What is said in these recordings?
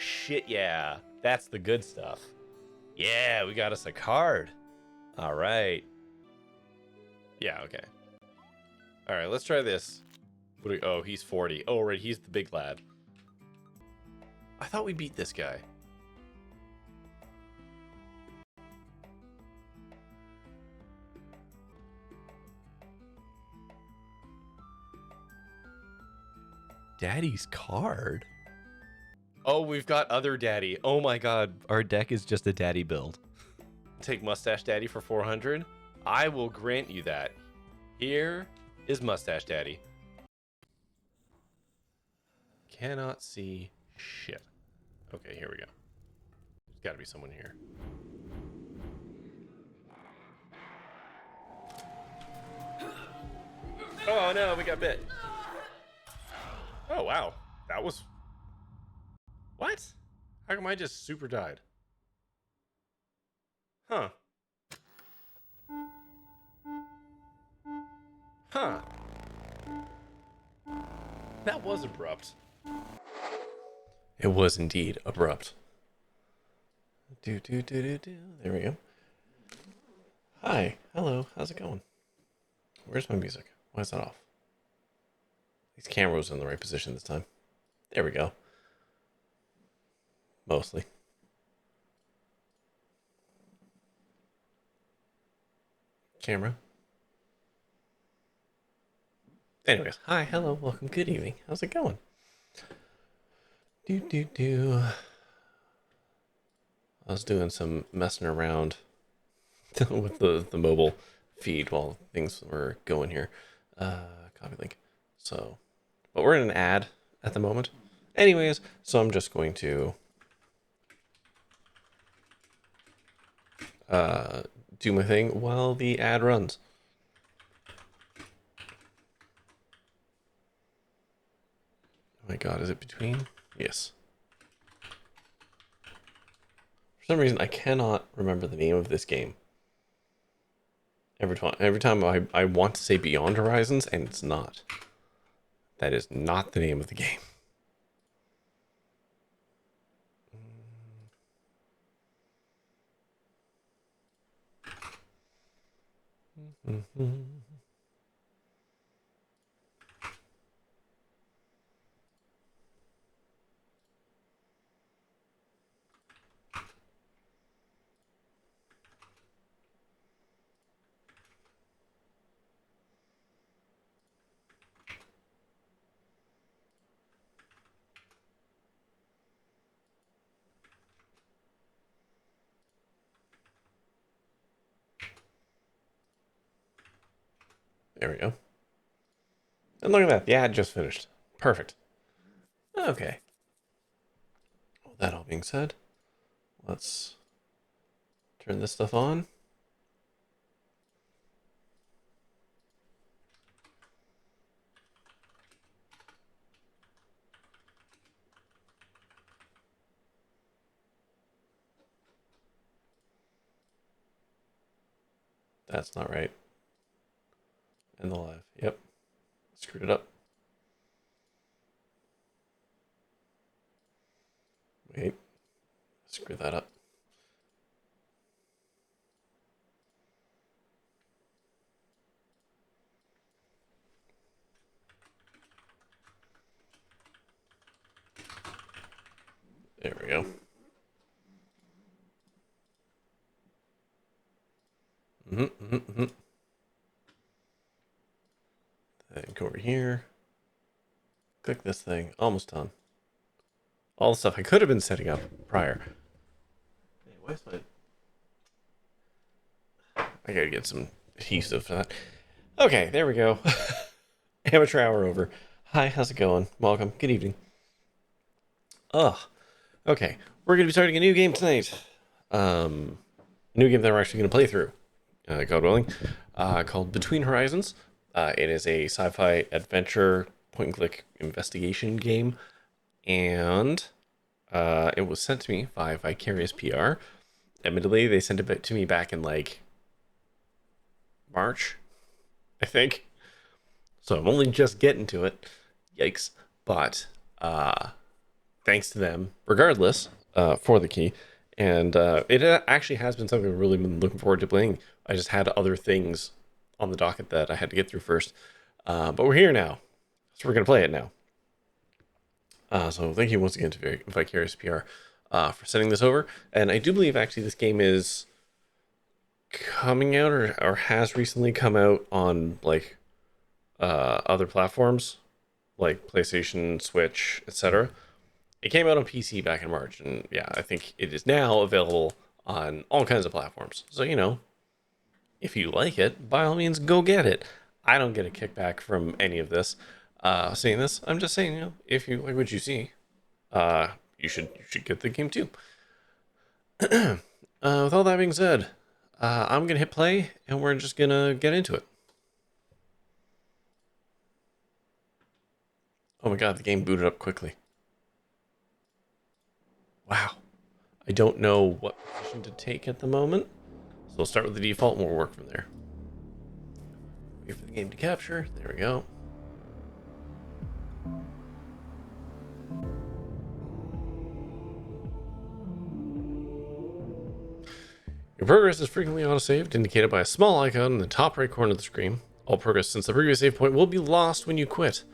shit, yeah. That's the good stuff. Yeah, we got us a card. All right. Yeah, okay. All right, let's try this. Oh, he's 40. Oh, right, he's the big lad. I thought we beat this guy. Daddy's card? Oh, we've got other daddy. Oh my god, our deck is just a daddy build. Take Mustache Daddy for 400. I will grant you that. Here is Mustache Daddy. Cannot see shit. Okay, here we go. There's got to be someone here. Oh no, we got bit. Oh wow, that was... What? How come I just super died? Huh. Huh. That was abrupt. It was indeed abrupt. There we go. Hi. Hello. How's it going? Where's my music? Why is that off? These cameras in the right position this time. There we go. Mostly. Camera. Anyways, hi, hello, welcome, good evening. How's it going? I was doing some messing around with the mobile feed while things were going here. Copy link. So, but we're in an ad at the moment. Anyways, so I'm just going to do my thing while the ad runs. Oh my god, is it between? Yes. For some reason, I cannot remember the name of this game. Every time I want to say Beyond Horizons, and it's not. That is not the name of the game. There we go. And look at that, the ad just finished. Perfect. Okay. Well, that all being said, let's turn this stuff on. That's not right. And the live. Yep. Screwed it up. Wait. Screw that up. There we go. Then go over here. Click this thing. Almost done. All the stuff I could have been setting up prior. Hey, where's my... I gotta get some adhesive for that. Okay, there we go. Amateur hour over. Hi, how's it going? Welcome. Good evening. Okay. We're gonna be starting a new game tonight. A new game that we're actually gonna play through. God willing. Called Between Horizons. It is a sci-fi adventure point-and-click investigation game. And it was sent to me by Vicarious PR. Admittedly, they sent it to me back in like March, I think. So I'm only just getting to it. Yikes. But thanks to them, regardless, for the key. And it actually has been something I've really been looking forward to playing. I just had other things on the docket that I had to get through first. But we're here now, so we're going to play it now. So thank you once again to Vicarious PR for sending this over. And I do believe actually this game is coming out or has recently come out on like other platforms like PlayStation, Switch, etc. It came out on PC back in March, and yeah, I think it is now available on all kinds of platforms. So, you know, if you like it, by all means, go get it. I don't get a kickback from any of this. Saying this, I'm just saying, you know, if you like what you see, you should get the game too. With all that being said, I'm gonna hit play, and we're just gonna get into it. Oh my god, the game booted up quickly. Wow. I don't know what position to take at the moment. So we'll start with the default and we'll work from there. Wait for the game to capture. There we go. Your progress is frequently autosaved, indicated by a small icon in the top right corner of the screen. All progress since the previous save point will be lost when you quit.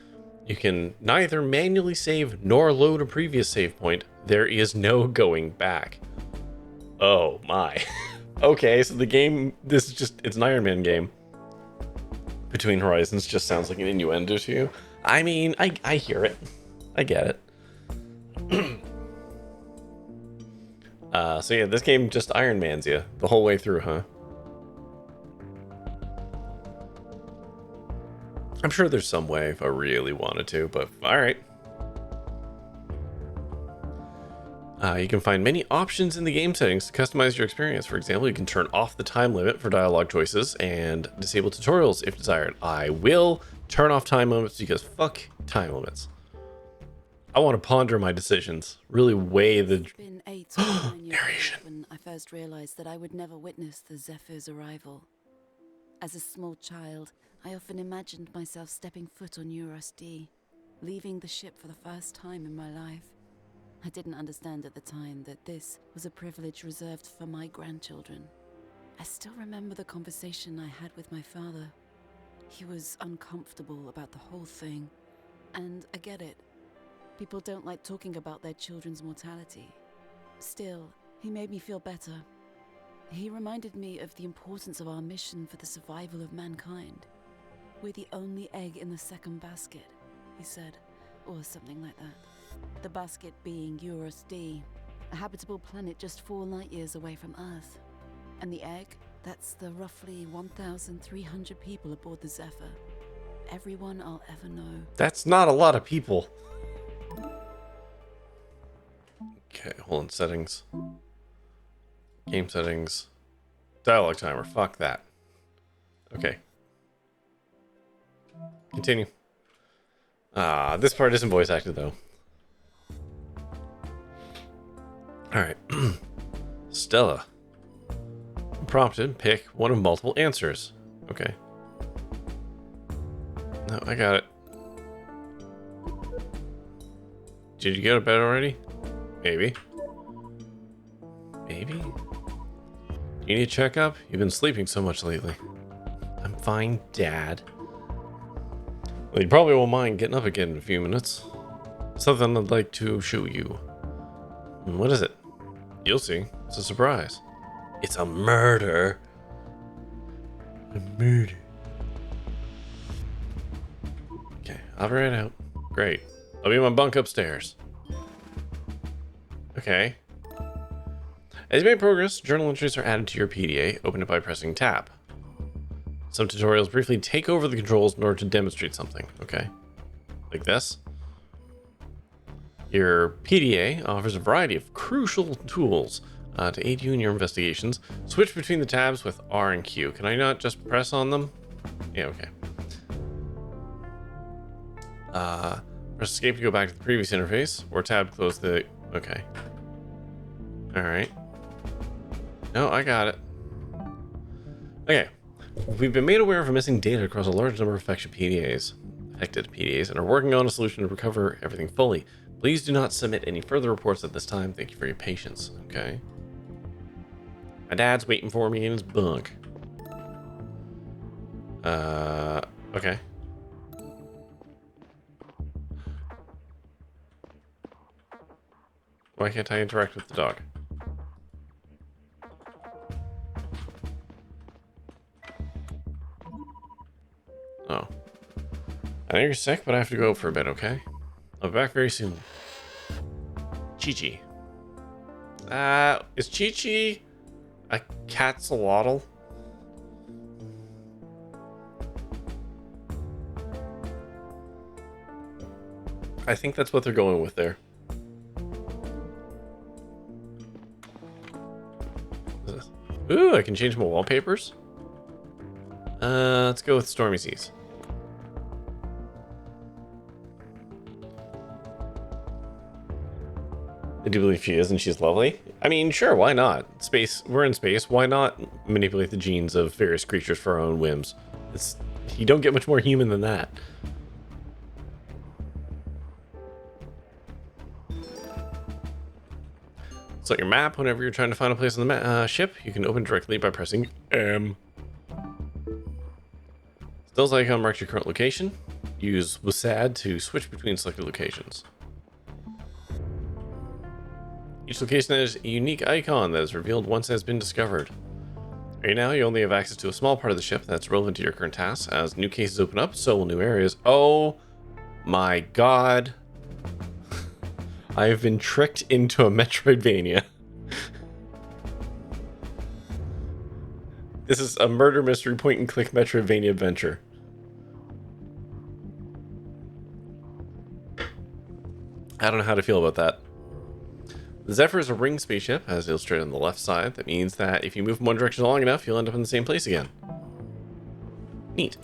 You can neither manually save nor load a previous save point. There is no going back. Oh my. Okay, so the game, this is just, it's an Iron Man game. Between Horizons just sounds like an innuendo to you. I mean, I hear it. I get it. So yeah, this game just Iron Mans you the whole way through, huh? I'm sure there's some way if I really wanted to, but alright. You can find many options in the game settings to customize your experience. For example, you can turn off the time limit for dialogue choices and disable tutorials if desired. I will turn off time limits because fuck time limits. I want to ponder my decisions, really weigh the been 8 or 9 years narration. when I first realized that I would never witness the Zephyr's arrival. As a small child, I often imagined myself stepping foot on Eurus D, leaving the ship for the first time in my life. I didn't understand at the time that this was a privilege reserved for my grandchildren. I still remember the conversation I had with my father. He was uncomfortable about the whole thing, and I get it. People don't like talking about their children's mortality. Still, he made me feel better. He reminded me of the importance of our mission for the survival of mankind. We're the only egg in the second basket, he said, or something like that. The basket being Eurus D, a habitable planet just 4 light years away from Earth. And the egg, that's the roughly 1,300 people aboard the Zephyr. Everyone I'll ever know. That's not a lot of people. Okay, hold on, settings. Game settings. Dialogue timer, fuck that. Okay. Continue. This part isn't voice acted though. Alright. Stella. Prompted, pick one of multiple answers. Okay. No, I got it. Did you go to bed already? Maybe. Maybe? Do you need a checkup? You've been sleeping so much lately. I'm fine, Dad. Well, you probably won't mind getting up again in a few minutes. Something I'd like to show you. What is it? You'll see. It's a surprise. It's a murder. A murder. Okay, I'll be right out. Great. I'll be in my bunk upstairs. Okay. As you make progress, journal entries are added to your PDA. Open it by pressing tab. Some tutorials briefly take over the controls in order to demonstrate something. Okay. Like this. Your PDA offers a variety of crucial tools to aid you in your investigations. Switch between the tabs with R and Q. Can I not just press on them? Yeah, okay. Press escape to go back to the previous interface, or tab to close the... Okay. Alright. No, I got it. Okay. We've been made aware of missing data across a large number of affected PDAs, and are working on a solution to recover everything fully. Please do not submit any further reports at this time. Thank you for your patience. Okay. My dad's waiting for me in his bunk. Okay. Why can't I interact with the dog? Oh. I know you're sick, but I have to go for a bit, okay? I'll be back very soon. Chi-Chi. Is Chi-Chi a catsalotl? I think that's what they're going with there. Ooh, I can change my wallpapers. Let's go with Stormy Seas. I do believe she is, and she's lovely. I mean, sure, why not? Space, we're in space. Why not manipulate the genes of various creatures for our own whims? You don't get much more human than that. So your map, whenever you're trying to find a place on the ship, you can open directly by pressing M. Stills icon marks your current location. Use WASD to switch between selected locations. Each location has a unique icon that is revealed once it has been discovered. Right now, you only have access to a small part of the ship that's relevant to your current tasks. As new cases open up, so will new areas. Oh my god. I have been tricked into a Metroidvania. This is a murder mystery point and click Metroidvania adventure. I don't know how to feel about that. The Zephyr is a ring spaceship, as illustrated on the left side. That means that if you move in one direction long enough, you'll end up in the same place again. Neat.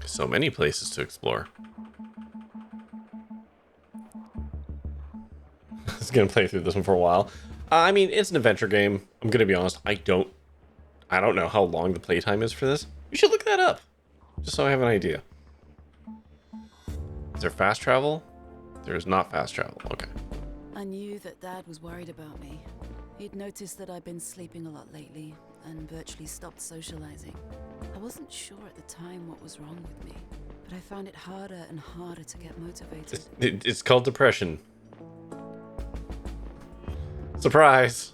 So many places to explore. I was gonna play through this one for a while. I mean, it's an adventure game. I'm gonna be honest. I don't know how long the playtime is for this. We should look that up, just so I have an idea. Is there fast travel? There is not fast travel. Okay. I knew that Dad was worried about me. He'd noticed that I'd been sleeping a lot lately and virtually stopped socializing. I wasn't sure at the time what was wrong with me, but I found it harder and harder to get motivated. It's called depression. Surprise!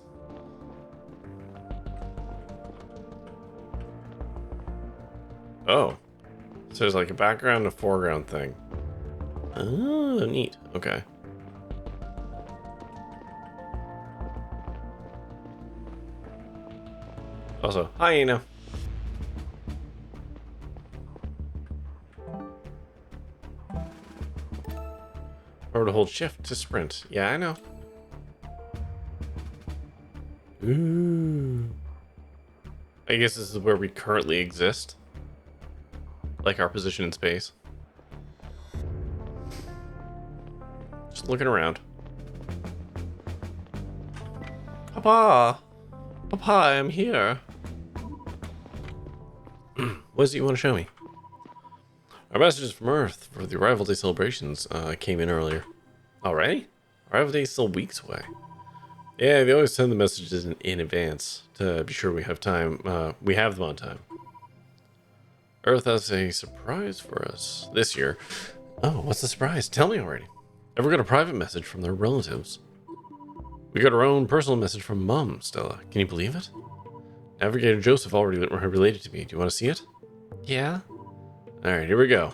Oh. So there's like a background and a foreground thing. Oh, neat. Okay. Also, hyena. Or to hold shift to sprint. Yeah, I know. Ooh. I guess this is where we currently exist. Like our position in space. Just looking around. Papa! Papa, I'm here. What is it you want to show me? Our messages from Earth for the Arrival Day celebrations came in earlier. Already? Arrival Day is still weeks away. Yeah, they always send the messages in advance to be sure we have time. We have them on time. Earth has a surprise for us this year. Oh, what's the surprise? Tell me already. Ever got a private message from their relatives? We got our own personal message from Mom, Stella. Can you believe it? Navigator Joseph already related to me. Do you want to see it? Yeah. Alright, here we go.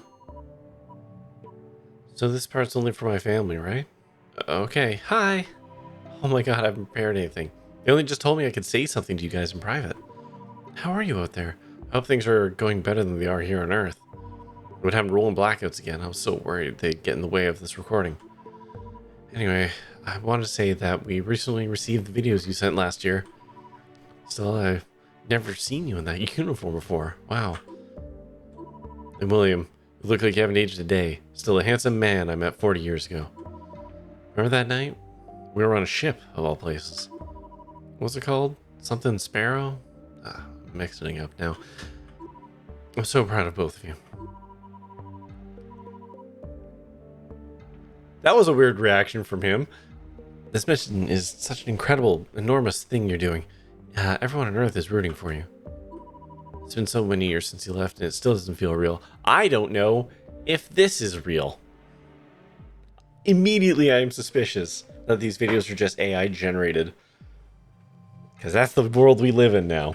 So this part's only for my family, right? Okay. Hi. Oh my god, I haven't prepared anything. They only just told me I could say something to you guys in private. How are you out there? I hope things are going better than they are here on Earth. We'd have rolling blackouts again. I was so worried they'd get in the way of this recording. Anyway, I wanted to say that we recently received the videos you sent last year. Still, I've never seen you in that uniform before. Wow. And William, you look like you haven't aged a day. Still a handsome man I met 40 years ago. Remember that night? We were on a ship, of all places. What's it called? Something Sparrow? I'm mixing it up now. I'm so proud of both of you. That was a weird reaction from him. This mission is such an incredible, enormous thing you're doing. Everyone on Earth is rooting for you. It's been so many years since you left, and it still doesn't feel real. I don't know if this is real. Immediately, I am suspicious that these videos are just AI generated. Because that's the world we live in now.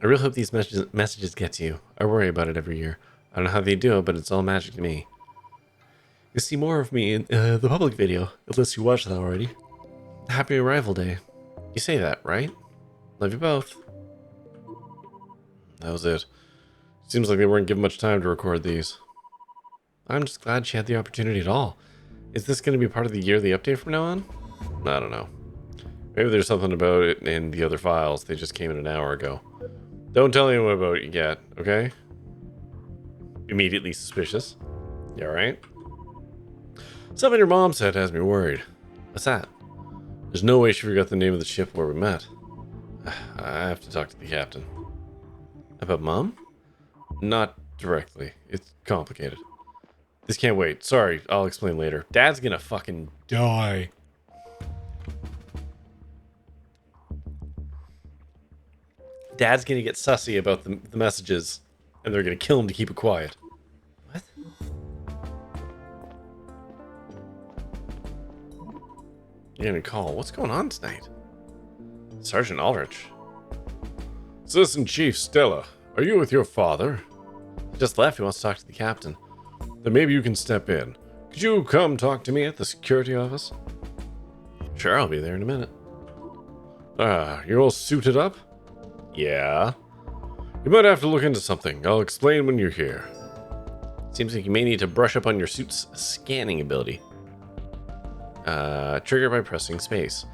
I really hope these messages get to you. I worry about it every year. I don't know how they do it, but it's all magic to me. You'll see more of me in the public video, unless you watched that already. Happy Arrival Day. You say that, right? Love you both. That was it. Seems like they weren't given much time to record these. I'm just glad she had the opportunity at all. Is this going to be part of the yearly update from now on? I don't know. Maybe there's something about it in the other files. They just came in an hour ago. Don't tell anyone about it yet, okay? Immediately suspicious. You alright? Something your mom said has me worried. What's that? There's no way she forgot the name of the ship where we met. I have to talk to the captain. About Mom? Not directly. It's complicated. This can't wait. Sorry, I'll explain later. Dad's gonna fucking die. Dad's gonna get sussy about the messages, and they're gonna kill him to keep it quiet. What? You're gonna call. What's going on tonight? Sergeant Aldrich. Assistant Chief Stella, are you with your father? He just left. He wants to talk to the captain. Then maybe you can step in. Could you come talk to me at the security office? Sure, I'll be there in a minute. You're all suited up? Yeah. You might have to look into something. I'll explain when you're here. Seems like you may need to brush up on your suit's scanning ability. Trigger by pressing space.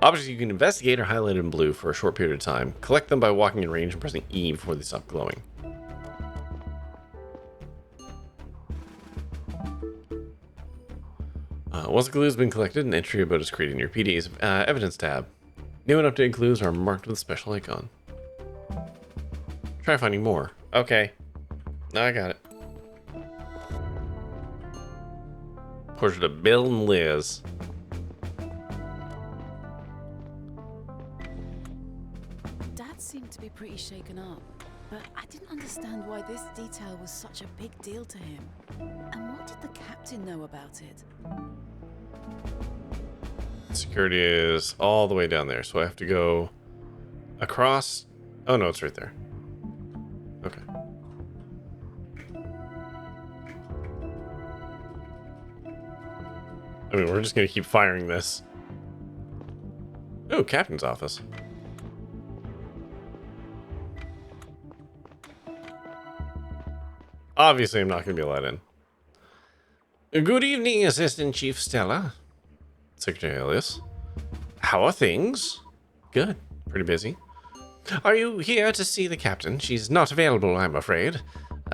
Objects you can investigate are highlighted in blue for a short period of time. Collect them by walking in range and pressing E before they stop glowing. Once a clue has been collected, an entry about is created in your PD's evidence tab. New and updated clues are marked with a special icon. Try finding more. Okay. I got it. Portrait of Bill and Liz. Dad seemed to be pretty shaken up, but I didn't understand why this detail was such a big deal to him. And what did the captain know about it? Security is all the way down there, so I have to go across. Oh no, it's right there. Okay. I mean, we're just gonna keep firing this. Oh, captain's office. Obviously, I'm not gonna be let in. Good evening, Assistant Chief Stella. Secretary Elias. How are things? Good. Pretty busy. Are you here to see the captain? She's not available, I'm afraid.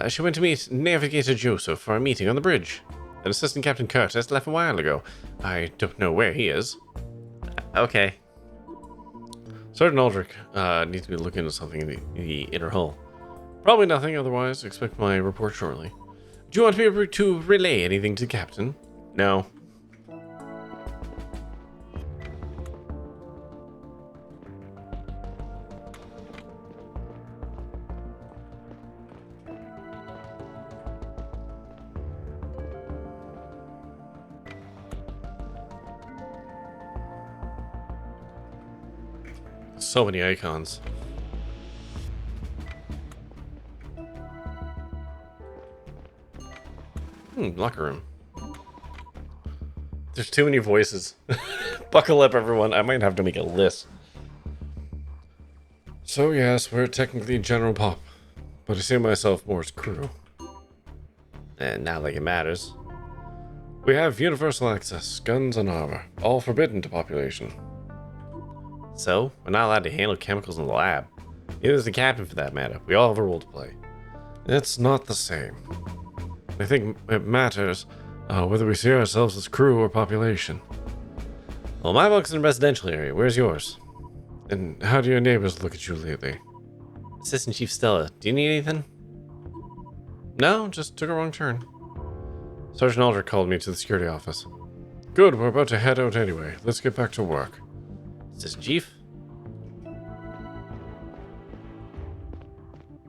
She went to meet Navigator Joseph for a meeting on the bridge. And Assistant Captain Curtis left a while ago. I don't know where he is. Okay. Sergeant Aldrich needs to be looking into something in the inner hull. Probably nothing, otherwise expect my report shortly. Do you want me to relay anything to the captain? No. So many icons. Locker room. There's too many voices. Buckle up, everyone. I might have to make a list. So yes, we're technically General Pop, but I see myself more as crew. And not like it matters. We have universal access, guns and armor, all forbidden to population. So, we're not allowed to handle chemicals in the lab. Neither is the captain for that matter. We all have a role to play. It's not the same. I think it matters whether we see ourselves as crew or population. Well, my book's in a residential area. Where's yours? And how do your neighbors look at you lately? Assistant Chief Stella, do you need anything? No, just took a wrong turn. Sergeant Aldrich called me to the security office. Good, we're about to head out anyway. Let's get back to work. Is this Chief?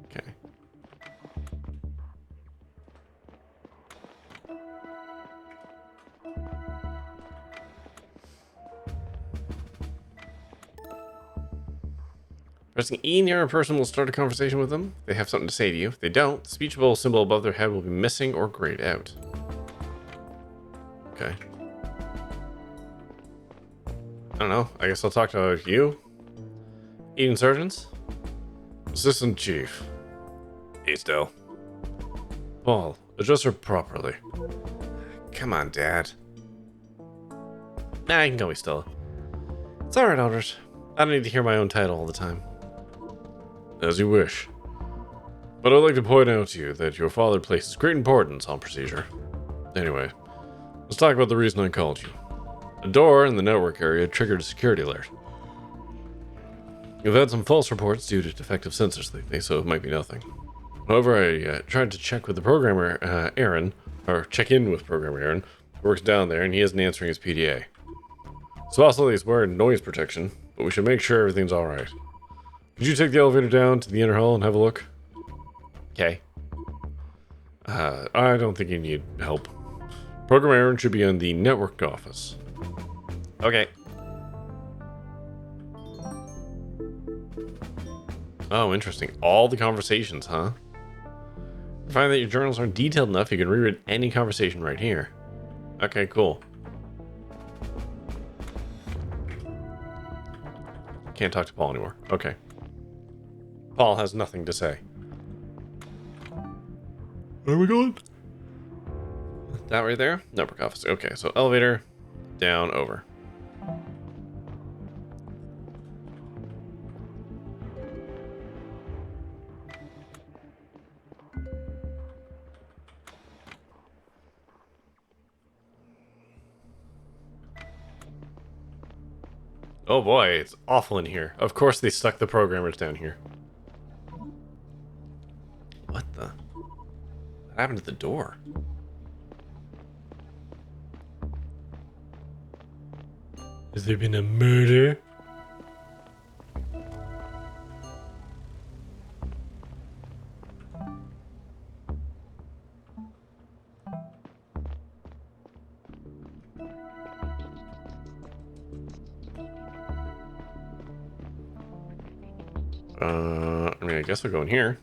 Okay. Pressing E near a person will start a conversation with them. They have something to say to you. If they don't, the speech bubble symbol above their head will be missing or grayed out. Okay. I don't know. I guess I'll talk to you. Eden Surgeons? Assistant Chief. Hey, Still. Paul, address her properly. Come on, Dad. Nah, you can call me Stella. It's alright, Aldrich. I don't need to hear my own title all the time. As you wish. But I'd like to point out to you that your father places great importance on procedure. Anyway, let's talk about the reason I called you. A door in the network area triggered a security alert. You've had some false reports due to defective sensors lately, so it might be nothing. However, I tried to check with the programmer, Aaron, or check in with programmer Aaron, who works down there, and he isn't answering his PDA. It's possible he's wearing noise protection, but we should make sure everything's alright. Could you take the elevator down to the inner hall and have a look? Okay. I don't think you need help. Programmer Aaron should be in the network office. Okay. Oh, interesting. All the conversations, huh? I find that your journals aren't detailed enough, you can reread any conversation right here. Okay, cool. Can't talk to Paul anymore. Okay. Paul has nothing to say. Where are we going? That right there? Network office. Okay, so elevator, down, over. Oh boy, it's awful in here. Of course they stuck the programmers down here. What the? What happened to the door? Has there been a murder? I mean, I guess I'll go in here.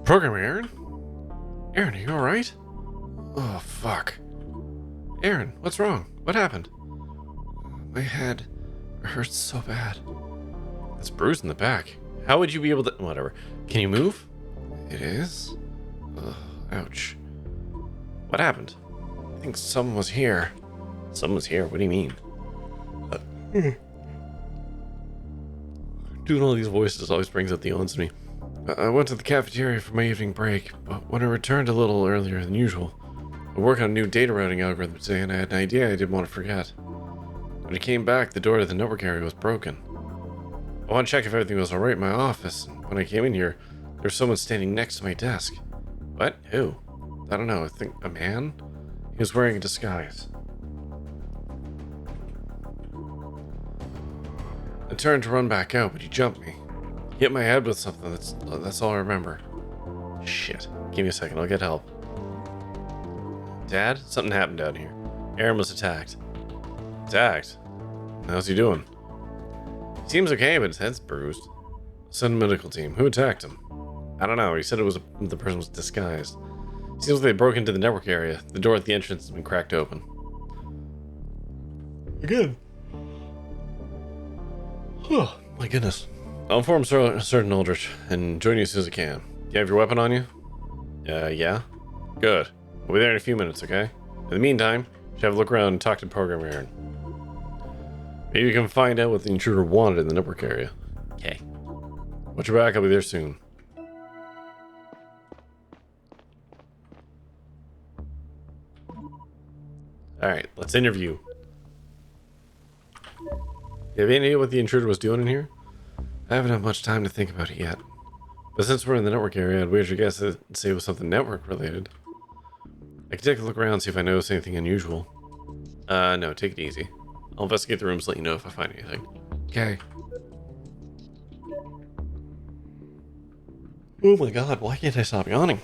Programmer Aaron? Aaron, are you alright? Oh, fuck. Aaron, what's wrong? What happened? My head hurts so bad. It's bruised in the back. How would you be able to... Whatever. Can you move? It is? Ugh, ouch. What happened? I think someone was here. Someone was here? What do you mean? Doing all these voices always brings up the yawns in me. I went to the cafeteria for my evening break, but when I returned a little earlier than usual, I worked on a new data routing algorithm today, and I had an idea I didn't want to forget. When I came back, the door to the network area was broken. I wanted to check if everything was alright in my office, and when I came in here, there was someone standing next to my desk. What? Who? I don't know, I think a man? He was wearing a disguise. I turned to run back out, but he jumped me. He hit my head with something, that's all I remember. Shit. Give me a second, I'll get help. Dad? Something happened down here. Aaron was attacked. Attacked? How's he doing? He seems okay, but his head's bruised. Send a medical team. Who attacked him? I don't know, he said the person was disguised. Seems like they broke into the network area. The door at the entrance has been cracked open. Again. Oh, my goodness. I'll inform Sergeant Aldrich and join you as soon as I can. Do you have your weapon on you? Yeah? Good. We'll be there in a few minutes, okay? In the meantime, you should have a look around and talk to Programmer Aaron. Maybe you can find out what the intruder wanted in the network area. Okay. Watch your back, I'll be there soon. Alright, let's interview. You have any idea what the intruder was doing in here? I haven't had much time to think about it yet. But since we're in the network area, I'd wager guess that say it was something network related. I can take a look around and see if I notice anything unusual. No, take it easy. I'll investigate the rooms, let you know if I find anything. Okay. Oh my god, why can't I stop yawning?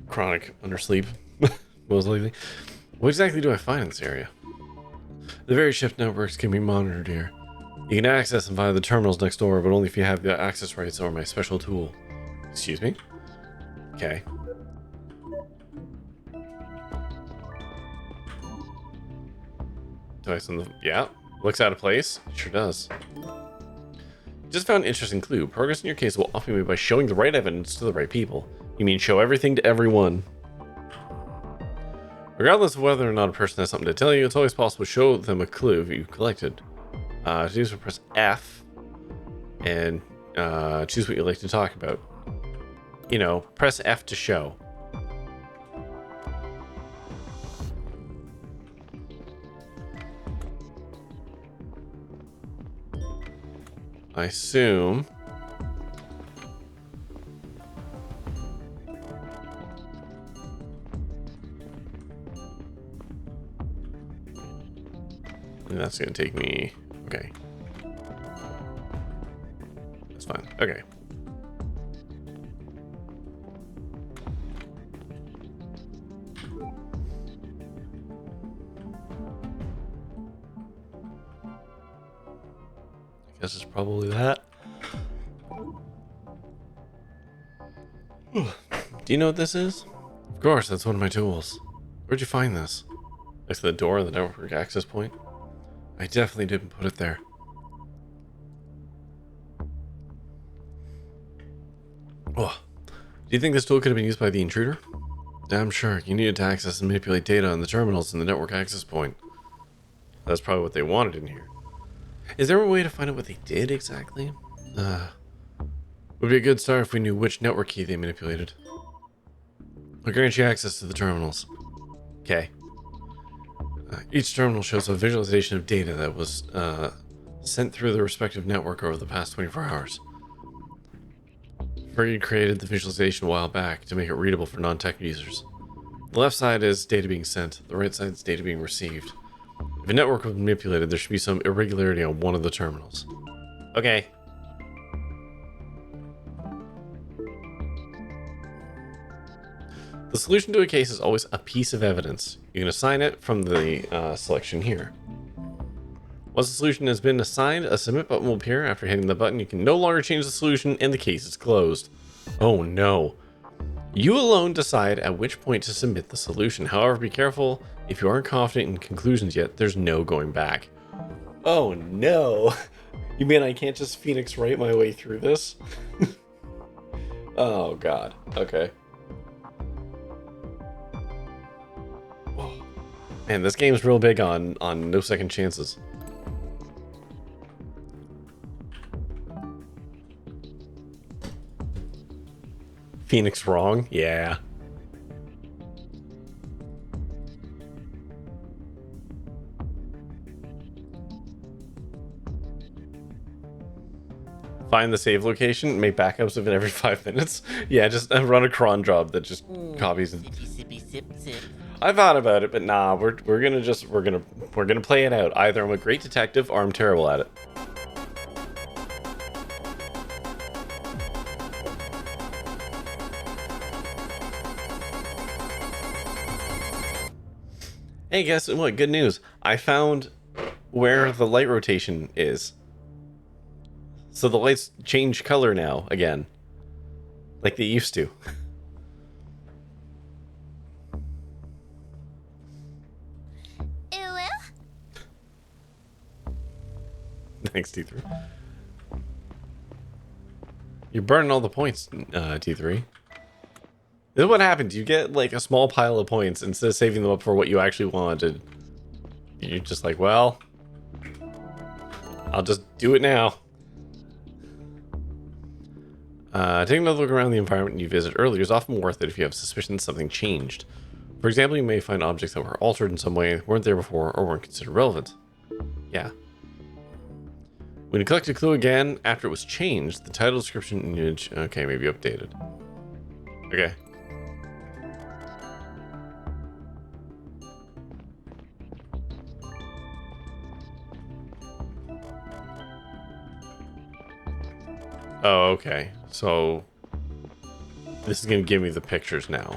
Chronic undersleep, most likely. What exactly do I find in this area? The various shift networks can be monitored here. You can access them via the terminals next door, but only if you have the access rights or my special tool. Excuse me? Okay. Device on the... Yeah. Looks out of place. Sure does. Just found an interesting clue. Progress in your case will often be made by showing the right evidence to the right people. You mean show everything to everyone. Regardless of whether or not a person has something to tell you, it's always possible to show them a clue you've collected. To do so, press F and choose what you'd like to talk about. You know, press F to show. I assume... And that's going to take me... Okay. That's fine. Okay. I guess it's probably that. Do you know what this is? Of course, that's one of my tools. Where'd you find this? Next to the door on the network access point? I definitely didn't put it there. Oh, do you think this tool could have been used by the intruder? Damn sure. You needed to access and manipulate data on the terminals in the network access point. That's probably what they wanted in here. Is there a way to find out what they did exactly? Would be a good start if we knew which network key they manipulated. I'll grant you access to the terminals. Okay. Each terminal shows a visualization of data that was sent through the respective network over the past 24 hours. Fergie created the visualization a while back to make it readable for non-tech users. The left side is data being sent, the right side is data being received. If a network was manipulated, there should be some irregularity on one of the terminals. Okay. The solution to a case is always a piece of evidence. You can assign it from the selection here. Once the solution has been assigned, a submit button will appear. After hitting the button, you can no longer change the solution and the case is closed. Oh no. You alone decide at which point to submit the solution. However, be careful. If you aren't confident in conclusions yet, there's no going back. Oh no. You mean I can't just Phoenix Wright my way through this? Oh god. Okay. Man, this game's real big on no second chances. Phoenix wrong? Yeah. Find the save location, make backups of it every 5 minutes. Yeah, just run a cron job that just copies it. I thought about it, but nah, we're gonna play it out. Either I'm a great detective or I'm terrible at it. Hey, guess what? Good news. I found where the light rotation is. So the lights change color now again. Like they used to. Thanks, T3. You're burning all the points, T3. This is what happens. You get like a small pile of points instead of saving them up for what you actually wanted. You're just like, well, I'll just do it now. Taking another look around the environment you visited earlier is often worth it if you have suspicion something changed. For example, you may find objects that were altered in some way, weren't there before, or weren't considered relevant. Yeah. When you collect a clue again after it was changed, the title, description, and image, okay, maybe updated. Okay. Oh, okay. So this is going to give me the pictures now.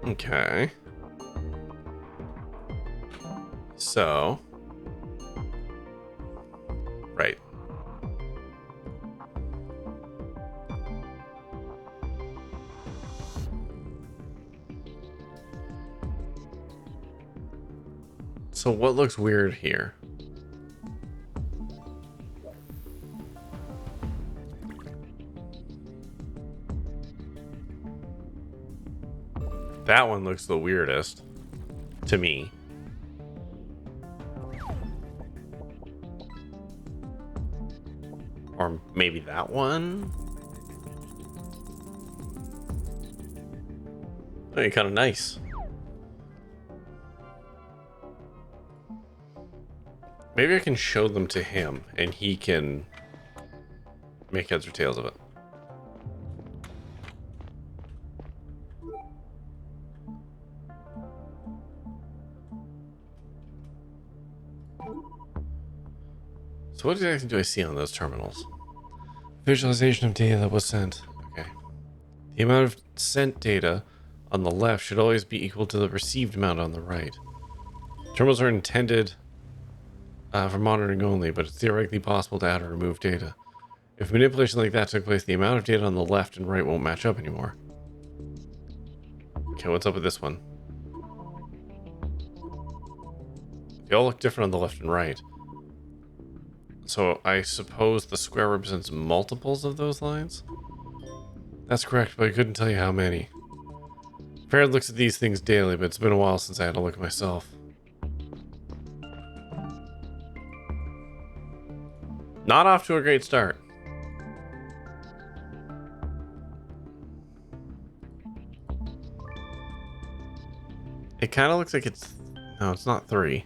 Okay. So, right. So what looks weird here? That one looks the weirdest to me. Or maybe that one? Hey, kind of nice. Maybe I can show them to him and he can make heads or tails of it. So what exactly do I see on those terminals? Visualization of data that was sent. Okay. The amount of sent data on the left should always be equal to the received amount on the right. Terminals are intended for monitoring only, but it's theoretically possible to add or remove data. If manipulation like that took place, the amount of data on the left and right won't match up anymore. Okay, what's up with this one? They all look different on the left and right. So I suppose the square represents multiples of those lines? That's correct, but I couldn't tell you how many. Farrad looks at these things daily, but it's been a while since I had to look at myself. Not off to a great start. It kind of looks like it's... No, it's not 3.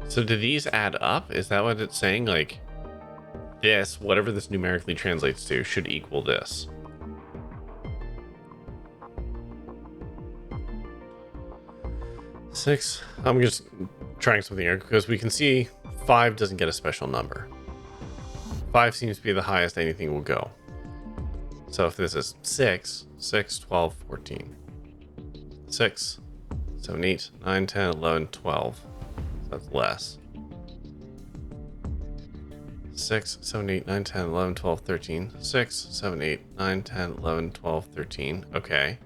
So do these add up? Is that what it's saying? Like, this, whatever this numerically translates to, should equal this. Six. I'm just trying something here because we can see 5 doesn't get a special number. 5 seems to be the highest anything will go. So if this is 6, 12, 14. 6, 7, 8, 9, 10, 11, 12. So that's less. 6, 7, 8, 9, 10, 11, 12, 13. 6, 7, 8, 9, 10, 11, 12, 13. Okay.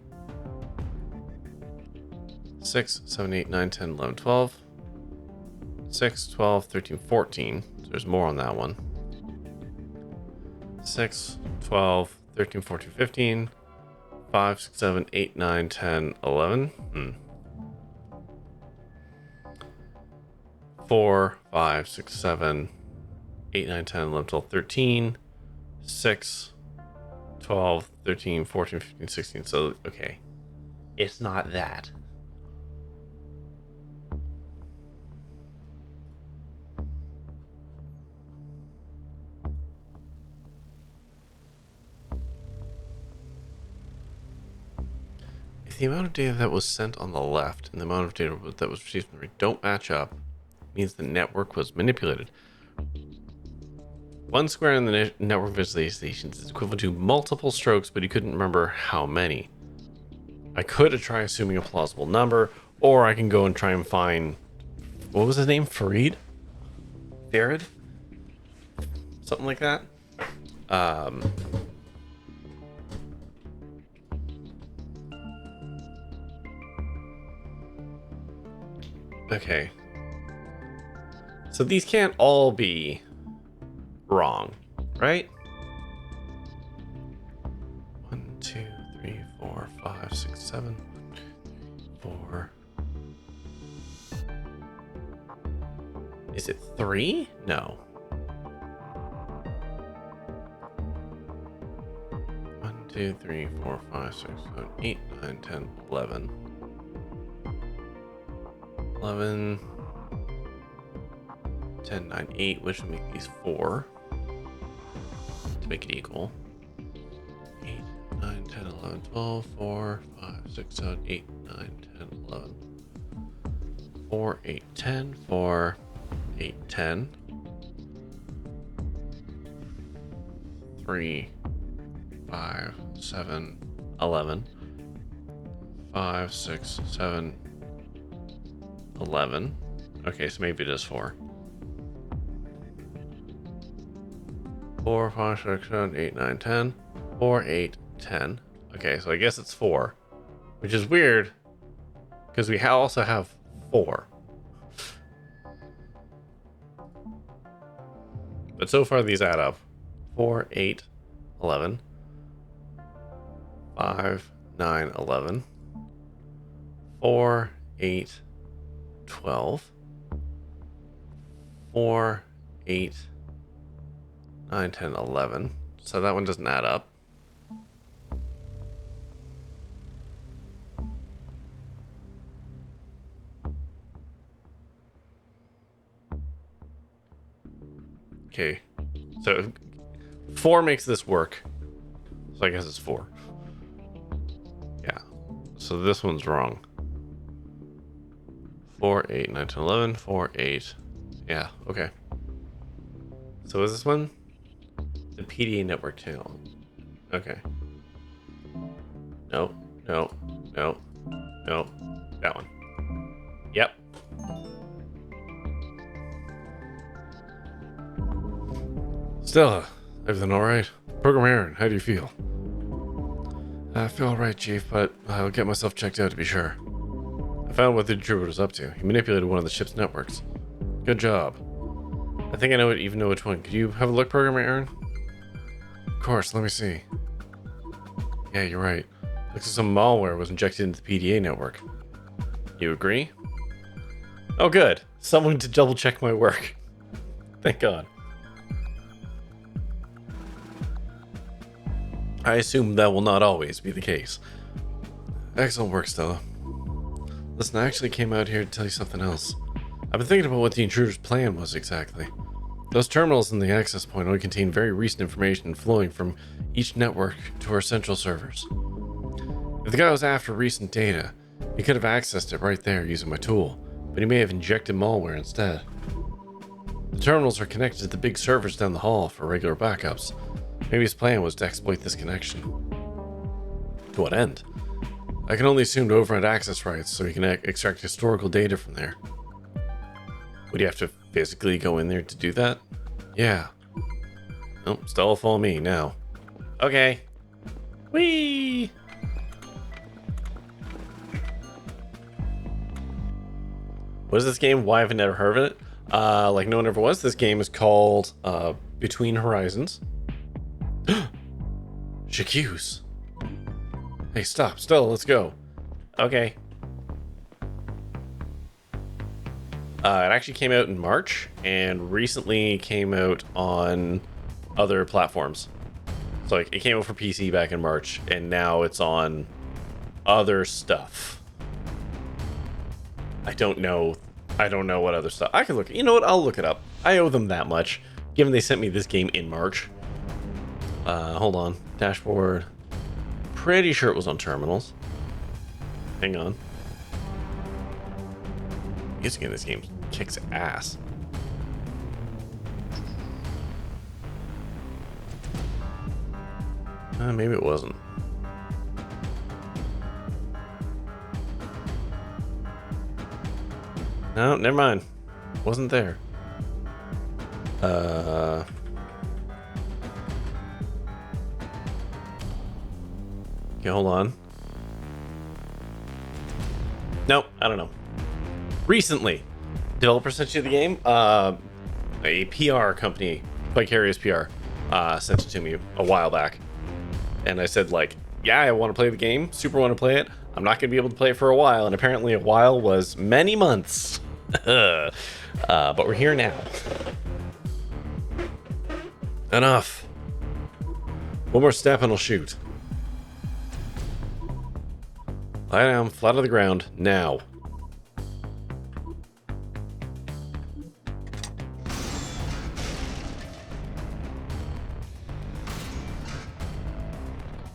6, 7, 8, 9, 10, 11, 12. 6, 12, 13, 14. So there's more on that one. 6, 12, 13, 14, 15. 5, 6, 7, 8, 9, 10, 11. 4, 5, 6, 7, 8, 9, 10, 11, 12, 13. 6, 12, 13, 14, 15, 16. So, okay. It's not that. If the amount of data that was sent on the left and the amount of data that was received on the right don't match up, it means the network was manipulated. One square in the network visualizations is equivalent to multiple strokes, but he couldn't remember how many. I could try assuming a plausible number, or I can go and try and find... What was his name? Farid? Farid? Something like that? Okay. So these can't all be wrong, right? 1, 2, 3, 4, 5, 6, 7, 4. Is it 3? No. 2, 3, 4, 5, 6, 7, 8, 9, 10, 11. 11, 10, 9, 8, which would make these 4 to make it equal. 8, 9, 10, 11, 12, 4, 5, 6, 7, 8, 9, 10, 11. 4, 8, 10, 4, 8, 10. 3, 5, 7, 11. 5, 6, 7, 11. Okay, so maybe it is 4. 4, 5, 6, 7, 8, 9, 10. 4, 8, 10. Okay, so I guess it's 4. Which is weird, because we also have 4. But so far these add up. 4, 8, 11. 5, 9, 11. 4, 8, 12. 4, 8, 9, 10, 11. So that one doesn't add up. Okay, so 4 makes this work. So I guess it's 4. Yeah, so this one's wrong. 4, 8, 9, 10, 11. 4, 8. Yeah, okay. So is this one? The PDA network tail. Okay. No, no, no, no. That one. Yep. Stella, everything alright? Program Aaron, how do you feel? I feel alright, Chief, but I'll get myself checked out to be sure. I found what the intruder was up to. He manipulated one of the ship's networks. Good job. I think I even know which one. Could you have a look, Program Aaron? Of course, let me see. Yeah, you're right. Looks like some malware was injected into the PDA network. You agree? Oh, good. Someone to double check my work. Thank God. I assume that will not always be the case. Excellent work, Stella. Listen, I actually came out here to tell you something else. I've been thinking about what the intruder's plan was exactly. Those terminals in the access point only contain very recent information flowing from each network to our central servers. If the guy was after recent data, he could have accessed it right there using my tool, but he may have injected malware instead. The terminals are connected to the big servers down the hall for regular backups. Maybe his plan was to exploit this connection. To what end? I can only assume to override access rights so he can extract historical data from there. Would you have to physically go in there to do that? Yeah. Oh, Stella, follow me now. Okay. Whee! What is this game? Why have I never heard of it? Like no one ever was. This game is called Between Horizons. J'accuse. Hey, stop. Stella, let's go. Okay. It actually came out in March and recently came out on other platforms. So like it came out for PC back in March and now it's on other stuff. I don't know what other stuff. I can look. You know what? I'll look it up. I owe them that much, given they sent me this game in March. Hold on. Dashboard. Pretty sure it was on terminals. Hang on. Music in this game kicks ass. Maybe it wasn't. No, never mind. Wasn't there. Okay, hold on. Nope, I don't know. Recently, developer sent you the game. A PR company, Vicarious PR, sent it to me a while back. And I said, like, yeah, I want to play the game. Super want to play it. I'm not going to be able to play it for a while. And apparently a while was many months. But we're here now. Enough. One more step and I'll shoot. Lie down, flat on the ground, now.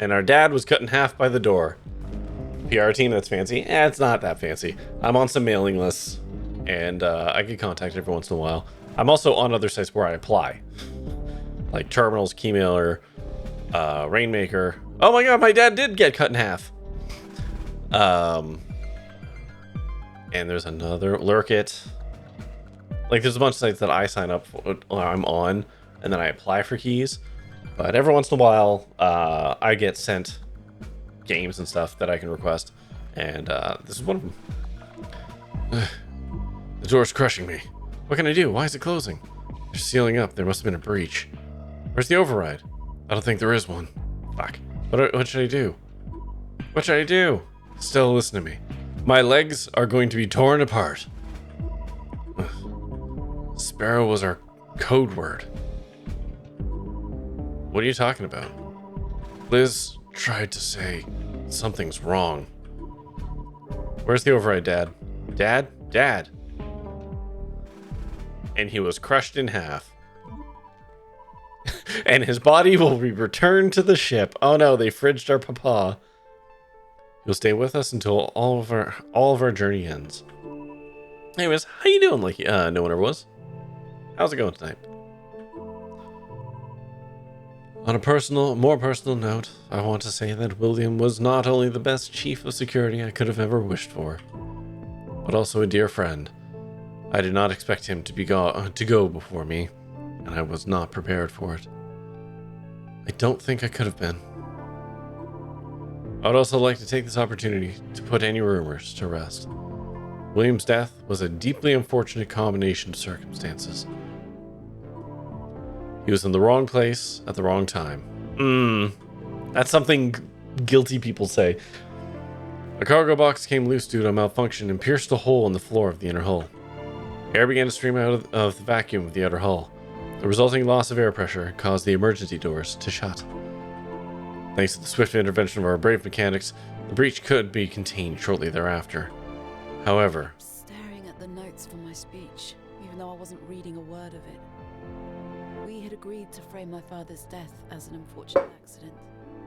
And our dad was cut in half by the door. PR team, that's fancy. It's not that fancy. I'm on some mailing lists, and I get contacted every once in a while. I'm also on other sites where I apply. Like Terminals, Keymailer, Rainmaker. Oh my god, my dad did get cut in half. And there's another Lurkit. Like, there's a bunch of sites that I sign up for, or I'm on, and then I apply for keys. But every once in a while, I get sent games and stuff that I can request, and this is one of them. The door's crushing me. What can I do? Why is it closing? They're sealing up. There must have been a breach. Where's the override? I don't think there is one. Fuck. What should I do? What should I do? Still listen to me. My legs are going to be torn apart. Sparrow was our code word. What are you talking about? Liz tried to say something's wrong. Where's the override, Dad? Dad? Dad! And he was crushed in half. And his body will be returned to the ship. Oh no, they fridged our papa. He'll stay with us until all of our journey ends. Anyways, how you doing? Like no one ever was. How's it going tonight? On a more personal note, I want to say that William was not only the best chief of security I could have ever wished for, but also a dear friend. I did not expect him to go before me, and I was not prepared for it. I don't think I could have been. I would also like to take this opportunity to put any rumors to rest. William's death was a deeply unfortunate combination of circumstances. He was in the wrong place at the wrong time. That's something guilty people say. A cargo box came loose due to a malfunction and pierced a hole in the floor of the inner hull. Air began to stream out of the vacuum of the outer hull. The resulting loss of air pressure caused the emergency doors to shut. Thanks to the swift intervention of our brave mechanics, the breach could be contained shortly thereafter. However, Staring at the notes for my speech, even though I wasn't reading a word of it. We had agreed to frame my father's death as an unfortunate accident,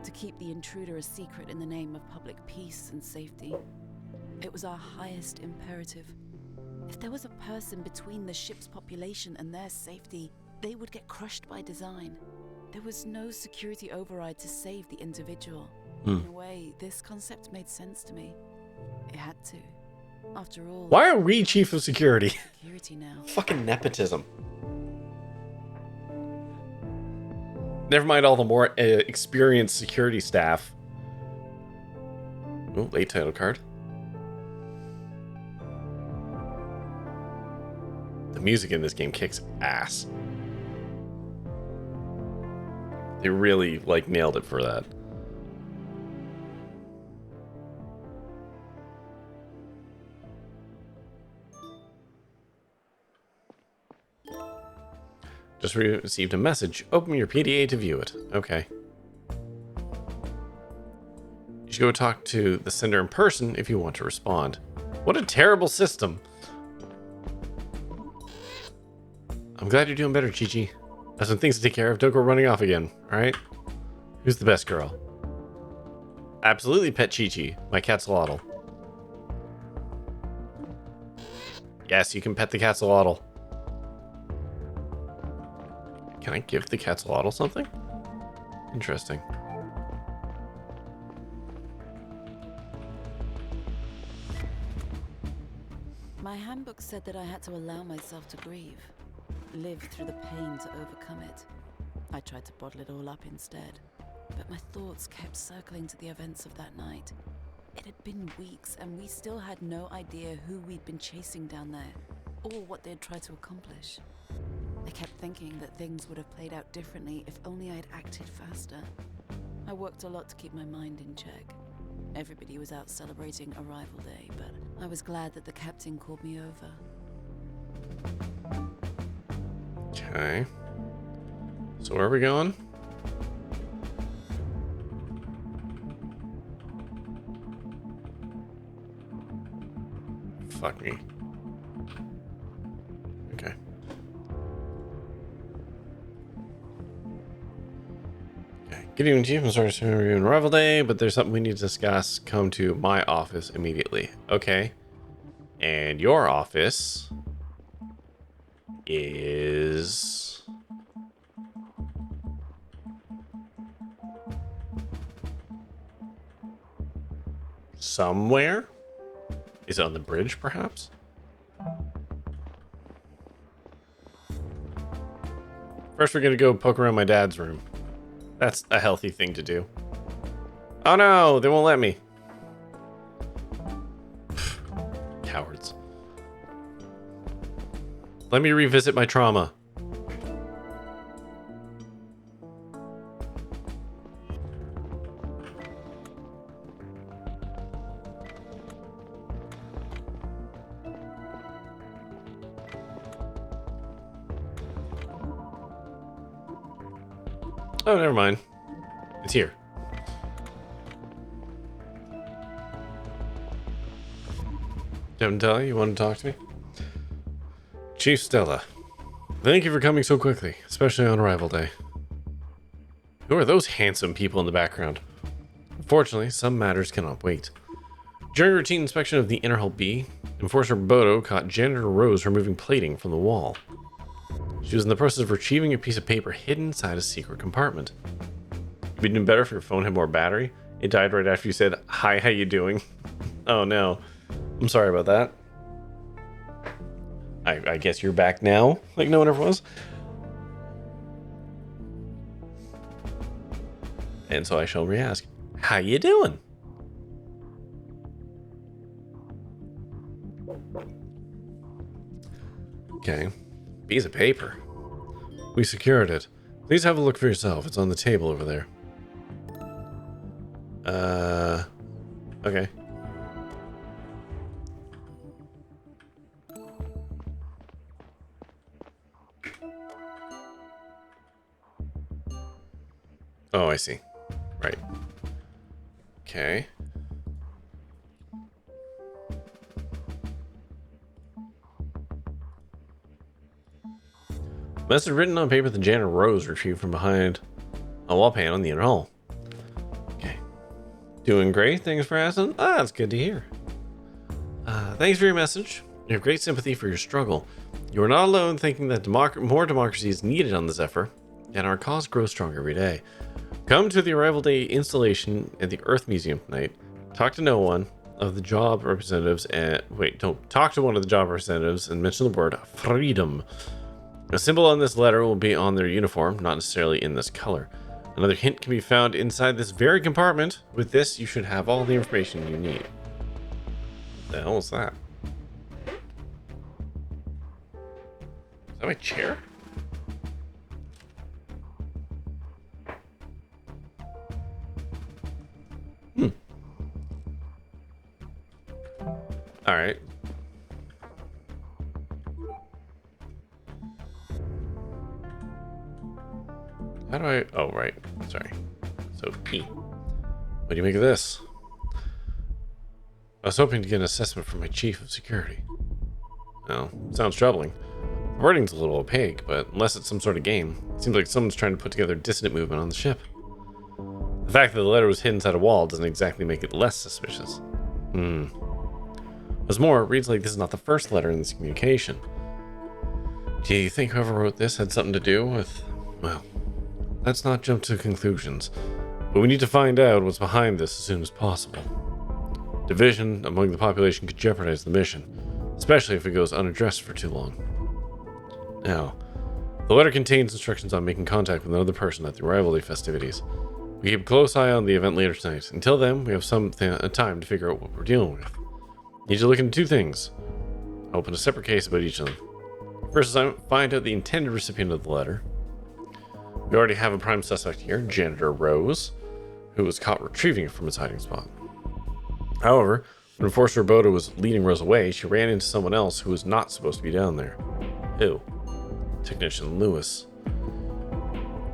to keep the intruder a secret in the name of public peace and safety. It was our highest imperative. If there was a person between the ship's population and their safety, they would get crushed by design. There was no security override to save the individual. In a way, this concept made sense to me. It had to. After all, why are we chief of security? security now. Fucking nepotism. Never mind all the more experienced security staff. Oh, late title card. The music in this game kicks ass. They really, like, nailed it for that. Just received a message. Open your PDA to view it. Okay. You should go talk to the sender in person if you want to respond. What a terrible system. I'm glad you're doing better, Chi-Chi. I have some things to take care of. Don't go running off again, alright? Who's the best girl? Absolutely pet Chi-Chi, my catsalotl. Yes, you can pet the catsalotl. Can I give the catsalotl something? Interesting. My handbook said that I had to allow myself to grieve, live through the pain to overcome it. I tried to bottle it all up instead, but my thoughts kept circling to the events of that night. It had been weeks, and we still had no idea who we'd been chasing down there, or what they'd tried to accomplish. I kept thinking that things would have played out differently if only I'd acted faster. I worked a lot to keep my mind in check. Everybody was out celebrating Arrival Day, but I was glad that the captain called me over. Okay. So where are we going? Fuck me. Okay. Good evening, Chief. I'm sorry to remember you on Rival Day, but there's something we need to discuss. Come to my office immediately. Okay. And your office is somewhere? Is it on the bridge, perhaps? First, we're gonna go poke around my dad's room. That's a healthy thing to do. Oh no, they won't let me. Cowards. Let me revisit my trauma. Oh, never mind. It's here. Don't tell you want to talk to me? Chief Stella, thank you for coming so quickly, especially on Arrival Day. Who are those handsome people in the background? Unfortunately, some matters cannot wait. During a routine inspection of the inner hull B, Enforcer Bodo caught Janitor Rose removing plating from the wall. She was in the process of retrieving a piece of paper hidden inside a secret compartment. It'd be doing better if your phone had more battery. It died right after you said, "Hi, how you doing?" Oh no. I'm sorry about that. I guess you're back now, like no one ever was. And so I shall re-ask, how you doing? Okay. Piece of paper. We secured it. Please have a look for yourself. It's on the table over there. Okay. Oh, I see. Right. Okay. Message written on paper that Janitor Rose retrieved from behind a wall panel in the inner hall. Okay. Doing great. Thanks for asking. Ah, that's good to hear. Thanks for your message. You have great sympathy for your struggle. You are not alone thinking that more democracy is needed on the Zephyr, and our cause grows stronger every day. Come to the Arrival Day installation at the Earth Museum tonight. Talk to no one of the job representatives and don't talk to one of the job representatives and mention the word freedom. A symbol on this letter will be on their uniform, not necessarily in this color. Another hint can be found inside this very compartment. With this, you should have all the information you need. What the hell is that? Is that my chair? All right. How do I... Oh, right. Sorry. So, P. What do you make of this? I was hoping to get an assessment from my chief of security. Well, sounds troubling. The wording's a little opaque, but unless it's some sort of game, it seems like someone's trying to put together a dissident movement on the ship. The fact that the letter was hidden inside a wall doesn't exactly make it less suspicious. What's more, it reads like this is not the first letter in this communication. Do you think whoever wrote this had something to do with... Well, let's not jump to conclusions, but we need to find out what's behind this as soon as possible. Division among the population could jeopardize the mission, especially if it goes unaddressed for too long. Now, the letter contains instructions on making contact with another person at the Arrival Day festivities. We keep a close eye on the event later tonight. Until then, we have some time to figure out what we're dealing with. Need to look into two things. I'll open a separate case about each of them. First is find out the intended recipient of the letter. We already have a prime suspect here, Janitor Rose, who was caught retrieving it from his hiding spot. However, when Enforcer Bodo was leading Rose away, she ran into someone else who was not supposed to be down there. Who? Technician Lewis.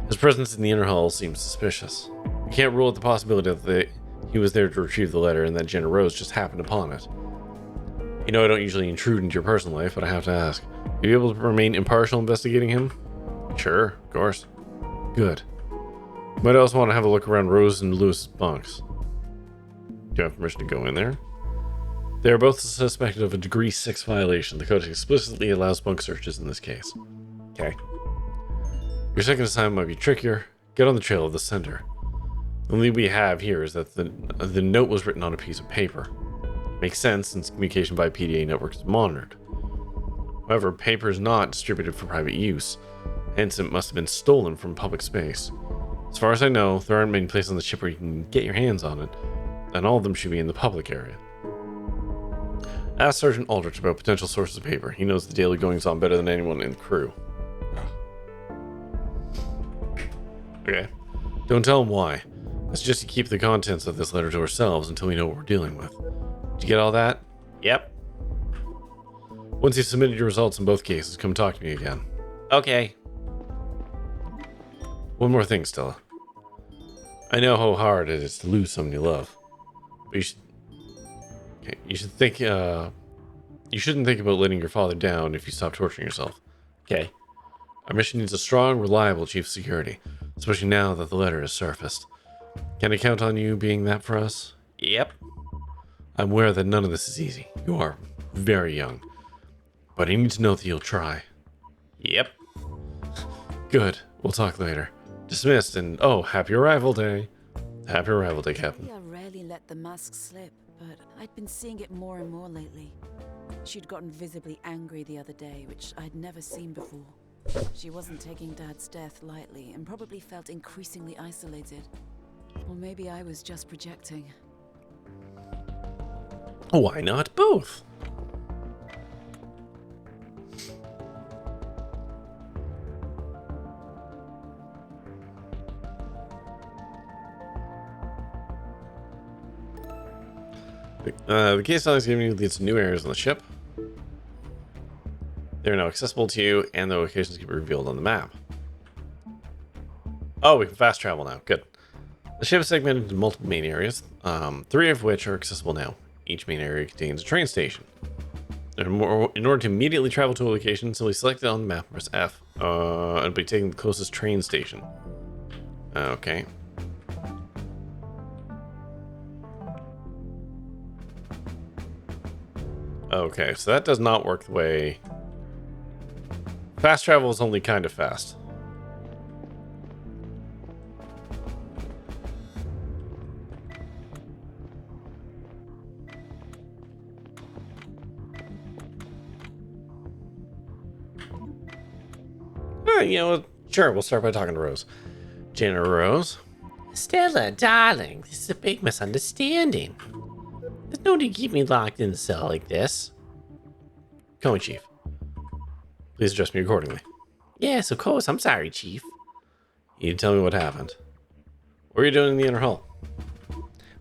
His presence in the inner hull seems suspicious. We can't rule out the possibility that he was there to retrieve the letter and that Janitor Rose just happened upon it. You know I don't usually intrude into your personal life, but I have to ask. Are you able to remain impartial investigating him? Sure, of course. Good. Might also want to have a look around Rose and Lewis's bunks. Do you have permission to go in there? They are both suspected of a degree 6 violation. The code explicitly allows bunk searches in this case. Okay. Your second assignment might be trickier. Get on the trail of the sender. The only we have here is that the note was written on a piece of paper. Makes sense since communication by PDA network is monitored. However, paper is not distributed for private use, hence it must have been stolen from public space. As far as I know, there aren't many places on the ship where you can get your hands on it, and all of them should be in the public area. Ask Sergeant Aldrich about potential sources of paper. He knows the daily goings-on better than anyone in the crew. Okay. Don't tell him why. Let's just keep the contents of this letter to ourselves until we know what we're dealing with. Did you get all that? Yep. Once you've submitted your results in both cases, come talk to me again. Okay. One more thing, Stella. I know how hard it is to lose someone you love. But you should think, you shouldn't think about letting your father down if you stop torturing yourself. Okay. Our mission needs a strong, reliable chief of security, especially now that the letter has surfaced. Can I count on you being that for us? Yep. I'm aware that none of this is easy. You are very young. But I need to know that you'll try. Yep. Good. We'll talk later. Dismissed, and oh, happy arrival day. Happy arrival day, Captain. I rarely let the mask slip, but I'd been seeing it more and more lately. She'd gotten visibly angry the other day, which I'd never seen before. She wasn't taking Dad's death lightly, and probably felt increasingly isolated. Or maybe I was just projecting. Why not both? The case file is giving you leads to new areas on the ship. They're now accessible to you, and the locations can be revealed on the map. Oh, we can fast travel now. Good. The ship is segmented into multiple main areas, 3 of which are accessible now. Each main area contains a train station. In order to immediately travel to a location, simply select it on the map, press F, and be taken to the closest train station. Okay. Okay, so that does not work the way... Fast travel is only kind of fast. You know, sure, we'll start by talking to Rose. Jenna Rose. Stella, darling, this is a big misunderstanding. There's no need to keep me locked in the cell like this. Call me Chief. Please address me accordingly. Yes, of course. I'm sorry, Chief. You need to tell me what happened. What were you doing in the inner hull?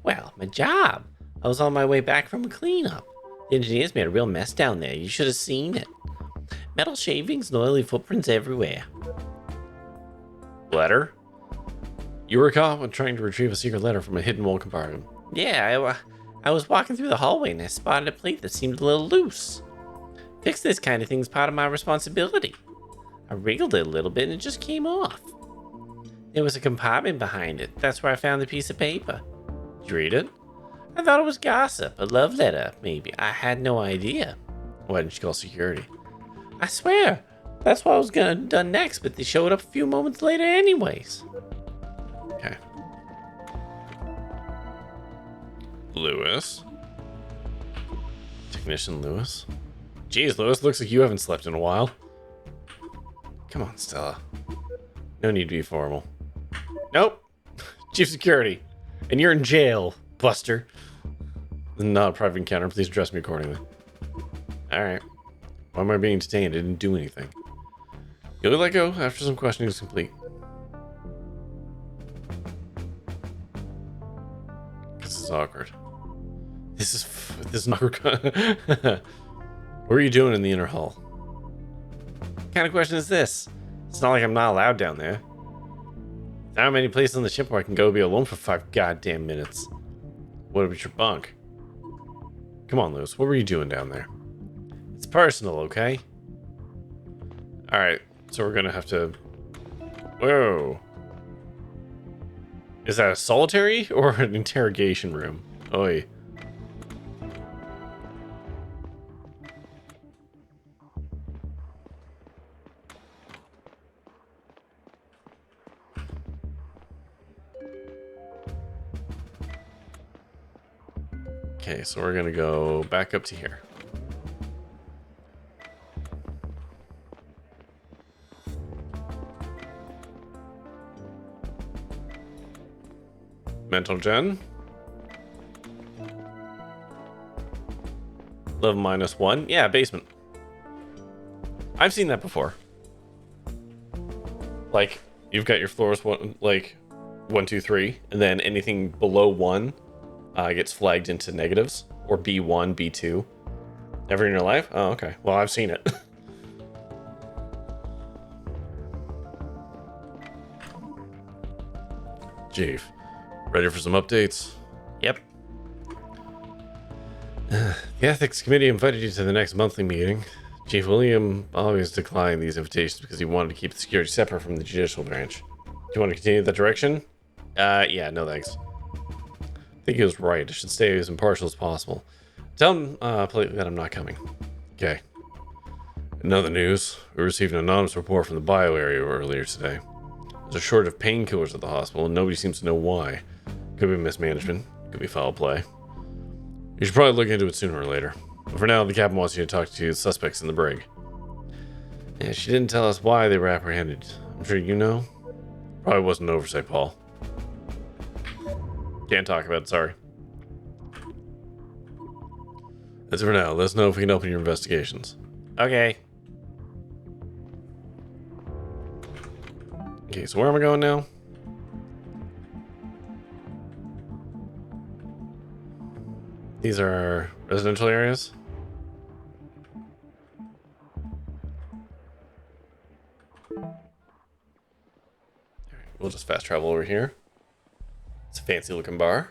Well, my job. I was on my way back from a cleanup. The engineers made a real mess down there. You should have seen it. Metal shavings and oily footprints everywhere. Letter? You were caught when trying to retrieve a secret letter from a hidden wall compartment. Yeah, I was walking through the hallway and I spotted a plate that seemed a little loose. Fix this kind of thing is part of my responsibility. I wriggled it a little bit and it just came off. There was a compartment behind it. That's where I found the piece of paper. Did you read it? I thought it was gossip, a love letter, maybe. I had no idea. Why didn't you call security? I swear, that's what I was gonna done next, but they showed up a few moments later anyways. Okay. Lewis. Technician Lewis. Jeez, Lewis, looks like you haven't slept in a while. Come on, Stella. No need to be formal. Nope. Chief Security. And you're in jail, Buster. Not a private encounter. Please address me accordingly. Alright. Why am I being detained? I didn't do anything. You'll be let go after some questioning is complete. This is awkward. This is an awkward. What are you doing in the inner hull? What kind of question is this? It's not like I'm not allowed down there. There aren't many places on the ship where I can go be alone for 5 goddamn minutes. What about your bunk? Come on, Lewis. What were you doing down there? It's personal, okay? Alright, so we're gonna have to... Whoa. Is that a solitary or an interrogation room? Oi. Okay, so we're gonna go back up to here. Mental gen. Level -1. Yeah, basement. I've seen that before. Like, you've got your floors one, like 1, 2, 3, and then anything below 1 gets flagged into negatives, or B1, B2. Never in your life? Oh, okay. Well, I've seen it. Chief, ready for some updates? Yep. The Ethics Committee invited you to the next monthly meeting. Chief William always declined these invitations because he wanted to keep the security separate from the judicial branch. Do you want to continue that direction? Yeah, no thanks. I think he was right. I should stay as impartial as possible. Tell him politely that I'm not coming. Okay. In other news, we received an anonymous report from the bio area earlier today. There's a shortage of painkillers at the hospital, and nobody seems to know why. Could be mismanagement. Could be foul play. You should probably look into it sooner or later. But for now, the captain wants you to talk to the suspects in the brig. Yeah, she didn't tell us why they were apprehended. I'm sure you know. Probably wasn't an oversight, Paul. Can't talk about it, sorry. That's it for now. Let us know if we can help in your investigations. Okay. Okay, so where am I going now? These are residential areas. We'll just fast travel over here. It's a fancy looking bar.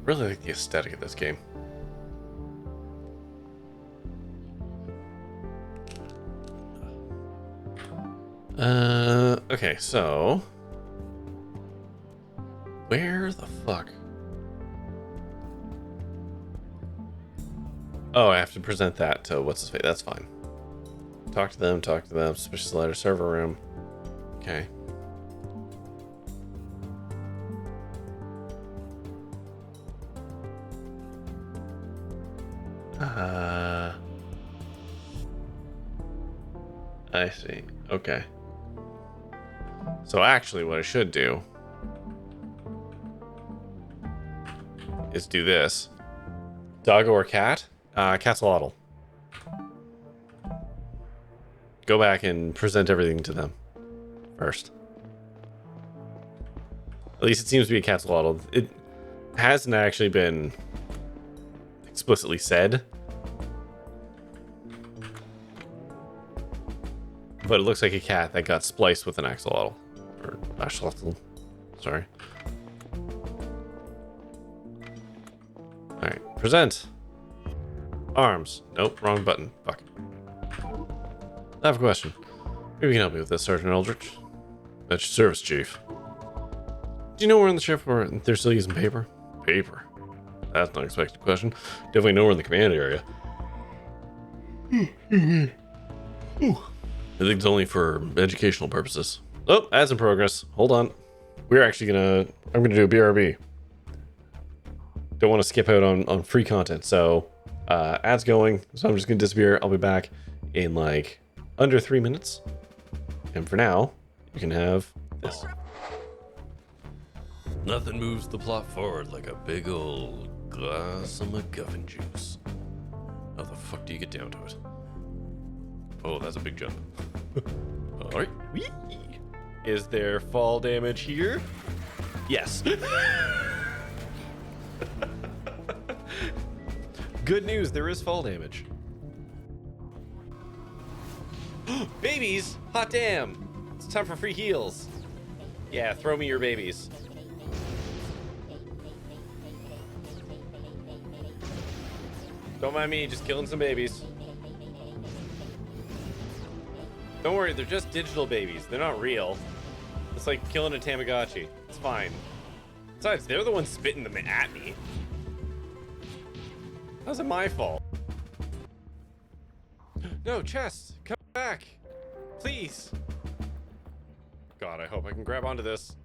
Really like the aesthetic of this game. Okay, so where the fuck? Oh, I have to present that to what's his face. That's fine. Talk to them, Suspicious letter, server room. Okay. I see. Okay. So actually what I should do is do this. Dog or cat? Catslotl. Go back and present everything to them first. At least it seems to be a catslotl. It hasn't actually been explicitly said, but it looks like a cat that got spliced with an axolotl. Or axolotl. Sorry. Alright, present. Arms. Nope, wrong button. Fuck. I have a question. Maybe you can help me with this, Sergeant Eldritch. That's your service, Chief. Do you know where in the ship where they're still using paper? Paper? That's not an unexpected question. Definitely nowhere in the command area. I think it's only for educational purposes. Oh, ads in progress. Hold on. We're actually I'm gonna do a BRB. Don't want to skip out on free content, so ads going, so I'm just gonna disappear. I'll be back in like under 3 minutes. And for now, you can have this. Nothing moves the plot forward like a big old glass of McGuffin juice. How the fuck do you get down to it? Oh, that's a big jump. Alright. Whee! Is there fall damage here? Yes. Good news, there is fall damage. Babies! Hot damn! It's time for free heals. Yeah, throw me your babies. Don't mind me, just killing some babies. Don't worry, they're just digital babies. They're not real. It's like killing a Tamagotchi. It's fine. Besides, they're the ones spitting them at me. How's it my fault? No, chest! Come back! Please! God, I hope I can grab onto this.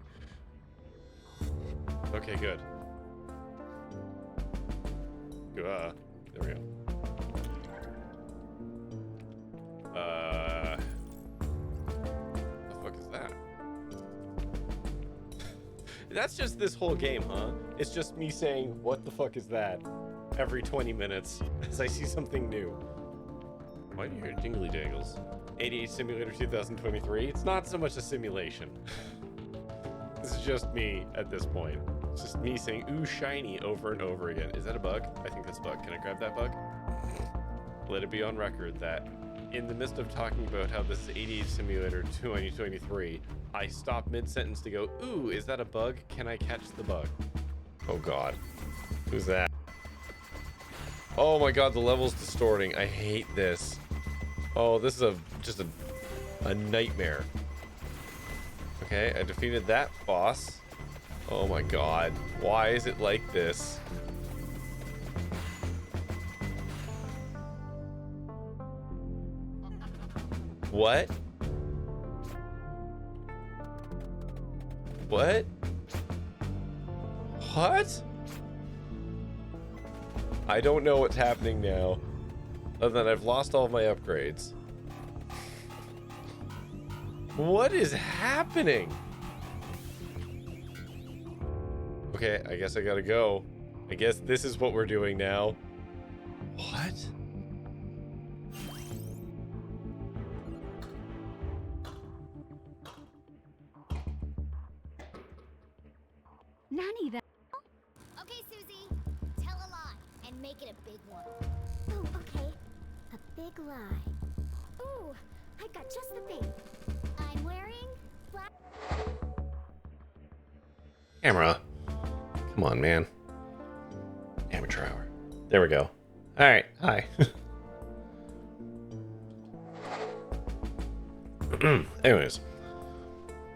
Okay, good. There we go. The fuck is that? That's just this whole game, huh? It's just me saying, what the fuck is that? Every 20 minutes as I see something new. Why do you hear jingly jangles? 88 Simulator 2023? It's not so much a simulation. This is just me at this point. It's just me saying, ooh, shiny over and over again. Is that a bug? I think that's a bug. Can I grab that bug? Let it be on record that in the midst of talking about how this is 88 Simulator 2023, I stop mid-sentence to go, ooh, is that a bug? Can I catch the bug? Oh god. Who's that? Oh my god, the level's distorting. I hate this. Oh, this is just a nightmare. Okay, I defeated that boss. Oh my god. Why is it like this? What? What? What? I don't know what's happening now. Other than I've lost all of my upgrades. What is happening? Okay, I guess I gotta go. I guess this is what we're doing now. What? Nanny, that. Okay, Susie, tell a lie and make it a big one. Oh, okay. A big lie. Ooh, I got just the thing. I'm wearing black. Camera. Come on, man. Amateur hour. There we go. Alright, hi. Anyways.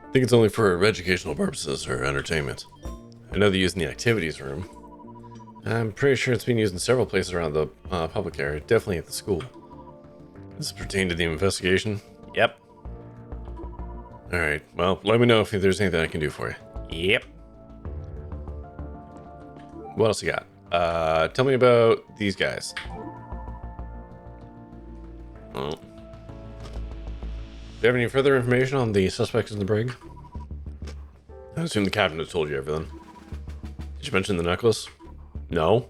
I think it's only for educational purposes or entertainment. I know they use in the activities room. I'm pretty sure it's being used in several places around the public area, definitely at the school. Does it pertain to the investigation? Yep. Alright, well, let me know if there's anything I can do for you. Yep. What else you got? Tell me about these guys. Oh. Do you have any further information on the suspects in the brig? I assume the captain has told you everything. Did you mention the necklace? No.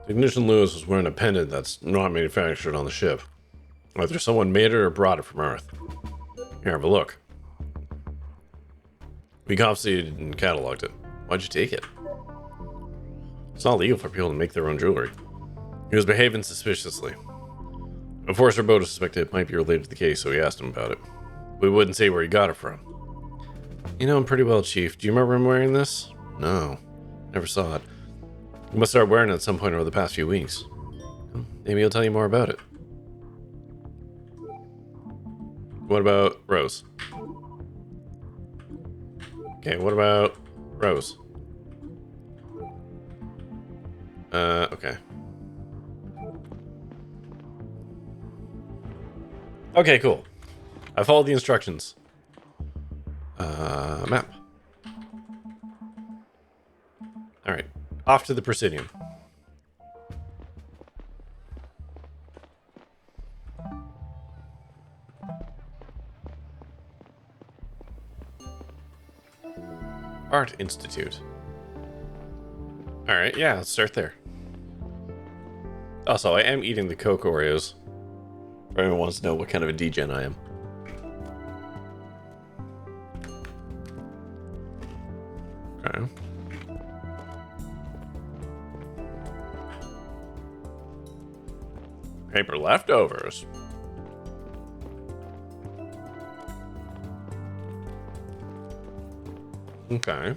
Ignition Lewis was wearing a pendant that's not manufactured on the ship. Either someone made it or brought it from Earth. Here, have a look. We confiscated and cataloged it. Why'd you take it? It's not legal for people to make their own jewelry. He was behaving suspiciously. Enforcer Boda suspected it might be related to the case, so he asked him about it. We wouldn't say where he got it from. You know him pretty well, Chief. Do you remember him wearing this? No. Never saw it. He must start wearing it at some point over the past few weeks. Maybe he'll tell you more about it. What about Rose? Okay, what about Rose? Okay. Okay, cool. I followed the instructions. Map. Alright. Off to the Presidium. Art Institute. Alright, yeah, let's start there. Also, I am eating the Coke Oreos. If anyone wants to know what kind of a degen I am. Okay. Paper leftovers. Okay.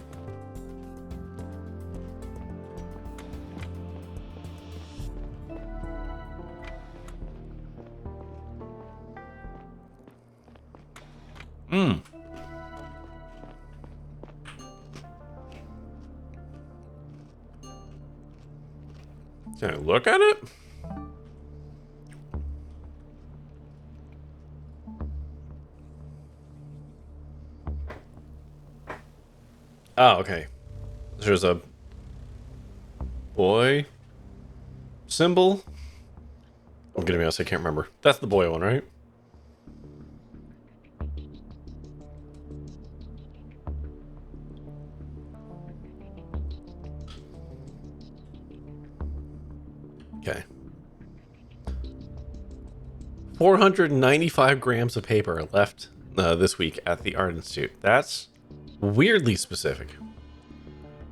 Hmm. Can I look at it? Oh, okay. There's a boy symbol. I'm gonna be honest, I can't remember. That's the boy one, right? Okay. 495 grams of paper left this week at the Art Institute. That's weirdly specific.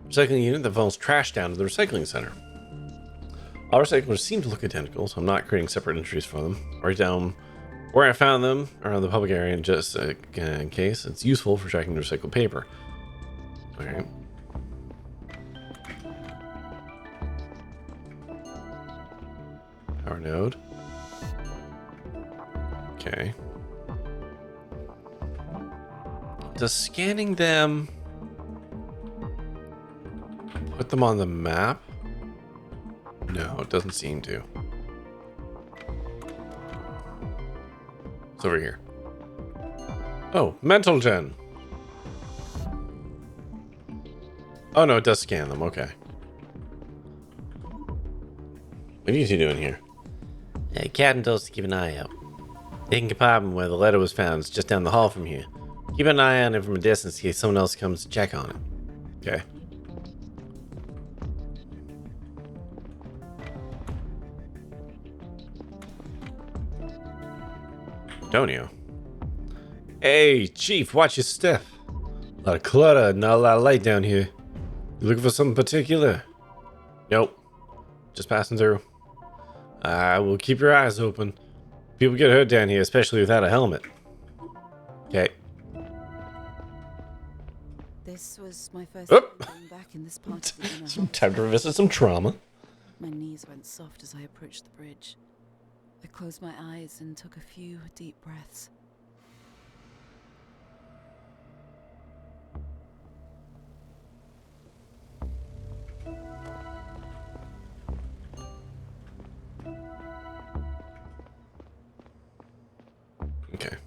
Recycling unit that funnels trash down to the recycling center. All recyclers seem to look identical, so I'm not creating separate entries for them. Write down where I found them around the public area, just in case it's useful for tracking the recycled paper. Okay. Power node. Okay. Does scanning them put them on the map? No, it doesn't seem to. It's over here. Oh, mental gen. Oh no, it does scan them. Okay. What are you two doing here? Captain told us to keep an eye out. The hidden compartment where the letter was found is just down the hall from here. Keep an eye on it from a distance in case someone else comes to check on it. Okay. Antonio. Hey, Chief, watch your step. A lot of clutter, not a lot of light down here. You looking for something particular? Nope. Just passing through. Will keep your eyes open. People get hurt down here, especially without a helmet. Okay. This was my first Oop. time being back in this part of the inner house. Time to revisit some trauma. My knees went soft as I approached the bridge. I closed my eyes and took a few deep breaths. Okay.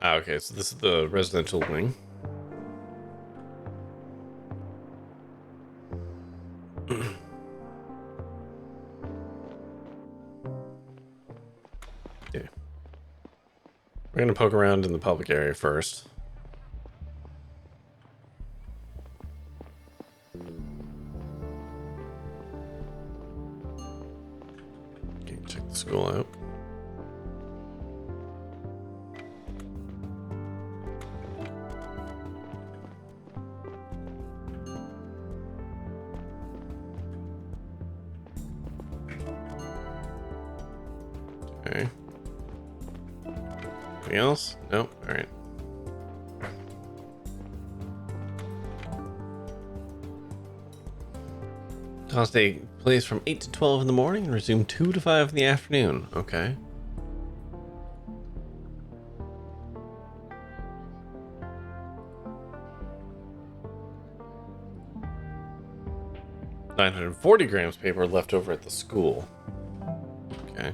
Okay, so this is the residential wing. Yeah. We're gonna poke around in the public area first. Okay, check the school out. Okay. Anything else? Nope. All right. Class day plays from 8 to 12 in the morning and resume 2 to 5 in the afternoon. Okay. $940 paper left over at the school. Okay.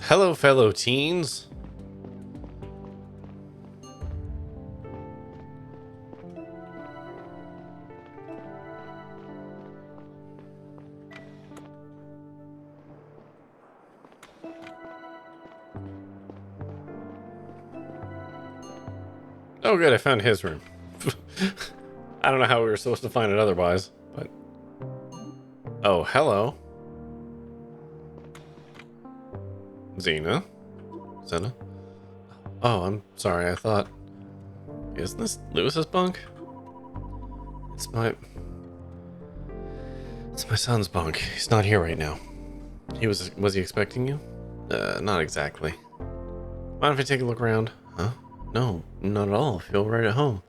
Hello, fellow teens. Oh, good. I found his room. I don't know how we were supposed to find it otherwise, but. Oh, hello. Xena. Oh, I'm sorry. I thought Isn't this Lewis's bunk? It's my son's bunk. He's not here right now. Was he expecting you? Not exactly. Mind if I take a look around? Huh? No, not at all. Feel right at home.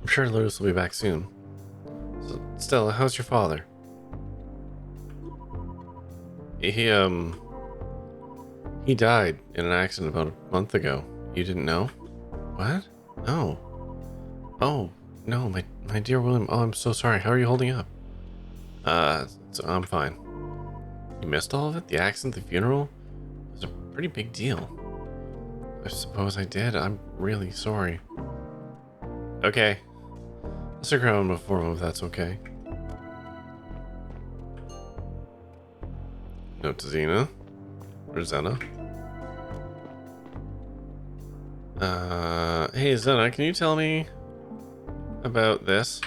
I'm sure Lewis will be back soon. So, Stella, how's your father? He died in an accident about a month ago. You didn't know? What? No. Oh, no, my dear William. Oh, I'm so sorry. How are you holding up? So I'm fine. You missed all of it? The accident, the funeral? It was a pretty big deal. I suppose I did. I'm really sorry. Okay. I'll stick around before him if that's okay. Note to Xena. Or Zena. Hey Zena, can you tell me about this?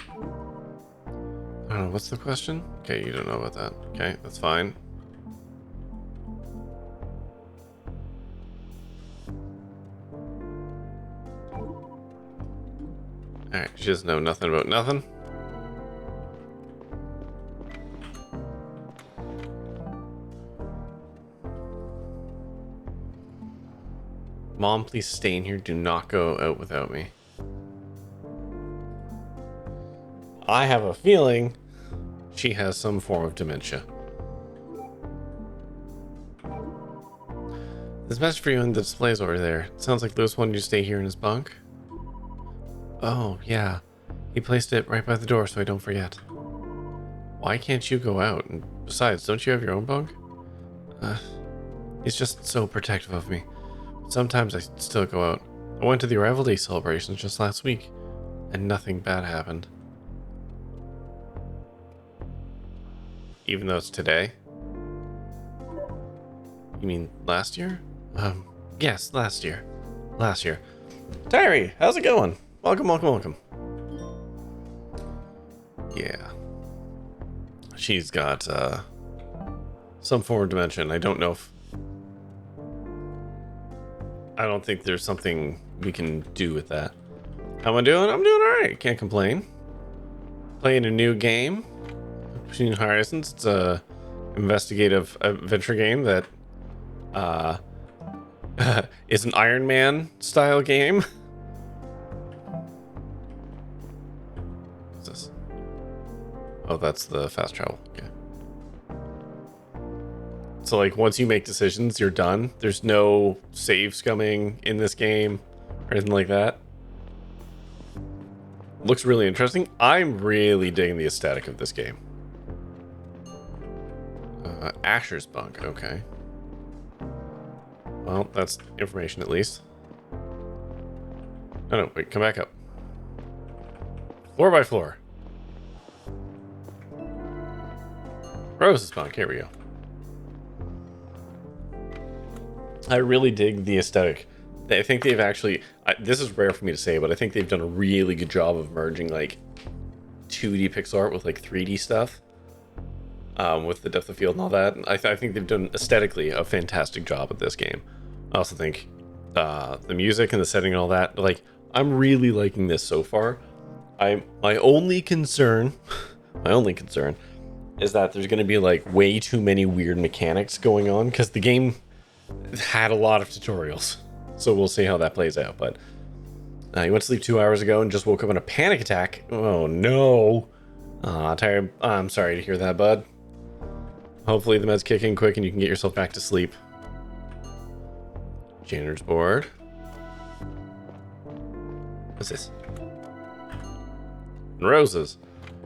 I don't know, what's the question? Okay, you don't know about that. Okay, that's fine. Alright, she doesn't know nothing about nothing. Mom, please stay in here. Do not go out without me. I have a feeling she has some form of dementia. There's a message for you in the displays over there. It sounds like Lewis wanted you to stay here in his bunk. Oh, yeah. He placed it right by the door so I don't forget. Why can't you go out? And besides, don't you have your own bunk? He's just so protective of me. Sometimes I still go out. I went to the Arrival Day celebrations just last week, and nothing bad happened. Even though it's today? You mean last year? Yes, last year. Last year. Tyree, how's it going? Welcome, welcome, welcome. Yeah. She's got, some form of dementia. I don't know if... I don't think there's something we can do with that. How am I doing? I'm doing alright. Can't complain. Playing a new game. Between Horizons. It's a investigative adventure game that is an Iron Man style game. What's this? Oh, that's the fast travel. Okay. So like once you make decisions, you're done. There's no save scumming in this game or anything like that. Looks really interesting. I'm really digging the aesthetic of this game. Asher's bunk, okay. Well, that's information at least. Oh no, wait, come back up. Floor by floor. Rose's bunk, here we go. I really dig the aesthetic. I think they've actually, this is rare for me to say, but I think they've done a really good job of merging like 2D pixel art with like 3D stuff. With the depth of field and all that. I think they've done aesthetically a fantastic job at this game. I also think the music and the setting and all that, like, I'm really liking this so far. My only concern is that there's going to be like way too many weird mechanics going on because the game had a lot of tutorials. So we'll see how that plays out. But you went to sleep 2 hours ago and just woke up in a panic attack. Oh no. Tired. I'm sorry to hear that, bud. Hopefully the meds kick in quick and you can get yourself back to sleep. Janitor's board. What's this? Roses.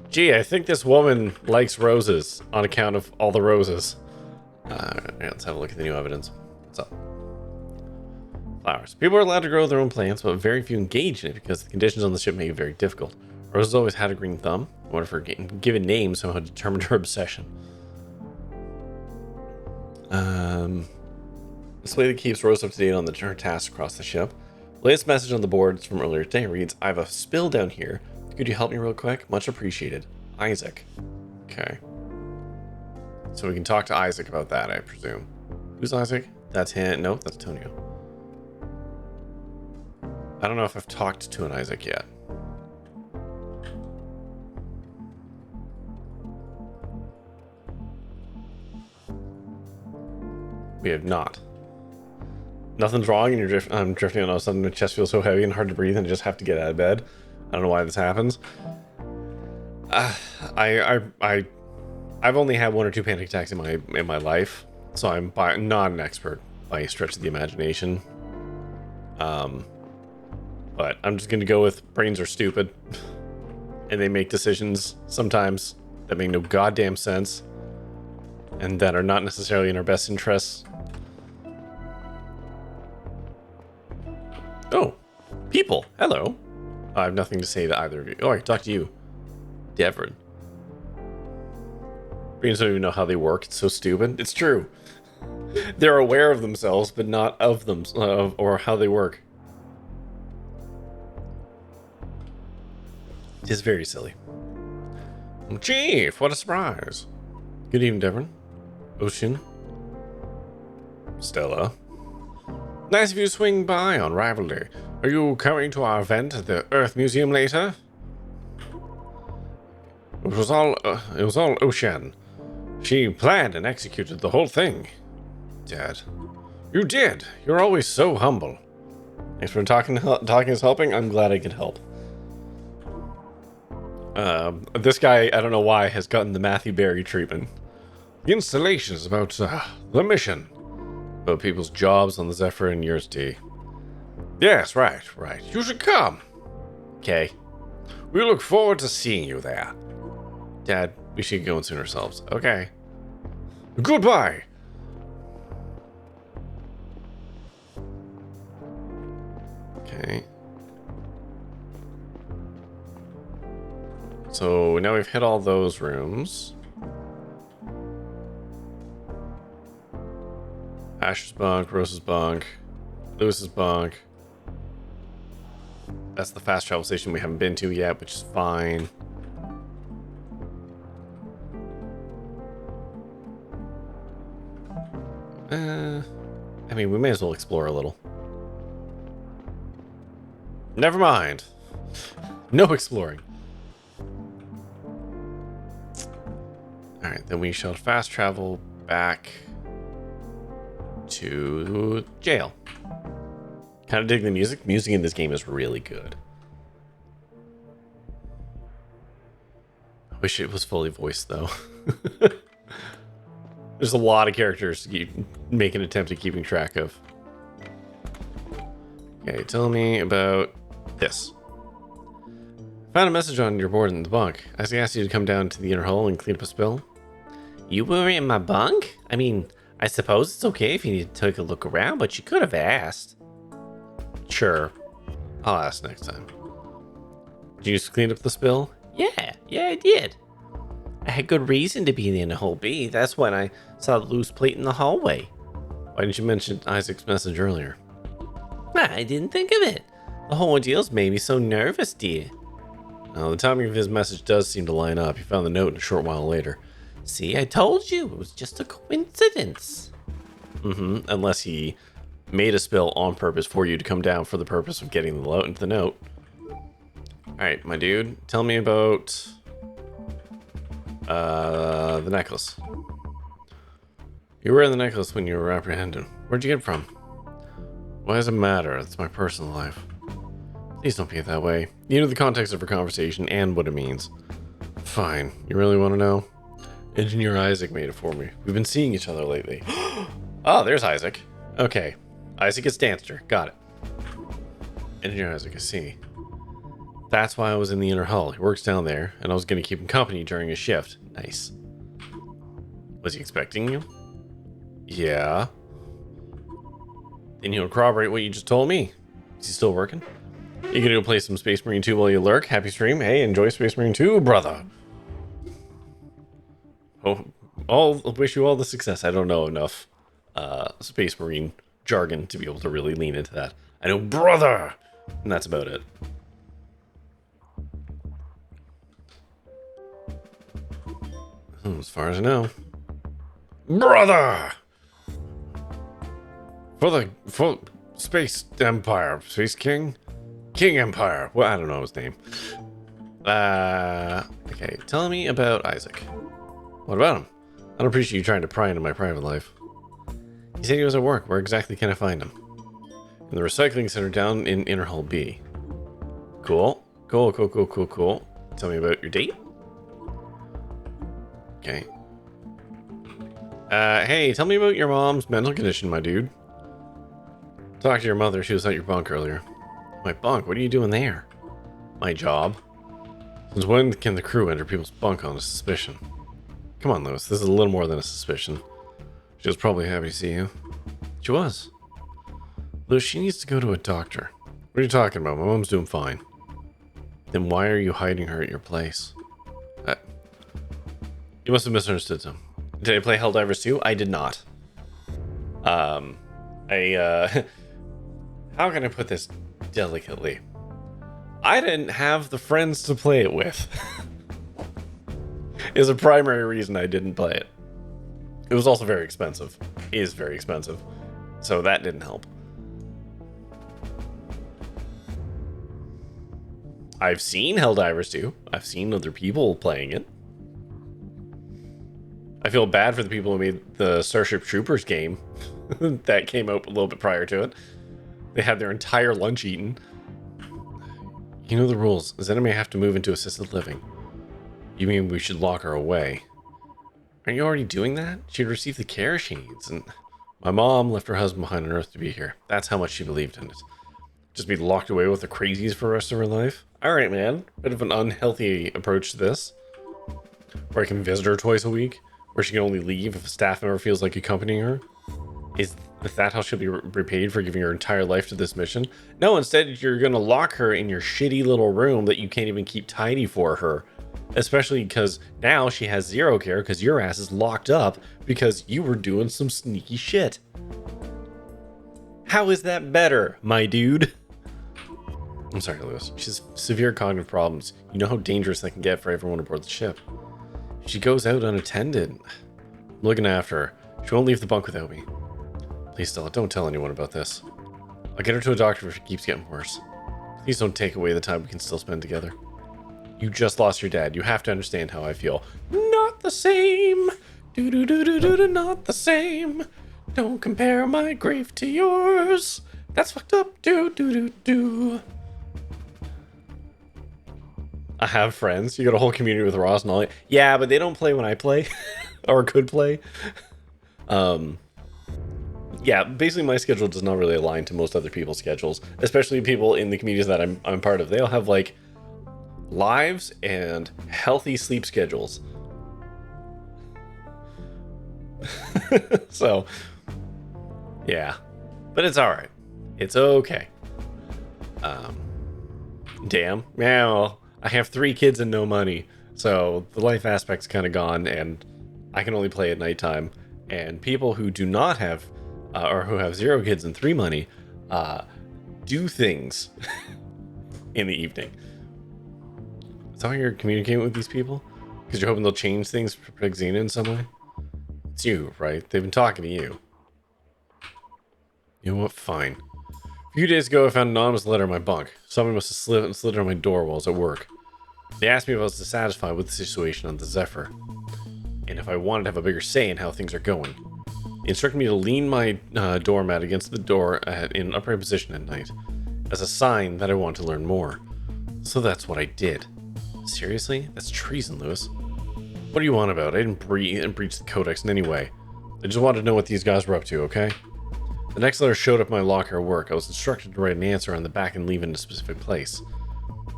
Gee, I think this woman likes roses on account of all the roses. Let's have a look at the new evidence. What's up? Flowers. People are allowed to grow their own plants, but very few engage in it because the conditions on the ship make it very difficult. Rose always had a green thumb. I wonder if her given name somehow determined her obsession. Display that keeps Rose up to date on her tasks across the ship. Latest message on the boards from earlier today reads, I have a spill down here. Could you help me real quick? Much appreciated. Isaac. Okay. So we can talk to Isaac about that, I presume. Who's Isaac? That's him. Nope, that's Tonio. I don't know if I've talked to an Isaac yet. We have not. Nothing's wrong, and I'm drifting, and all of a sudden my chest feels so heavy and hard to breathe, and I just have to get out of bed. I don't know why this happens. I've only had 1 or 2 panic attacks in my life, so I'm not an expert by a stretch of the imagination. But I'm just gonna go with brains are stupid, and they make decisions sometimes that make no goddamn sense, and that are not necessarily in our best interests. Oh, people, hello. I have nothing to say to either of you. Oh, I can talk to you, Devon. Brains don't even know how they work. It's so stupid. It's true. They're aware of themselves, but not of them, or how they work. It is very silly. Chief, what a surprise. Good evening, Devon. Ocean. Stella. Nice of you to swing by on Rival Day. Are you coming to our event at the Earth Museum later? It was all Ocean. She planned and executed the whole thing. Dad. You did. You're always so humble. Thanks for talking is helping. I'm glad I could help. This guy, I don't know why, has gotten the Matthew Berry treatment. The installation is about the mission. About people's jobs on the Zephyr and yours, D. Yes, right. You should come. Okay. We look forward to seeing you there. Dad, we should go and soon ourselves. Okay. Goodbye. Okay. So now we've hit all those rooms. Ash's bunk, Rose's bunk, Lewis's bunk. That's the fast travel station we haven't been to yet, which is fine. I mean, we may as well explore a little. Never mind. No exploring. Alright, then we shall fast travel back to jail. Kind of dig the music. Music in this game is really good. I wish it was fully voiced, though. There's a lot of characters to make an attempt at keeping track of. Okay, tell me about this. Found a message on your board in the bunk. I asked you to come down to the inner hull and clean up a spill. You were in my bunk? I mean, I suppose it's okay if you need to take a look around, but you could have asked. Sure. I'll ask next time. Did you just clean up the spill? Yeah, I did. I had good reason to be in the inner hull B. That's when I saw the loose plate in the hallway. Why didn't you mention Isaac's message earlier? I didn't think of it. The whole ordeal's made me so nervous, dear. Now, the timing of his message does seem to line up. He found the note a short while later. See, I told you. It was just a coincidence. Unless he made a spill on purpose for you to come down for the purpose of getting the note. Alright, my dude. Tell me about the necklace. You were wearing the necklace when you were apprehended. Where'd you get it from? Why does it matter? It's my personal life. Please don't be that way. You know the context of our conversation and what it means. Fine. You really want to know? Engineer Isaac made it for me. We've been seeing each other lately. Oh, there's Isaac. Okay. Isaac is Danster. Got it. Engineer Isaac, I see. That's why I was in the inner hull. He works down there, and I was going to keep him company during his shift. Nice. Was he expecting you? Yeah. Then he'll corroborate what you just told me. Is he still working? You gonna go play some Space Marine 2 while you lurk? Happy stream. Hey, enjoy Space Marine 2, brother. Oh, wish you all the success. I don't know enough Space Marine jargon to be able to really lean into that. I know brother, and that's about it. As far as I know. Brother! For Space Empire. Space King? King Empire. Well, I don't know his name. Okay, tell me about Isaac. What about him? I don't appreciate you trying to pry into my private life. He said he was at work. Where exactly can I find him? In the recycling center down in Inner Hull B. Cool. Cool. Tell me about your date. Okay. Hey, tell me about your mom's mental condition, my dude. Talk to your mother. She was at your bunk earlier. My bunk? What are you doing there? My job. Since when can the crew enter people's bunk on a suspicion? Come on, Lewis. This is a little more than a suspicion. She was probably happy to see you. She was. Lewis, she needs to go to a doctor. What are you talking about? My mom's doing fine. Then why are you hiding her at your place? You must have misunderstood some. Did I play Helldivers 2? I did not. How can I put this delicately? I didn't have the friends to play it with. Is a primary reason I didn't play it. It was also very expensive. Is very expensive. So that didn't help. I've seen Helldivers 2. I've seen other people playing it. I feel bad for the people who made the Starship Troopers game that came out a little bit prior to it. They had their entire lunch eaten. You know the rules. Zenna may have to move into assisted living. You mean we should lock her away? Aren't you already doing that? She'd receive the care she needs. And my mom left her husband behind on Earth to be here. That's how much she believed in it. Just be locked away with the crazies for the rest of her life? Alright, man. Bit of an unhealthy approach to this. Where I can visit her twice a week. Where she can only leave if a staff member feels like accompanying her. Is that how she'll be repaid for giving her entire life to this mission? No, instead you're going to lock her in your shitty little room that you can't even keep tidy for her. Especially because now she has zero care because your ass is locked up because you were doing some sneaky shit. How is that better, my dude? I'm sorry, Lewis. She has severe cognitive problems. You know how dangerous that can get for everyone aboard the ship. If she goes out unattended, I'm looking after her. She won't leave the bunk without me. Please, Stella, don't tell anyone about this. I'll get her to a doctor if it keeps getting worse. Please don't take away the time we can still spend together. You just lost your dad. You have to understand how I feel. Not the same. Do not the same. Don't compare my grief to yours. That's fucked up. Do. I have friends. You got a whole community with Ross and all that. Yeah, but they don't play when I play. Or could play. Yeah, basically my schedule does not really align to most other people's schedules, especially people in the communities that I'm part of. They all have like lives and healthy sleep schedules. So, yeah, but it's all right. It's okay. Damn. Yeah, well, I have 3 kids and no money, so the life aspect's kind of gone, and I can only play at nighttime. And people who do not have or who have 0 kids and 3 money, do things in the evening. Is that how you're communicating with these people? Because you're hoping they'll change things for protect Xena in some way? It's you, right? They've been talking to you. You know what? Fine. A few days ago, I found an anonymous letter in my bunk. Someone must have slid on my door while I was at work. They asked me if I was dissatisfied with the situation on the Zephyr, and if I wanted to have a bigger say in how things are going. They instructed me to lean my doormat against the door in an upright position at night, as a sign that I want to learn more. So that's what I did. Seriously? That's treason, Lewis. What do you want about? I didn't breach the Codex in any way. I just wanted to know what these guys were up to, okay? The next letter showed up in my locker at work. I was instructed to write an answer on the back and leave it in a specific place.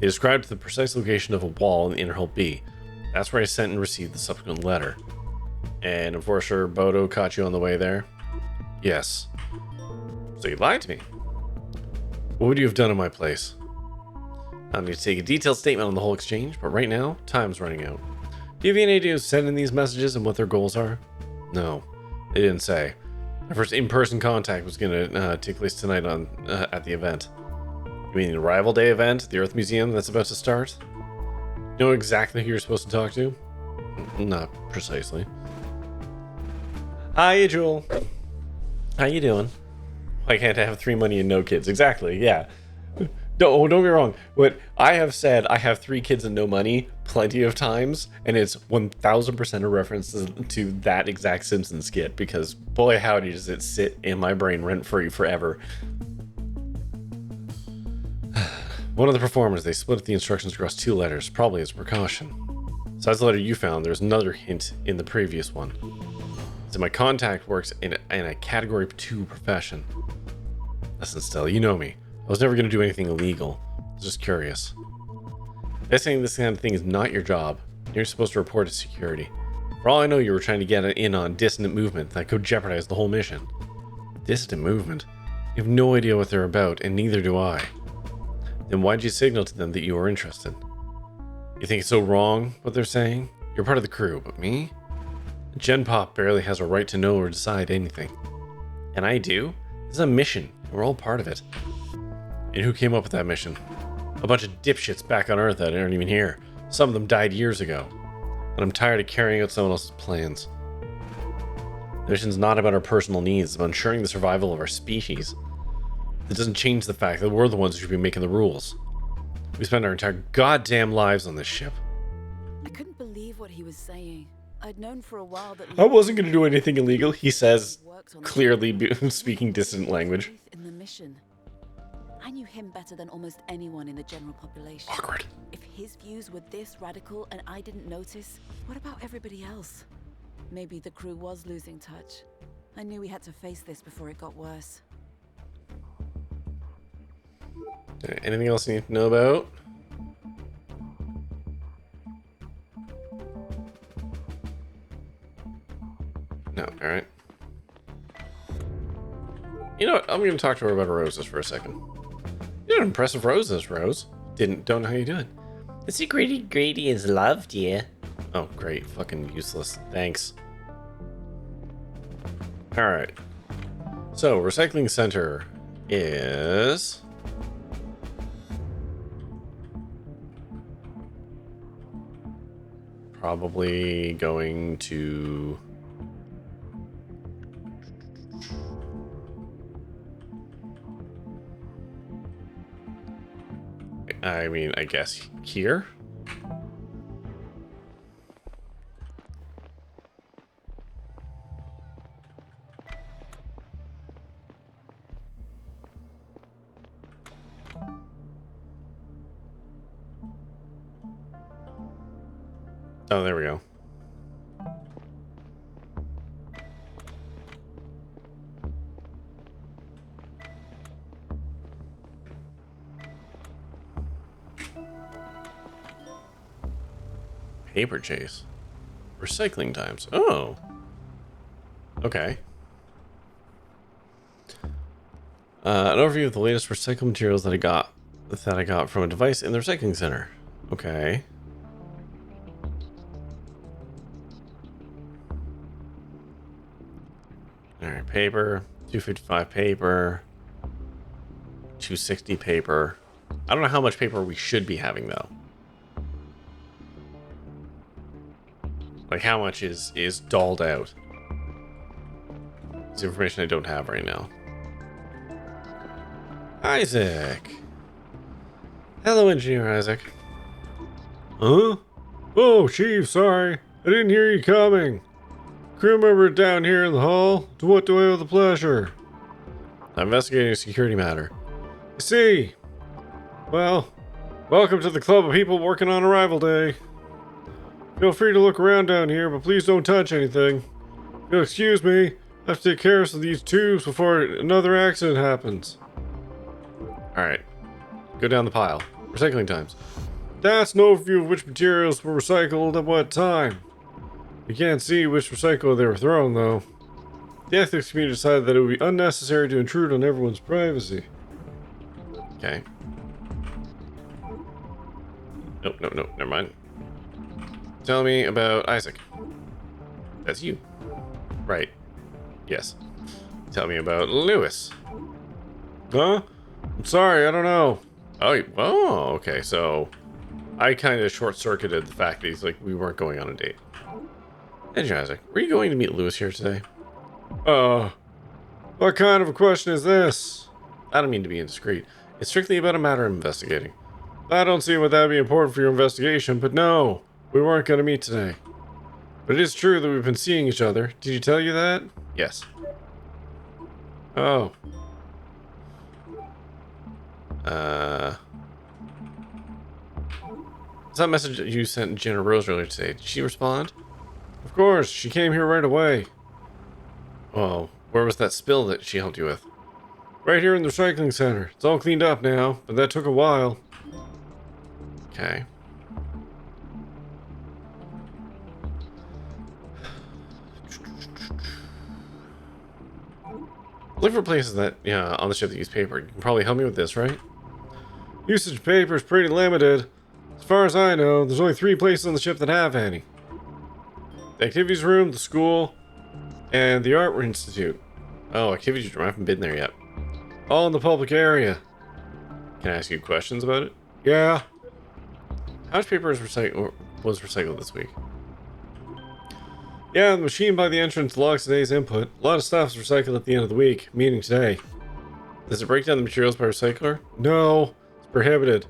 They described the precise location of a wall in the Inner Hull B. That's where I sent and received the subsequent letter. And Enforcer Bodo caught you on the way there? Yes. So you lied to me. What would you have done in my place? I need to take a detailed statement on the whole exchange, but right now, time's running out. Do you have any idea who's sending these messages and what their goals are? No, they didn't say. My first in-person contact was going to take place tonight at the event. You mean the Arrival Day event at the Earth Museum that's about to start? You know exactly who you're supposed to talk to? Not precisely. Hi, Jewel. How you doing? Why can't I have 3 money and no kids? Exactly, yeah. No, don't get me wrong. What I have said, I have 3 kids and no money plenty of times, and it's 1000% a reference to that exact Simpsons skit, because boy howdy does it sit in my brain rent-free forever. One of the performers, they split the instructions across 2 letters, probably as a precaution. Besides the letter you found, there's another hint in the previous one. So my contact works in a category 2 profession. Listen, Stella, you know me. I was never going to do anything illegal. I was just curious. Saying this kind of thing is not your job. You're supposed to report to security. For all I know, you were trying to get in on dissident movement that could jeopardize the whole mission. Dissident movement? You have no idea what they're about, and neither do I. Then why'd you signal to them that you were interested? You think it's so wrong, what they're saying? You're part of the crew, but me? Gen Pop barely has a right to know or decide anything. And I do? This is a mission. We're all part of it. And who came up with that mission? A bunch of dipshits back on Earth that aren't even here. Some of them died years ago. And I'm tired of carrying out someone else's plans. The mission's not about our personal needs, it's about ensuring the survival of our species. It doesn't change the fact that we're the ones who should be making the rules. We spend our entire goddamn lives on this ship. I couldn't believe what he was saying. I'd known for a while that I wasn't going to do anything illegal, he says, worked on clearly speaking dissident language. faith in the mission. I knew him better than almost anyone in the general population. Awkward. If his views were this radical and I didn't notice, what about everybody else? Maybe the crew was losing touch. I knew we had to face this before it got worse. Anything else you need to know about? No, alright. You know what? I'm going to talk to her about her roses for a second. You have impressive roses, Rose. Don't know how you do it. The secret ingredient is love, dear. Oh, great. Fucking useless. Thanks. Alright. So, recycling center is... probably going to... I mean, I guess here? Oh, there we go. Paper chase. Recycling times. Oh. Okay. An overview of the latest recycled materials that I got from a device in the recycling center. Okay. Alright, paper. 255 paper. 260 paper. I don't know how much paper we should be having though. Like how much is dolled out? It's information I don't have right now. Isaac. Hello, Engineer Isaac. Huh? Oh, Chief, sorry. I didn't hear you coming. Crew member down here in the hall. To what do I owe the pleasure? I'm investigating a security matter. I see. Well, welcome to the club of people working on arrival day. Feel free to look around down here, but please don't touch anything. If you'll excuse me, I have to take care of these tubes before another accident happens. Alright. Go down the pile. Recycling times. That's an overview of which materials were recycled at what time. You can't see which recycle they were throwing, though. The ethics committee decided that it would be unnecessary to intrude on everyone's privacy. Okay. Nope, never mind. Tell me about Isaac. That's you. Right. Yes. Tell me about Lewis. Huh? I'm sorry, I don't know. Oh, okay, so... I kind of short-circuited the fact that he's like, we weren't going on a date. Hey, Isaac, were you going to meet Lewis here today? What kind of a question is this? I don't mean to be indiscreet. It's strictly about a matter of investigating. I don't see what that would be important for your investigation, but no, we weren't going to meet today. But it is true that we've been seeing each other. Did he tell you that? Yes. Oh. Is that message that you sent Jenna Rose earlier today? Did she respond? Of course, she came here right away. Oh, where was that spill that she helped you with? Right here in the recycling center. It's all cleaned up now, but that took a while. Okay. Look for places that, yeah, on the ship that use paper. You can probably help me with this, right? Usage of paper is pretty limited. As far as I know, there's only 3 places on the ship that have any. The activities room, the school, and the art institute. Oh, activities room. I haven't been there yet. All in the public area. Can I ask you questions about it? Yeah. How much paper was recycled this week? Yeah, the machine by the entrance logs today's input. A lot of stuff is recycled at the end of the week, meaning today. Does it break down the materials by recycler? No, it's prohibited.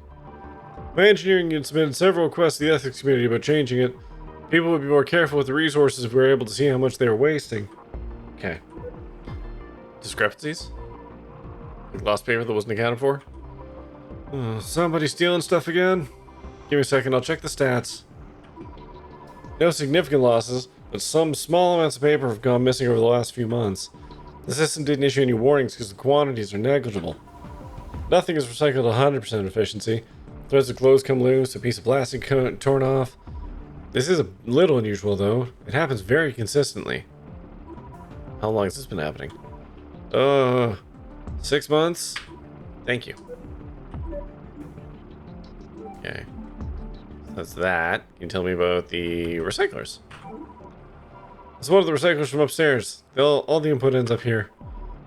My engineering unit submitted several requests to the ethics community about changing it. People would be more careful with the resources if we were able to see how much they were wasting. Okay. Discrepancies? Like lost paper that wasn't accounted for? Somebody stealing stuff again? Give me a second, I'll check the stats. No significant losses, but some small amounts of paper have gone missing over the last few months. The system didn't issue any warnings because the quantities are negligible. Nothing is recycled at 100% efficiency. Threads of clothes come loose, a piece of plastic torn off. This is a little unusual though. It happens very consistently. How long has this been happening? 6 months? Thank you. Okay. That's that. Can you tell me about the recyclers? It's one of the recyclers from upstairs. All the input ends up here.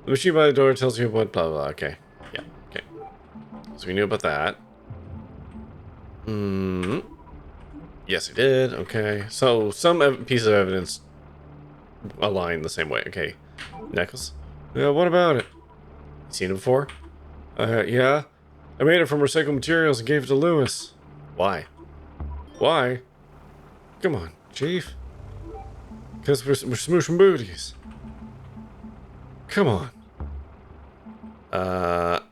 The machine by the door tells you what blah blah. Okay. Yeah. Okay. So we knew about that. Yes, I did. Okay. So some piece of evidence align the same way. Okay. Necklace. Yeah. What about it? You seen it before? Yeah. I made it from recycled materials and gave it to Lewis. Why? Why? Come on, Chief. Because we're smooshing booties. Come on.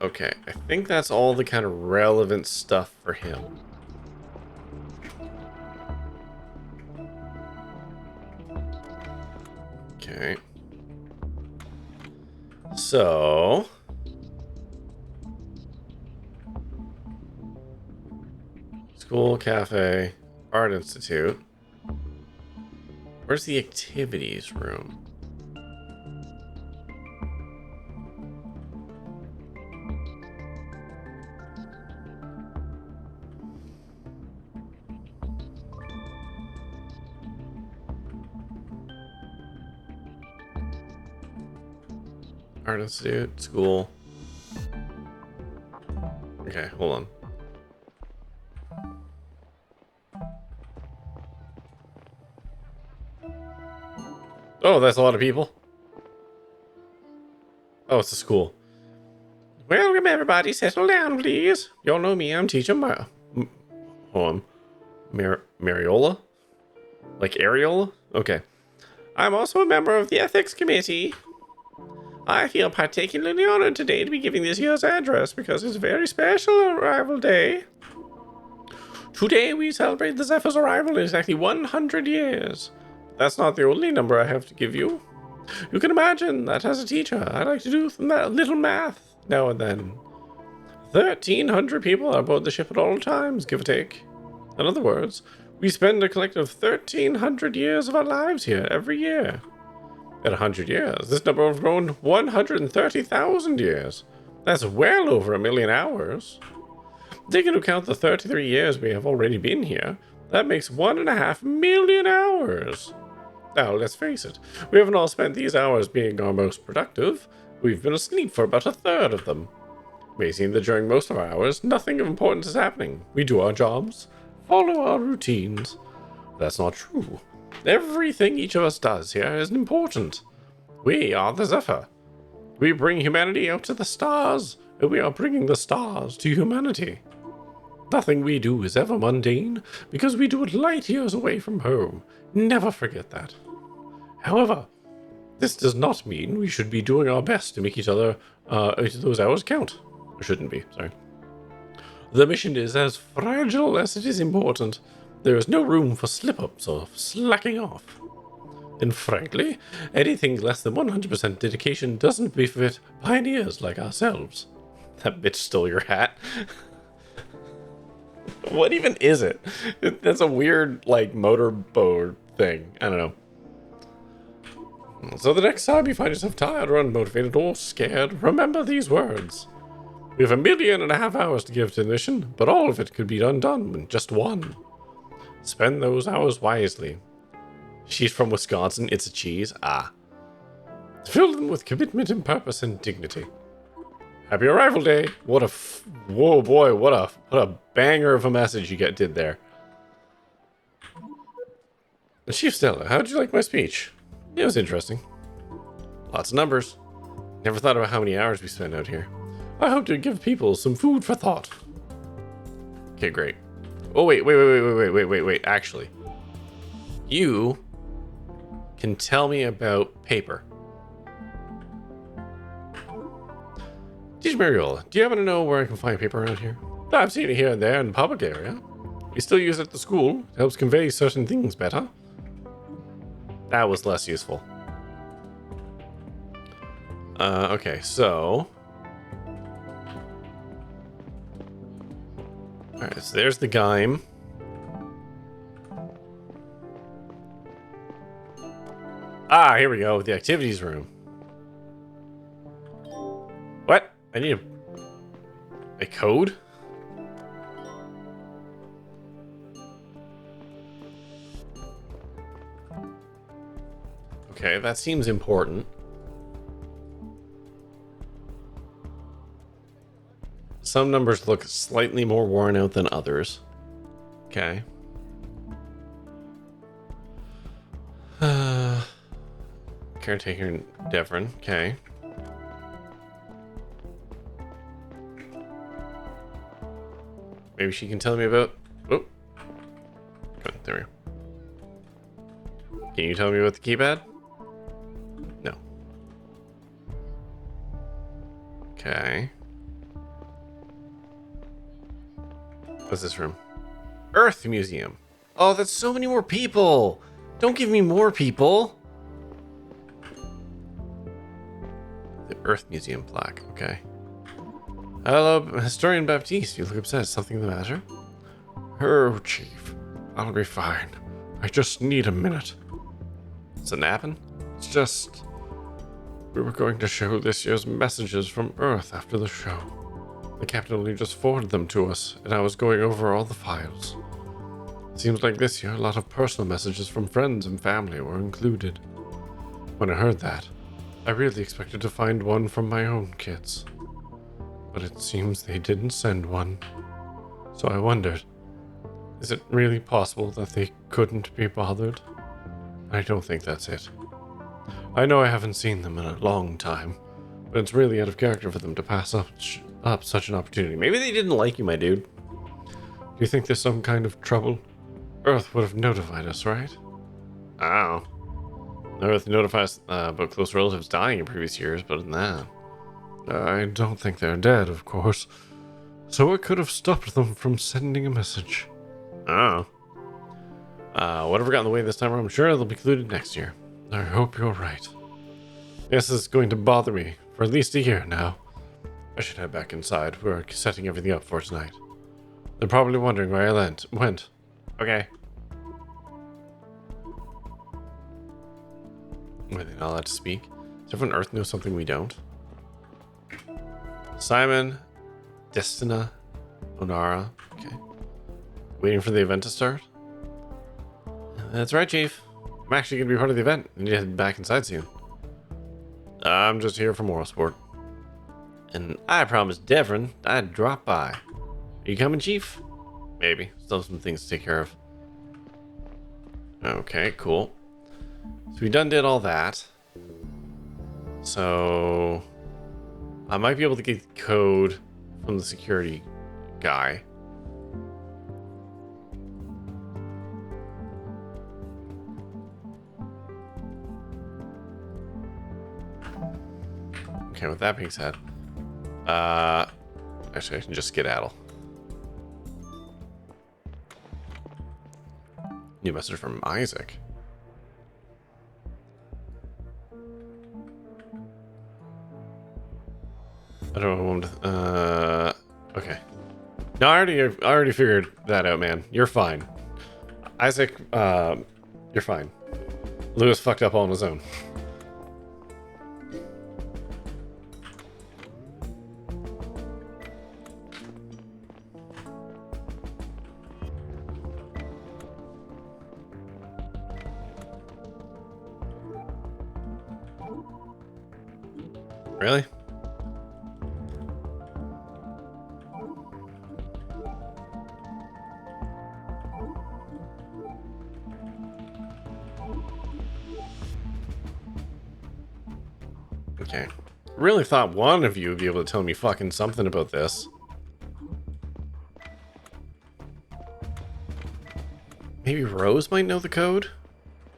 Okay. I think that's all the kind of relevant stuff for him. Okay. So... School, cafe, art institute. Where's the activities room? Art institute, school. Okay, hold on. Oh, that's a lot of people. Oh, it's a school. Welcome, everybody. Settle down, please. Y'all know me. I'm teacher Mariola? Like Areola? Okay. I'm also a member of the ethics committee. I feel particularly honored today to be giving this year's address because it's a very special arrival day. Today we celebrate the Zephyr's arrival in exactly 100 years. That's not the only number I have to give you. You can imagine that as a teacher, I like to do little math now and then. 1,300 people are aboard the ship at all times, give or take. In other words, we spend a collective 1,300 years of our lives here every year. At 100 years, this number has grown 130,000 years. That's well over 1 million hours. Taking into account the 33 years we have already been here, that makes 1.5 million hours. Now, let's face it, we haven't all spent these hours being our most productive. We've been asleep for about 1/3 of them. It may seem that during most of our hours, nothing of importance is happening. We do our jobs, follow our routines. That's not true. Everything each of us does here is important. We are the Zephyr. We bring humanity out to the stars. and we are bringing the stars to humanity. Nothing we do is ever mundane, because we do it light years away from home. Never forget that. However, this does not mean we should be doing our best to make each other those hours count. Or shouldn't be, sorry. The mission is as fragile as it is important. There is no room for slip-ups or slacking off. And frankly, anything less than 100% dedication doesn't befit pioneers like ourselves. That bitch stole your hat. What even is it? That's a weird, like, motorboat thing. I don't know. So the next time you find yourself tired or unmotivated or scared, remember these words. We have 1.5 million hours to give to the mission, but all of it could be undone in just one. Spend those hours wisely. She's from Wisconsin. It's a cheese. Ah. Fill them with commitment and purpose and dignity. Happy Arrival Day. What a whoa boy, what a banger of a message you did there. Chief Stella, how'd you like my speech? It was interesting. Lots of numbers. Never thought about how many hours we spend out here. I hope to give people some food for thought. Okay, great. Oh wait. Actually, you can tell me about paper. Teacher Mariola, do you happen to know where I can find paper around here? I've seen it here and there in the public area. We still use it at the school. It helps convey certain things better. That was less useful. Okay, so... Alright, so there's the Gaim. Ah, here we go, the activities room. What? I need a code? Okay, that seems important. Some numbers look slightly more worn out than others. Okay. Caretaker Devon. Okay. Maybe she can tell me about... Oh. Good, there we go. Can you tell me about the keypad? No. Okay. What's this room? Earth Museum. Oh, that's so many more people. Don't give me more people. The Earth Museum plaque. Okay. Hello, Historian Baptiste. You look upset. Is something the matter? Oh, Chief. I'll be fine. I just need a minute. Is it napping? It's just... We were going to show this year's messages from Earth after the show. The captain only just forwarded them to us, and I was going over all the files. Seems like this year a lot of personal messages from friends and family were included. When I heard that, I really expected to find one from my own kids. But it seems they didn't send one. So I wondered, is it really possible that they couldn't be bothered? I don't think that's it. I know I haven't seen them in a long time, but it's really out of character for them to pass up such an opportunity. Maybe they didn't like you, my dude. Do you think there's some kind of trouble? Earth would have notified us, right? I don't know. Earth notifies about close relatives dying in previous years, but in that... I don't think they're dead, of course. So it could have stopped them from sending a message. Whatever got in the way this time, I'm sure they'll be included next year. I hope you're right. Yes, this is going to bother me for at least a year now. I should head back inside. We're setting everything up for tonight. They're probably wondering where I went. Okay. Were they not allowed to speak? Does everyone on Earth know something we don't? Simon, Destina, Onara. Okay. Waiting for the event to start? That's right, Chief. I'm actually going to be part of the event. I need to head back inside soon. I'm just here for moral support. And I promised Devon I'd drop by. Are you coming, Chief? Maybe. Still have some things to take care of. Okay, cool. So we done did all that. So... I might be able to get code from the security guy. Okay, with that being said, actually I can just skedaddle. New message from Isaac. I don't know what okay. No, I already figured that out, man. You're fine. Isaac, you're fine. Lewis fucked up all on his own. Really? Okay. Really thought one of you would be able to tell me fucking something about this. Maybe Rose might know the code?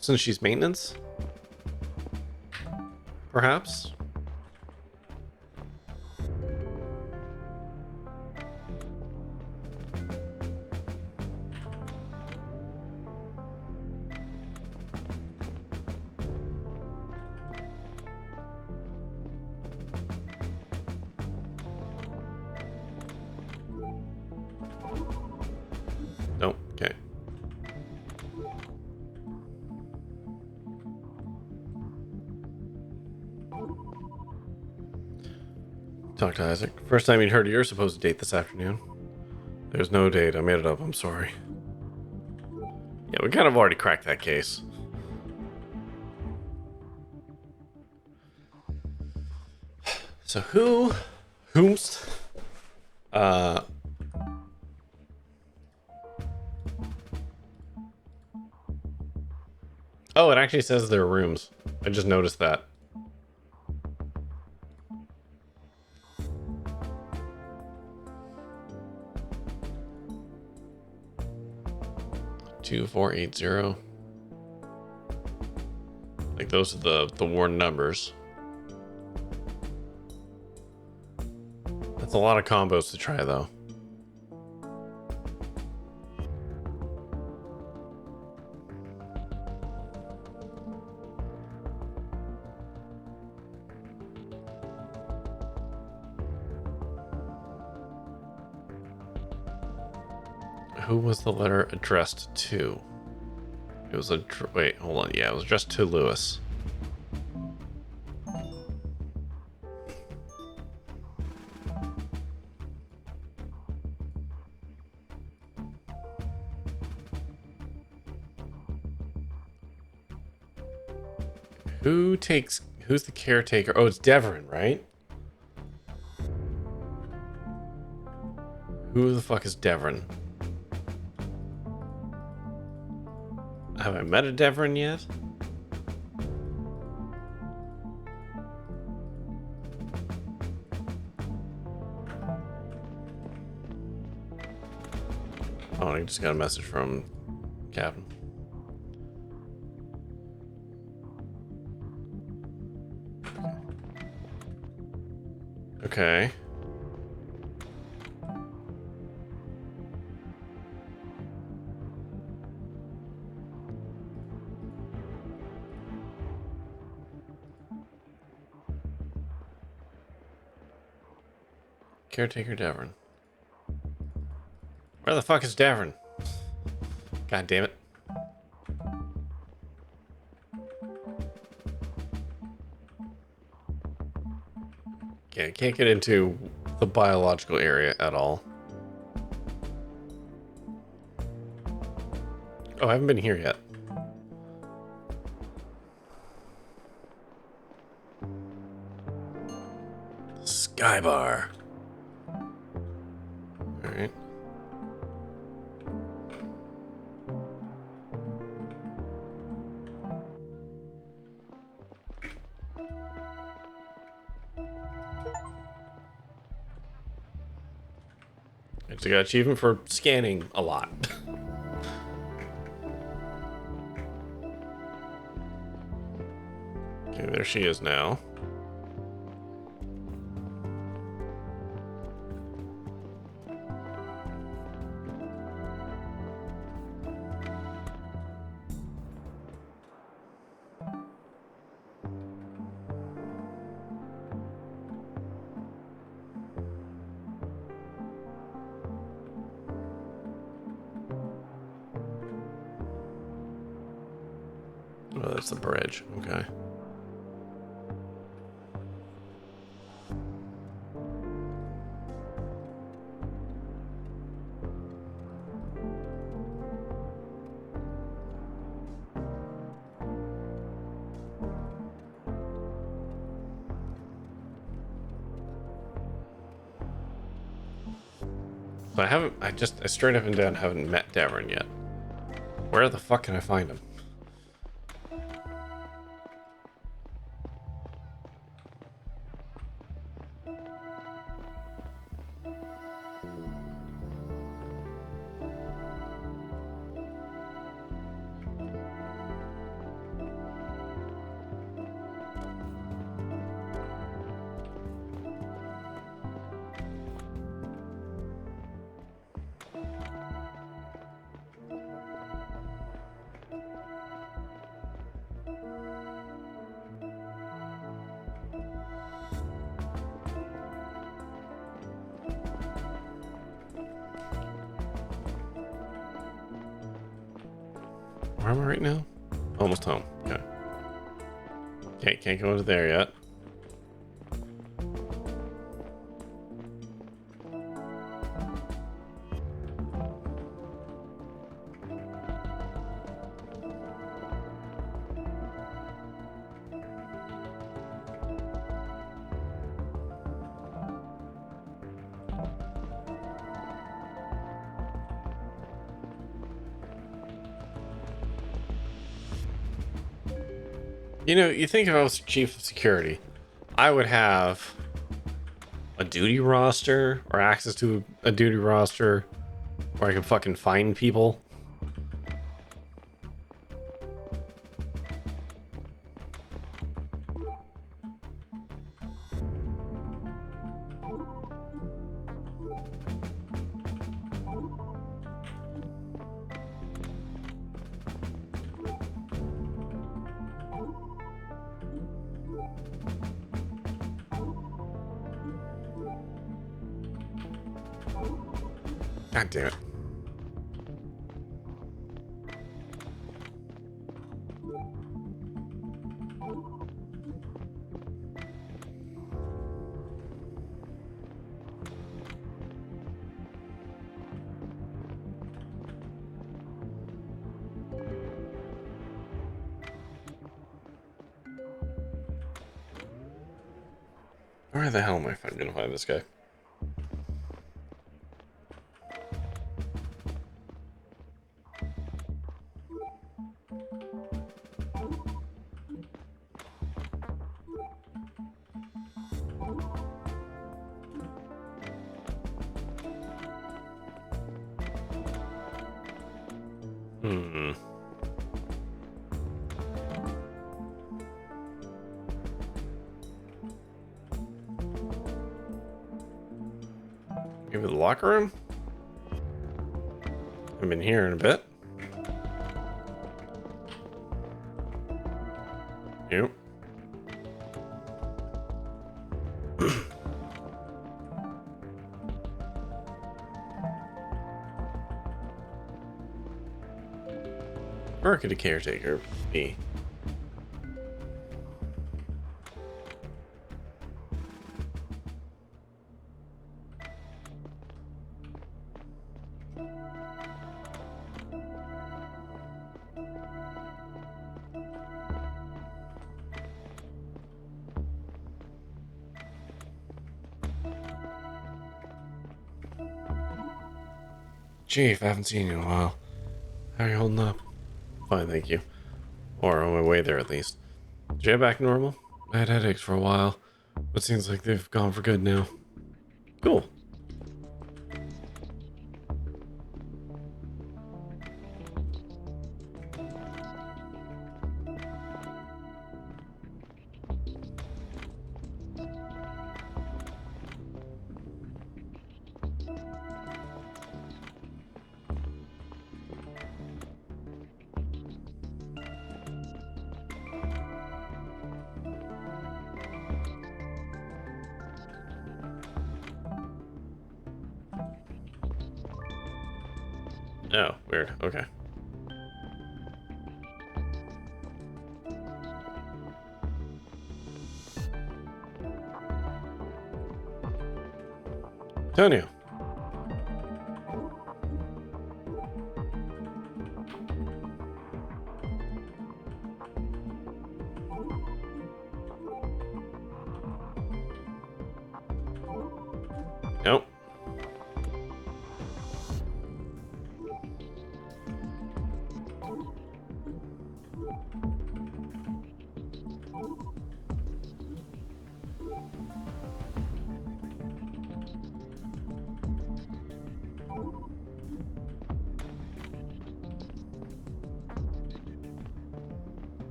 Since she's maintenance? Perhaps? Nope. Okay. Talk to Isaac. First time you'd heard of your supposed date this afternoon. There's no date. I made it up. I'm sorry. Yeah, we kind of already cracked that case. So whomst, oh, it actually says there are rooms. I just noticed that. Two, 4, 8, 0. Like those are the worn numbers. That's a lot of combos to try though. Who was the letter addressed to? It was wait, hold on. Yeah, it was addressed to Lewis. Who's the caretaker? Oh, it's Devon, right? Who the fuck is Devon? Have I met a Devon yet? Oh, I just got a message from Captain. Okay. Caretaker Devon. Where the fuck is Devon? God damn it. Okay, I can't get into the biological area at all. Oh, I haven't been here yet. Skybar. Alright. So you got achievement for scanning a lot. Okay, there she is now. Oh, that's the bridge. Okay. So I straight up and down haven't met Davern yet. Where the fuck can I find him? Where am I right now? Almost home. Okay. Okay, can't go into there yet. You know, you think if I was chief of security, I would have a duty roster or access to a duty roster where I can fucking find people. God damn it. Where the hell am I gonna find this guy? Hmm. Maybe the locker room? I've been here in a bit. Yep. Where could a caretaker be? Chief, I haven't seen you in a while. How are you holding up? Fine, thank you. Or on my way there, at least. Did you get back to normal? I had headaches for a while, but seems like they've gone for good now. Cool. Oh, weird. Okay. Antonio. Nope.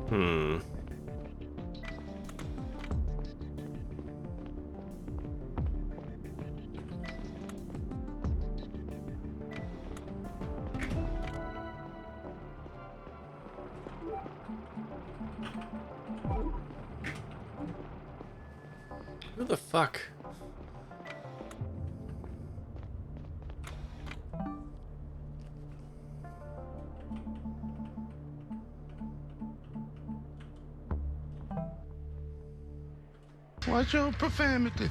Hmm. Who the fuck? What's your profanity?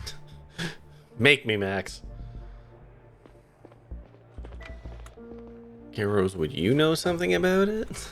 Make me, Max. Okay, Rose, would you know something about it?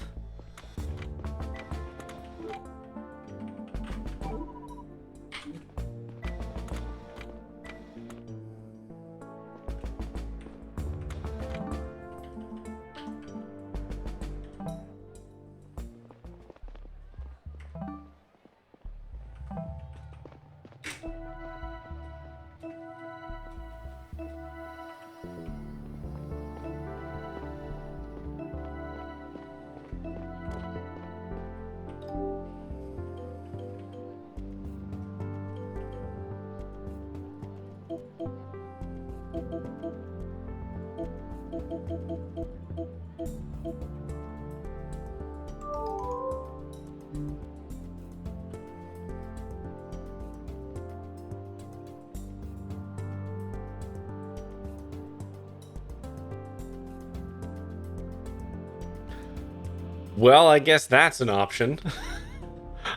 Well, I guess that's an option.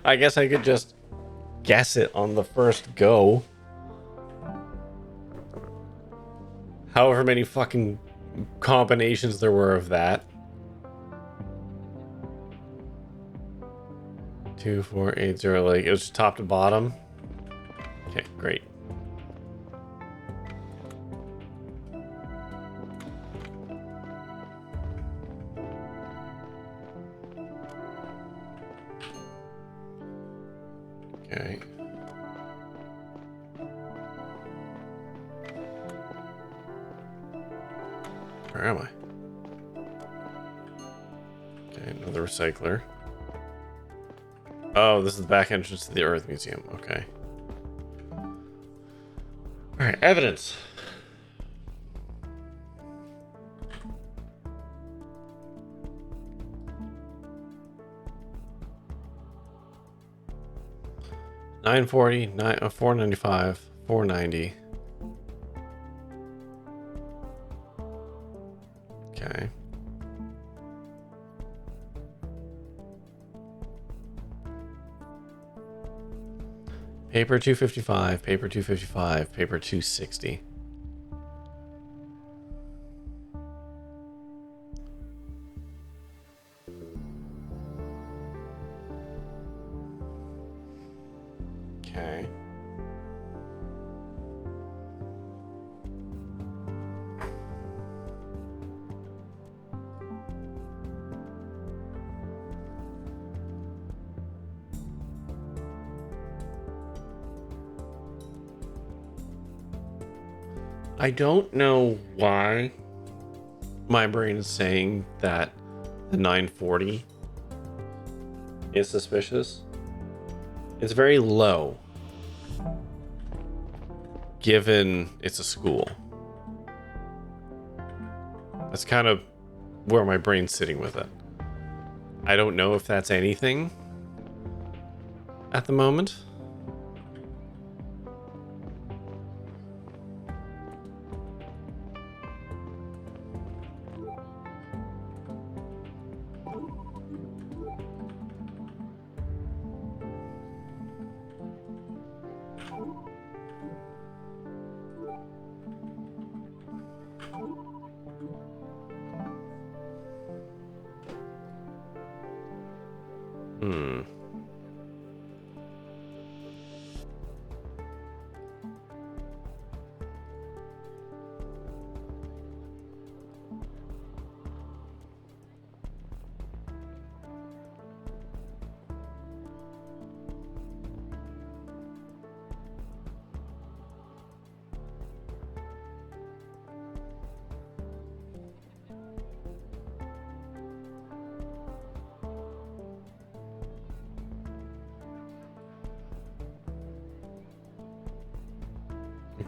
I guess I could just guess it on the first go. However many fucking combinations there were of that. 2, 4, 8, 0. Like, it was top to bottom. Okay, great. Okay. Where am I? Okay, another recycler. Oh, this is the back entrance to the Earth Museum. Okay. Alright, evidence. $9.40, 495, $4.90. Okay. Paper 255, paper 255, paper 260. Okay. I don't know why my brain is saying that the 940 is suspicious. It's very low, given it's a school. That's kind of where my brain's sitting with it. I don't know if that's anything at the moment.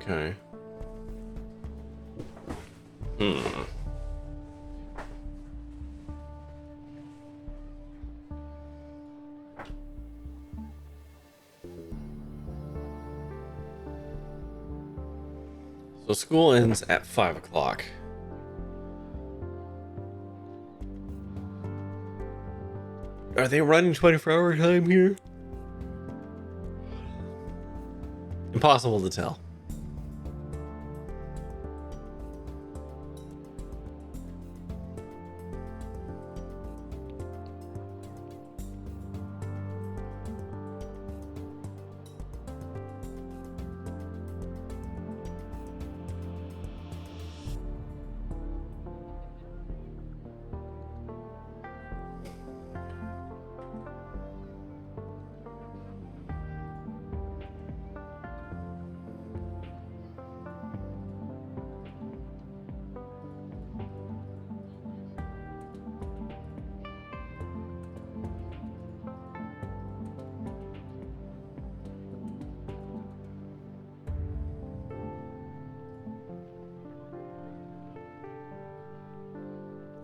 Okay. Hmm. So school ends at 5 o'clock. Are they running 24-hour time here? Impossible to tell.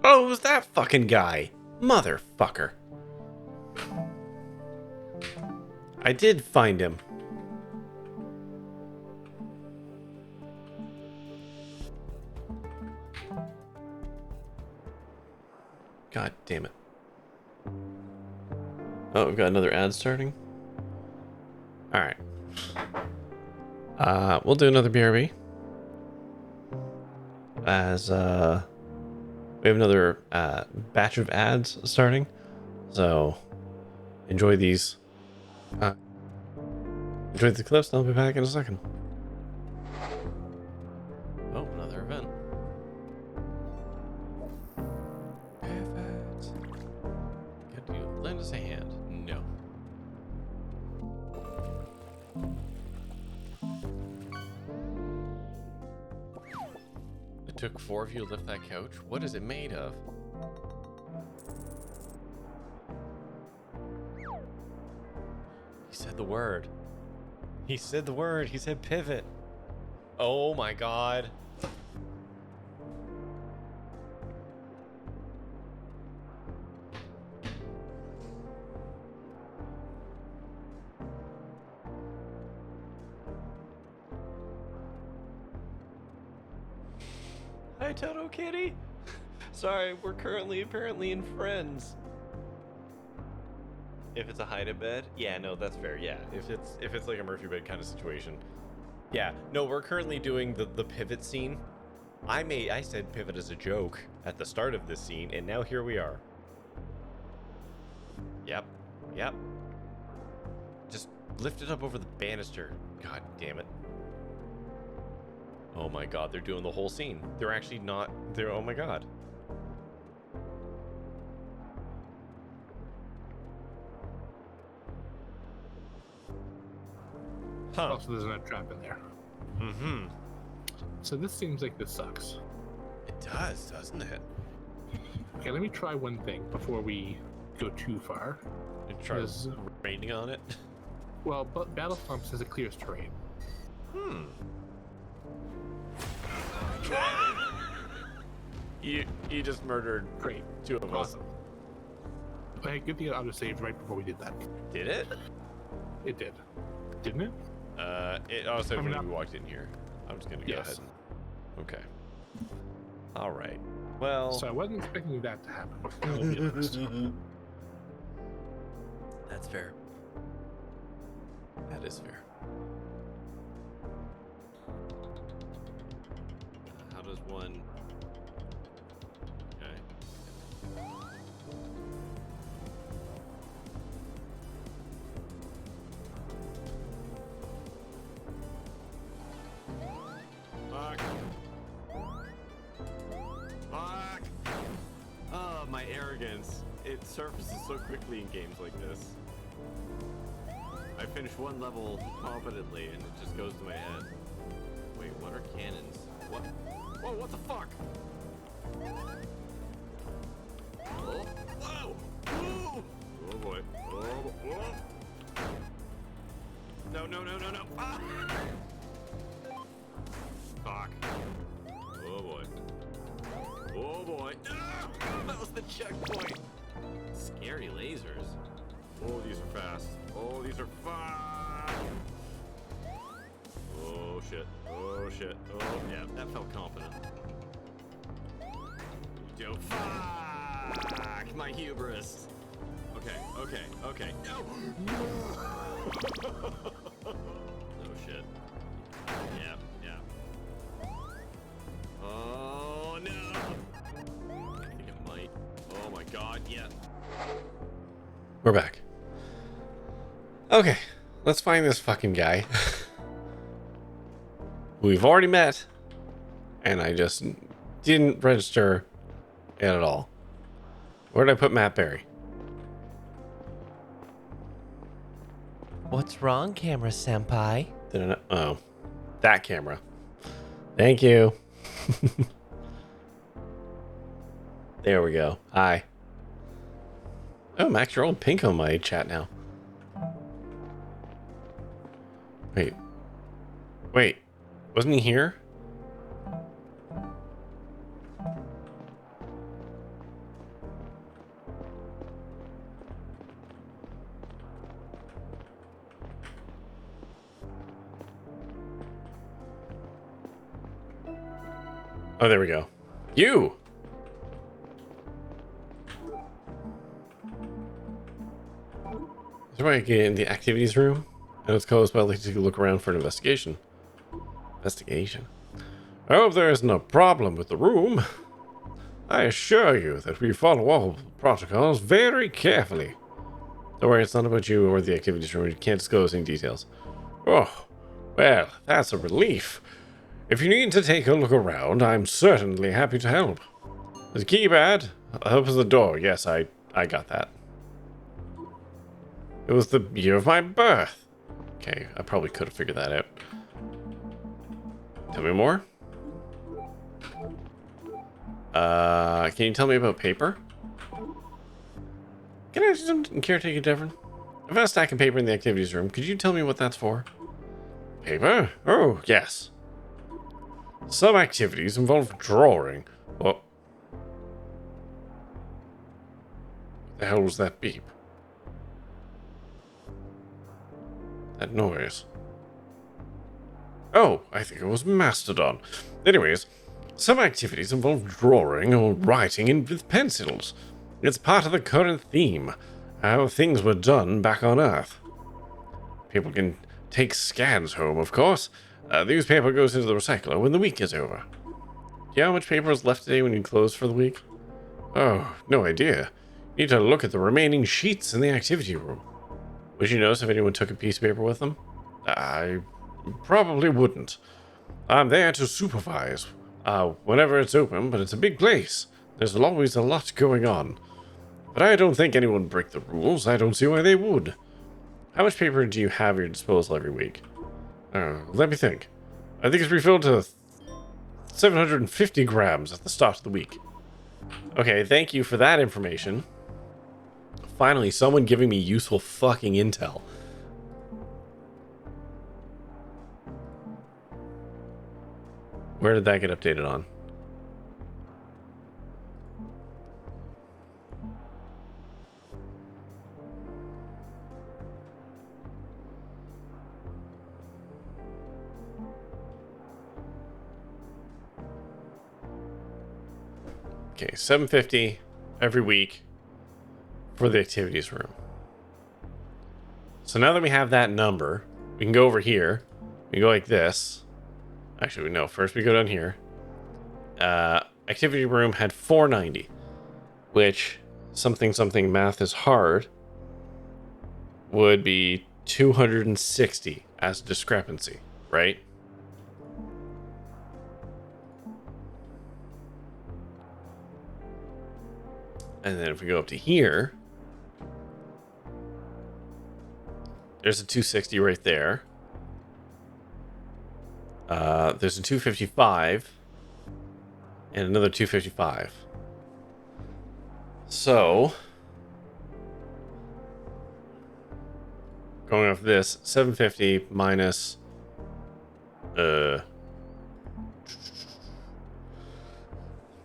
Oh, it was that fucking guy. Motherfucker. I did find him. God damn it. Oh, we've got another ad starting. Alright. We'll do another BRB. As, we have another, batch of ads starting. So, enjoy these. Enjoy the clips, and I'll be back in a second. Oh, another event. Perfect. Could you lend us a hand? No. It took 4 of you to lift that couch? What is it made of? He said the word. He said the word. He said pivot. Oh my god. Hi, Toto Kitty. Sorry, we're currently apparently in Friends. If it's a hide-a-bed, yeah, no, that's fair. Yeah, if it's like a Murphy bed kind of situation, yeah, no, we're currently doing the pivot scene. I said pivot as a joke at the start of this scene, and now here we are. Yep, yep. Just lift it up over the banister. God damn it. Oh my god, they're doing the whole scene. They're actually not. They're. Oh my god. Huh. Also, there's no trap in there. Mm-hmm. So this seems like this sucks. It does, doesn't it? Okay, let me try one thing before we go too far. And try Is- raining on it. Well, but Battle Stomp says it clears terrain. Hmm. You just murdered Great. 2 of us. Awesome. Hey, good thing it auto-saved right before we did that. Did it? It did. Didn't it? It also I'm when not- we walked in here. I'm just gonna go Yes. ahead and... Okay. Alright. Well... So I wasn't expecting that to happen. I'll be honest. That's fair. That is fair. How does one... Okay. Fuck. Fuck. Oh, my arrogance. It surfaces so quickly in games like this. I finish one level competently and it just goes to my head. Wait, what are cannons? What? Whoa, what the fuck? Oh, whoa! Whoa! Oh boy. Oh, whoa! No, no, no, no, no! Ah! Fuck. Oh boy. Oh boy. Ah, that was the checkpoint. Scary lasers. Oh, these are fast. Oh, these are fast. Oh shit. Oh shit. Oh yeah, that felt confident. Yo, fuck my hubris. Okay. No. Oh shit. Yeah. Oh no. I think it might. Oh my god, yeah. We're back. Okay, let's find this fucking guy. Who we've already met. And I just didn't register it at all. Where did I put Matt Berry? What's wrong, camera senpai? Oh, that camera. Thank you. There we go. Hi. Oh, Max, you're all pink on my chat now. Wait. Wasn't he here? Oh, there we go. You! Is there a way I can get in the activities room? And it's closed, but I'd like to look around for an investigation. Investigation? I hope there isn't a problem with the room. I assure you that we follow all protocols very carefully. Don't worry, it's not about you or the activities room. You can't disclose any details. Oh, well, that's a relief. If you need to take a look around, I'm certainly happy to help. Is the key bad? Opens the door. Yes, I got that. It was the year of my birth. Okay, I probably could have figured that out. Tell me more. Can you tell me about paper? Can I ask you something, caretaker Devon? I've got a stack of paper in the activities room. Could you tell me what that's for? Paper? Oh, yes. Some activities involve drawing. What the hell was that beep? That noise. Oh, I think it was Mastodon. Anyways, some activities involve drawing or writing with pencils. It's part of the current theme, how things were done back on Earth. People can take scans home, of course. The newspaper goes into the recycler when the week is over. Do you know how much paper is left today when you close for the week? Oh, no idea. You need to look at the remaining sheets in the activity room. Would you notice if anyone took a piece of paper with them? I probably wouldn't. I'm there to supervise whenever it's open, but it's a big place. There's always a lot going on. But I don't think anyone would break the rules. I don't see why they would. How much paper do you have at your disposal every week? Let me think. I think it's refilled to 750 grams at the start of the week. Okay, thank you for that information. Finally, someone giving me useful fucking intel. Where did that get updated on? Okay, 750 every week for the activities room. So now that we have that number, we can go over here. We go like this. Actually, no, first we go down here. Activity room had 490, which something math is hard would be 260 as a discrepancy, right? And then if we go up to here, there's a 260 right there. There's a 255 and another 255. So going off this, 750 minus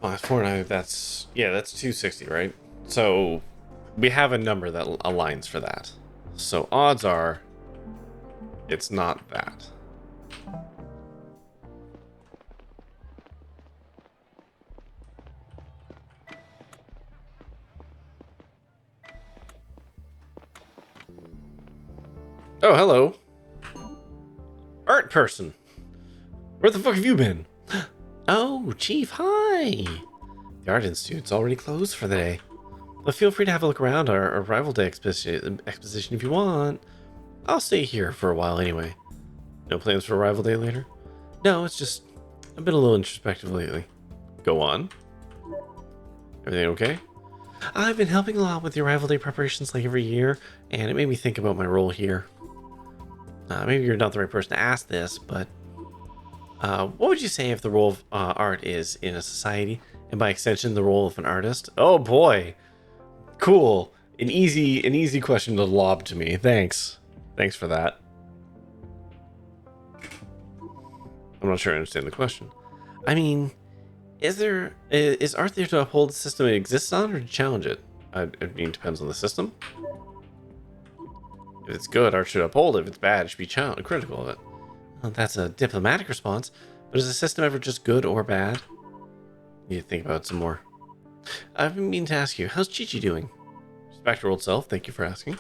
minus 490, that's 260, right? So we have a number that aligns for that. So odds are it's not that. Oh, hello. Art person. Where the fuck have you been? Oh, Chief, hi. The Art Institute's already closed for the day. But feel free to have a look around our Arrival Day exposition if you want. I'll stay here for a while anyway. No plans for Arrival Day later? No, it's just I've been a little introspective lately. Go on. Everything okay? I've been helping a lot with the Arrival Day preparations like every year, and it made me think about my role here. Maybe you're not the right person to ask this, but what would you say if the role of art is in a society, and by extension, the role of an artist? Oh boy, cool. An easy question to lob to me. Thanks for that. I'm not sure I understand the question. I mean, is art there to uphold the system it exists on, or to challenge it? I mean, it depends on the system. If it's good, art should uphold it. If it's bad, it should be critical of it. Well, that's a diplomatic response, but is the system ever just good or bad? You need to think about it some more. I've been meaning to ask you, how's Chi-Chi doing? She's back to her old self, thank you for asking.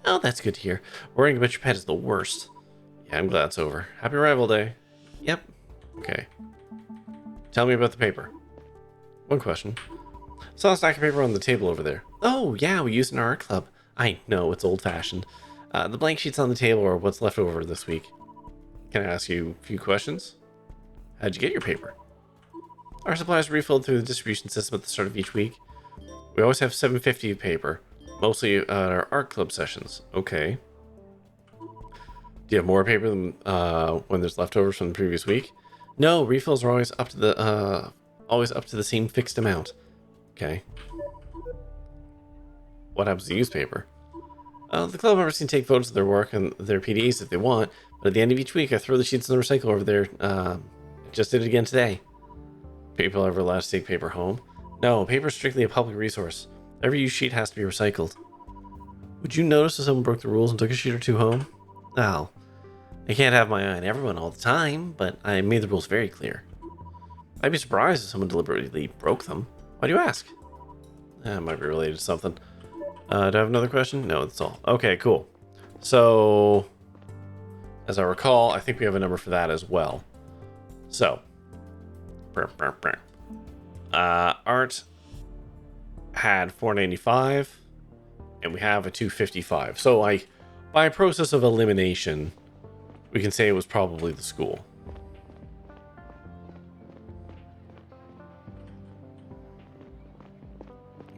Oh, that's good to hear. Worrying about your pet is the worst. Yeah, I'm glad it's over. Happy Arrival Day. Yep. Okay. Tell me about the paper. One question. Saw a stack of paper on the table over there. Oh, yeah, we use it in our art club. I know, it's old-fashioned. The blank sheets on the table are what's left over this week. Can I ask you a few questions? How'd you get your paper? Our supplies are refilled through the distribution system at the start of each week. We always have 750 of paper, mostly at our art club sessions. Okay. Do you have more paper than when there's leftovers from the previous week? No, refills are always up to the same fixed amount. Okay. What happens to used paper? The club members can take photos of their work and their PDAs if they want, but at the end of each week, I throw the sheets in the recycle over there. I just did it again today. People ever allowed to take paper home? No, paper is strictly a public resource. Every used sheet has to be recycled. Would you notice if someone broke the rules and took a sheet or two home? Well, I can't have my eye on everyone all the time, but I made the rules very clear. I'd be surprised if someone deliberately broke them. Why do you ask? That might be related to something. Do I have another question? No, that's all. Okay, cool. So, as I recall, I think we have a number for that as well. So, art had 495, and we have a 255. So, like, by a process of elimination, we can say it was probably the school.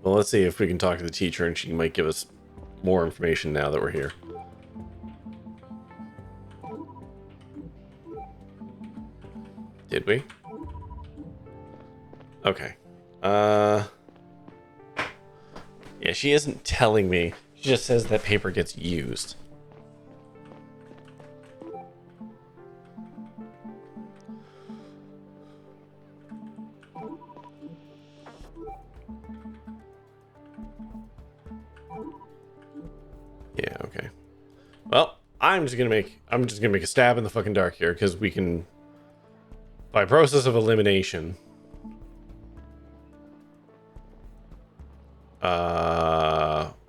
Well, let's see if we can talk to the teacher, and she might give us more information now that we're here. Did we? Okay. Yeah, she isn't telling me. She just says that paper gets used. Yeah, okay. Well, I'm just gonna make a stab in the fucking dark here, because we can, by process of elimination,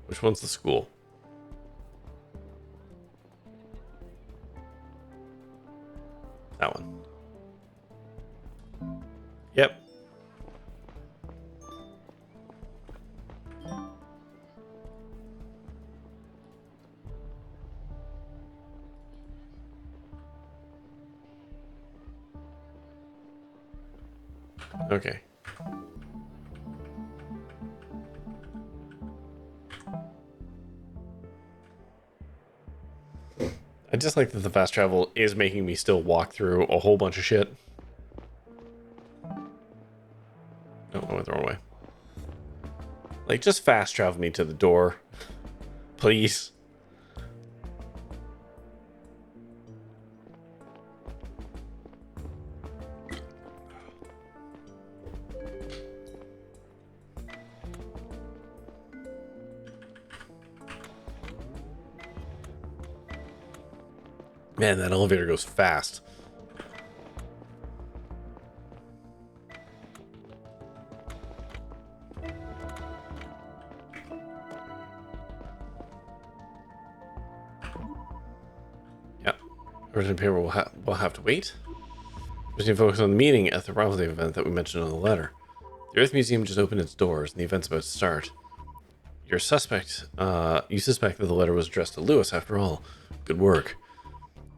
which one's the school? That one. Yep. Okay. I just like that the fast travel is making me still walk through a whole bunch of shit. No, I went the wrong way. Like, just fast travel me to the door. Please. Man, that elevator goes fast. Yep. Original paper will have to wait. We need to focus on the meeting at the rival day event that we mentioned on the letter. The Earth Museum just opened its doors, and the event's about to start. You suspect that the letter was addressed to Lewis after all. Good work.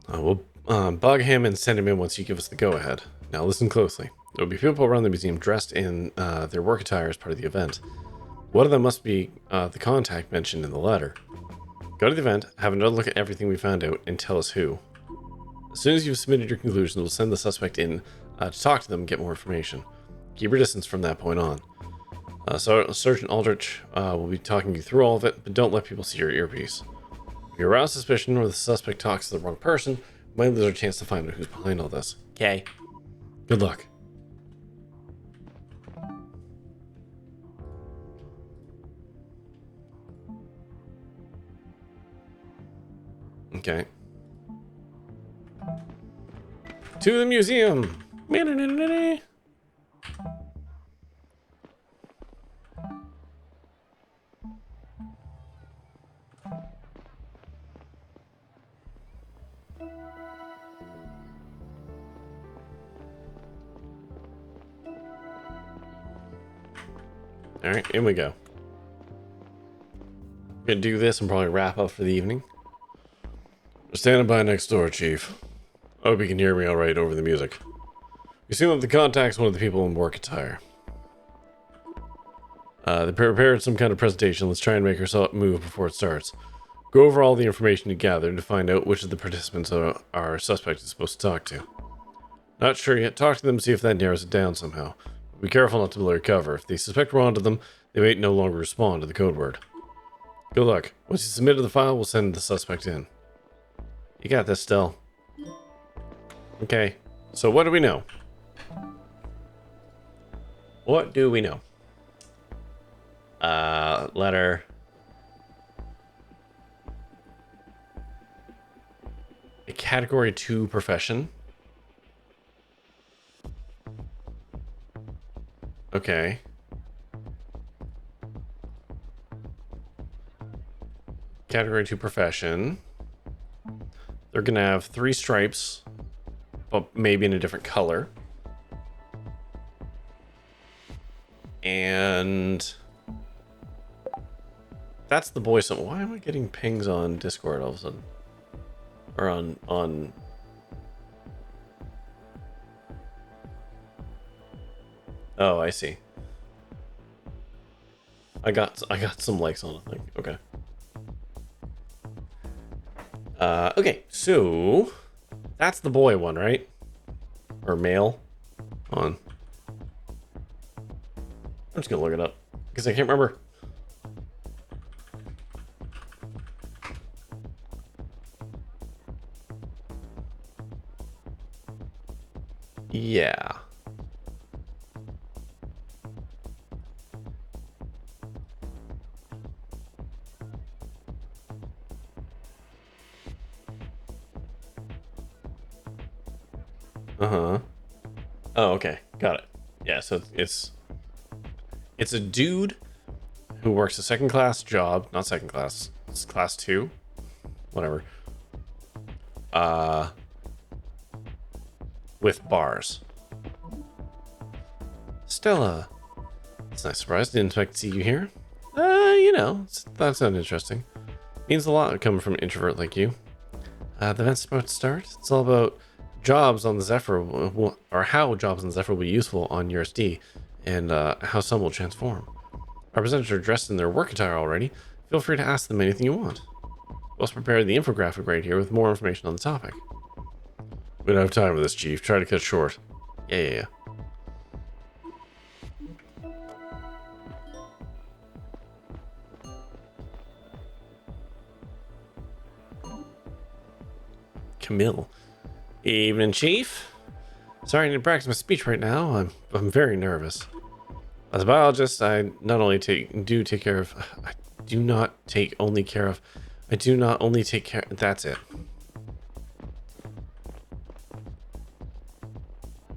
We'll bug him and send him in once you give us the go-ahead. Now listen closely. There will be people around the museum dressed in their work attire as part of the event. One of them must be the contact mentioned in the letter. Go to the event, have another look at everything we found out, and tell us who. As soon as you've submitted your conclusions, we'll send the suspect in to talk to them and get more information. Keep your distance from that point on. So Sergeant Aldrich will be talking you through all of it, but don't let people see your earpiece. If you arouse suspicion or the suspect talks to the wrong person, we might lose our chance to find out who's behind all this. Okay. Good luck. Okay. To the museum! Alright, in we go. Gonna do this and probably wrap up for the evening. We're standing by next door, Chief. I hope you can hear me alright over the music. You seem like the contact's one of the people in work attire. They prepared some kind of presentation. Let's try and make her move before it starts. Go over all the information you gathered to find out which of the participants our suspect is supposed to talk to. Not sure yet. Talk to them, see if that narrows it down somehow. Be careful not to blow your cover. If they suspect we're onto them, they may no longer respond to the code word. Good luck. Once you submit the file, we'll send the suspect in. You got this, Stell. Okay. So what do we know? What do we know? Letter. A category 2 profession. Okay. Category 2 profession. They're gonna have 3 stripes, but maybe in a different color. And that's the boy. So why am I getting pings on Discord all of a sudden? Or on Oh, I see. I got some likes on it. Like, okay. Okay, so that's the boy one, right? Or male? On. I'm just gonna look it up because I can't remember. Yeah. Uh-huh. Oh, okay. Got it. Yeah, so it's a dude who works a second class job, not second class, it's class 2. Whatever. With bars. Stella. It's a nice surprise. Didn't expect to see you here. You know, that sounds interesting. Means a lot coming from an introvert like you. The event's about to start. It's all about jobs on the Zephyr, or how jobs on the Zephyr will be useful on USD, and how some will transform. Our presenters are dressed in their work attire already. Feel free to ask them anything you want. We'll also prepare the infographic right here with more information on the topic. We don't have time for this, Chief. Try to cut short. Yeah. Camille. Evening, Chief. Sorry I need to practice my speech right now. I'm very nervous. As a biologist, I not only take care of. That's it.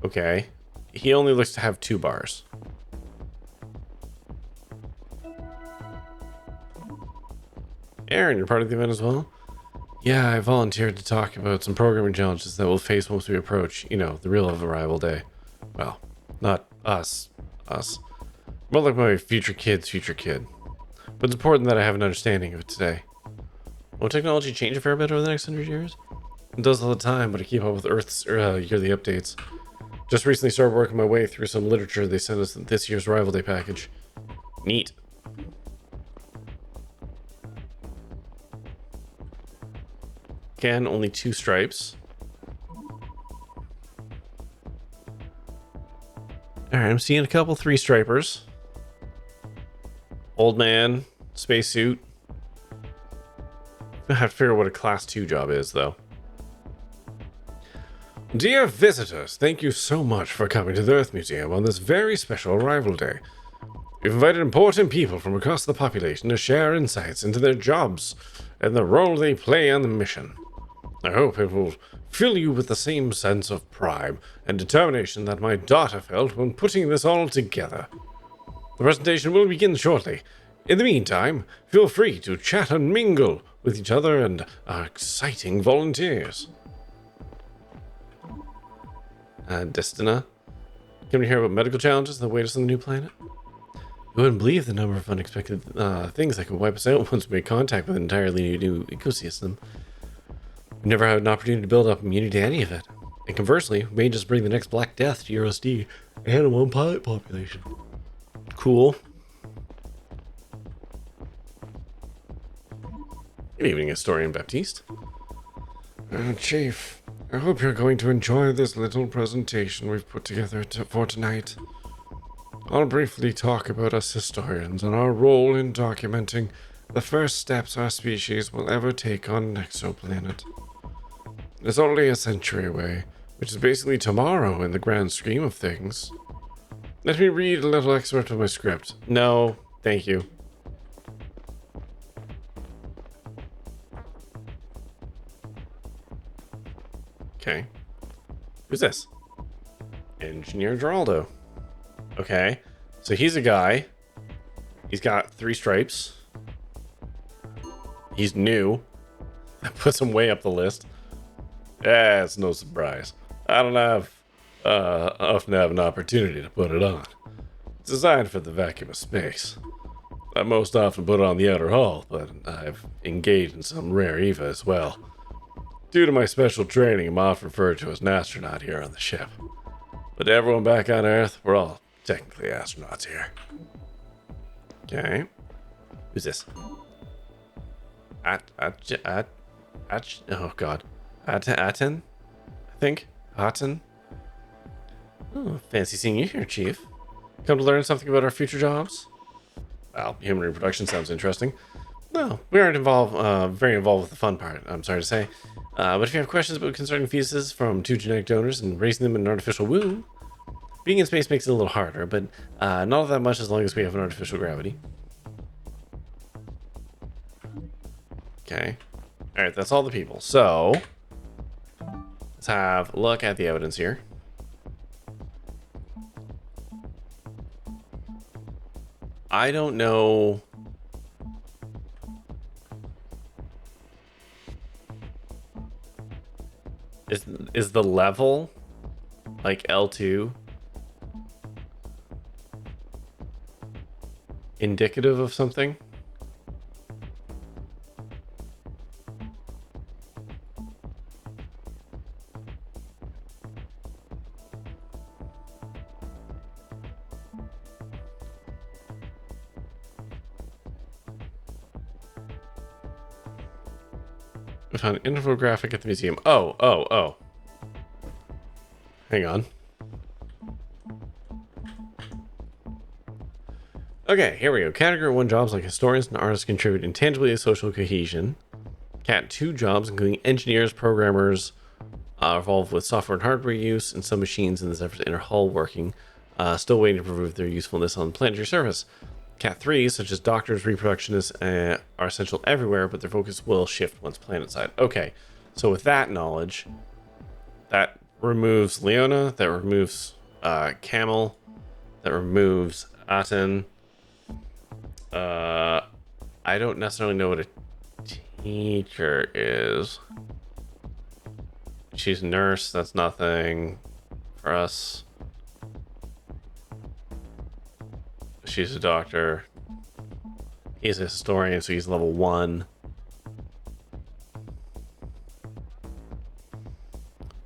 Okay. He only looks to have 2 bars. Aaron, you're part of the event as well? Yeah, I volunteered to talk about some programming challenges that we'll face once we approach, you know, the real arrival day. Well, not us. Us. More like my future kid's future kid. But it's important that I have an understanding of it today. Will technology change a fair bit over the next 100 years? It does all the time, but I keep up with Earth's yearly updates. Just recently started working my way through some literature they sent us in this year's Arrival Day package. Neat. Again, only 2 stripes. Alright, I'm seeing a couple 3-stripers. Old man, spacesuit. I have to figure out what a class 2 job is, though. Dear visitors, thank you so much for coming to the Earth Museum on this very special arrival day. We've invited important people from across the population to share insights into their jobs and the role they play on the mission. I hope it will fill you with the same sense of pride and determination that my daughter felt when putting this all together. The presentation will begin shortly. In the meantime, feel free to chat and mingle with each other and our exciting volunteers. Destina, can we hear about medical challenges that await us on the new planet? You wouldn't believe the number of unexpected things that could wipe us out once we make contact with an entirely new ecosystem. We never had an opportunity to build up immunity to any of it. And conversely, we may just bring the next Black Death to USD and a one pilot population. Cool. Good evening, Historian Baptiste. Chief, I hope you're going to enjoy this little presentation we've put together for tonight. I'll briefly talk about us historians and our role in documenting the first steps our species will ever take on an exoplanet. It's only a century away, which is basically tomorrow in the grand scheme of things. Let me read a little excerpt of my script. No, thank you. Okay. Who's this? Engineer Geraldo. Okay. So he's a guy. He's got 3 stripes. He's new. That puts him way up the list. Yeah, it's no surprise. I don't often have an opportunity to put it on. It's designed for the vacuum of space. I most often put it on the outer hull, but I've engaged in some rare EVA as well. Due to my special training, I'm often referred to as an astronaut here on the ship. But everyone back on Earth, we're all technically astronauts here. Okay. Who's this? Oh god. Aten? I think? Aten? Oh, fancy seeing you here, Chief. Come to learn something about our future jobs? Well, human reproduction sounds interesting. No, we aren't very involved with the fun part, I'm sorry to say. But if you have questions about concerning fetuses from 2 genetic donors and raising them in an artificial womb, being in space makes it a little harder, but not all that much as long as we have an artificial gravity. Okay. Alright, that's all the people. So, let's have a look at the evidence here. I don't know. Is the level like L2 indicative of something? We found an infographic at the museum. Oh. Hang on. Okay, here we go. Category 1 jobs like historians and artists contribute intangibly to social cohesion. Cat 2 jobs, including engineers, programmers, are involved with software and hardware use, and some machines in this effort to enter hull working, still waiting to prove their usefulness on planetary surface. Cat 3, such as doctors, reproductionists, are essential everywhere, but their focus will shift once planetside. Okay, so with that knowledge, that removes Leona. That removes Camel. That removes Aten. I don't necessarily know what a teacher is. She's a nurse. That's nothing for us. She's a doctor. He's a historian, so he's level 1.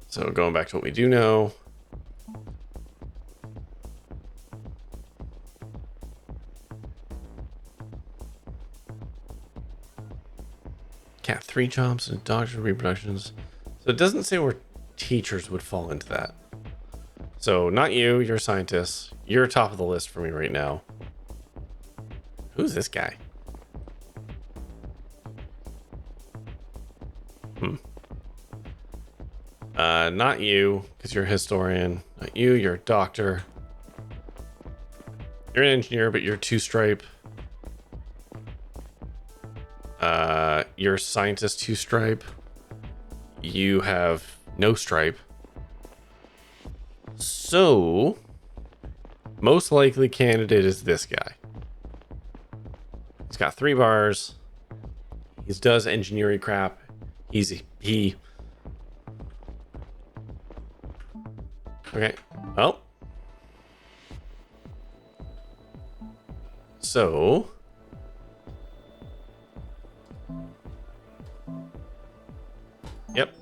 So going back to what we do know. Cat 3 jobs and doctor reproductions. So it doesn't say where teachers would fall into that. So not you, you're a scientist. You're top of the list for me right now. Who's this guy? Not you, because you're a historian. Not you, you're a doctor. You're an engineer, but you're 2-stripe. You're a scientist 2-stripe. You have no stripe. So, most likely candidate is this guy. He's got 3 bars. He does engineering crap. He. Okay. Well. So. Yep.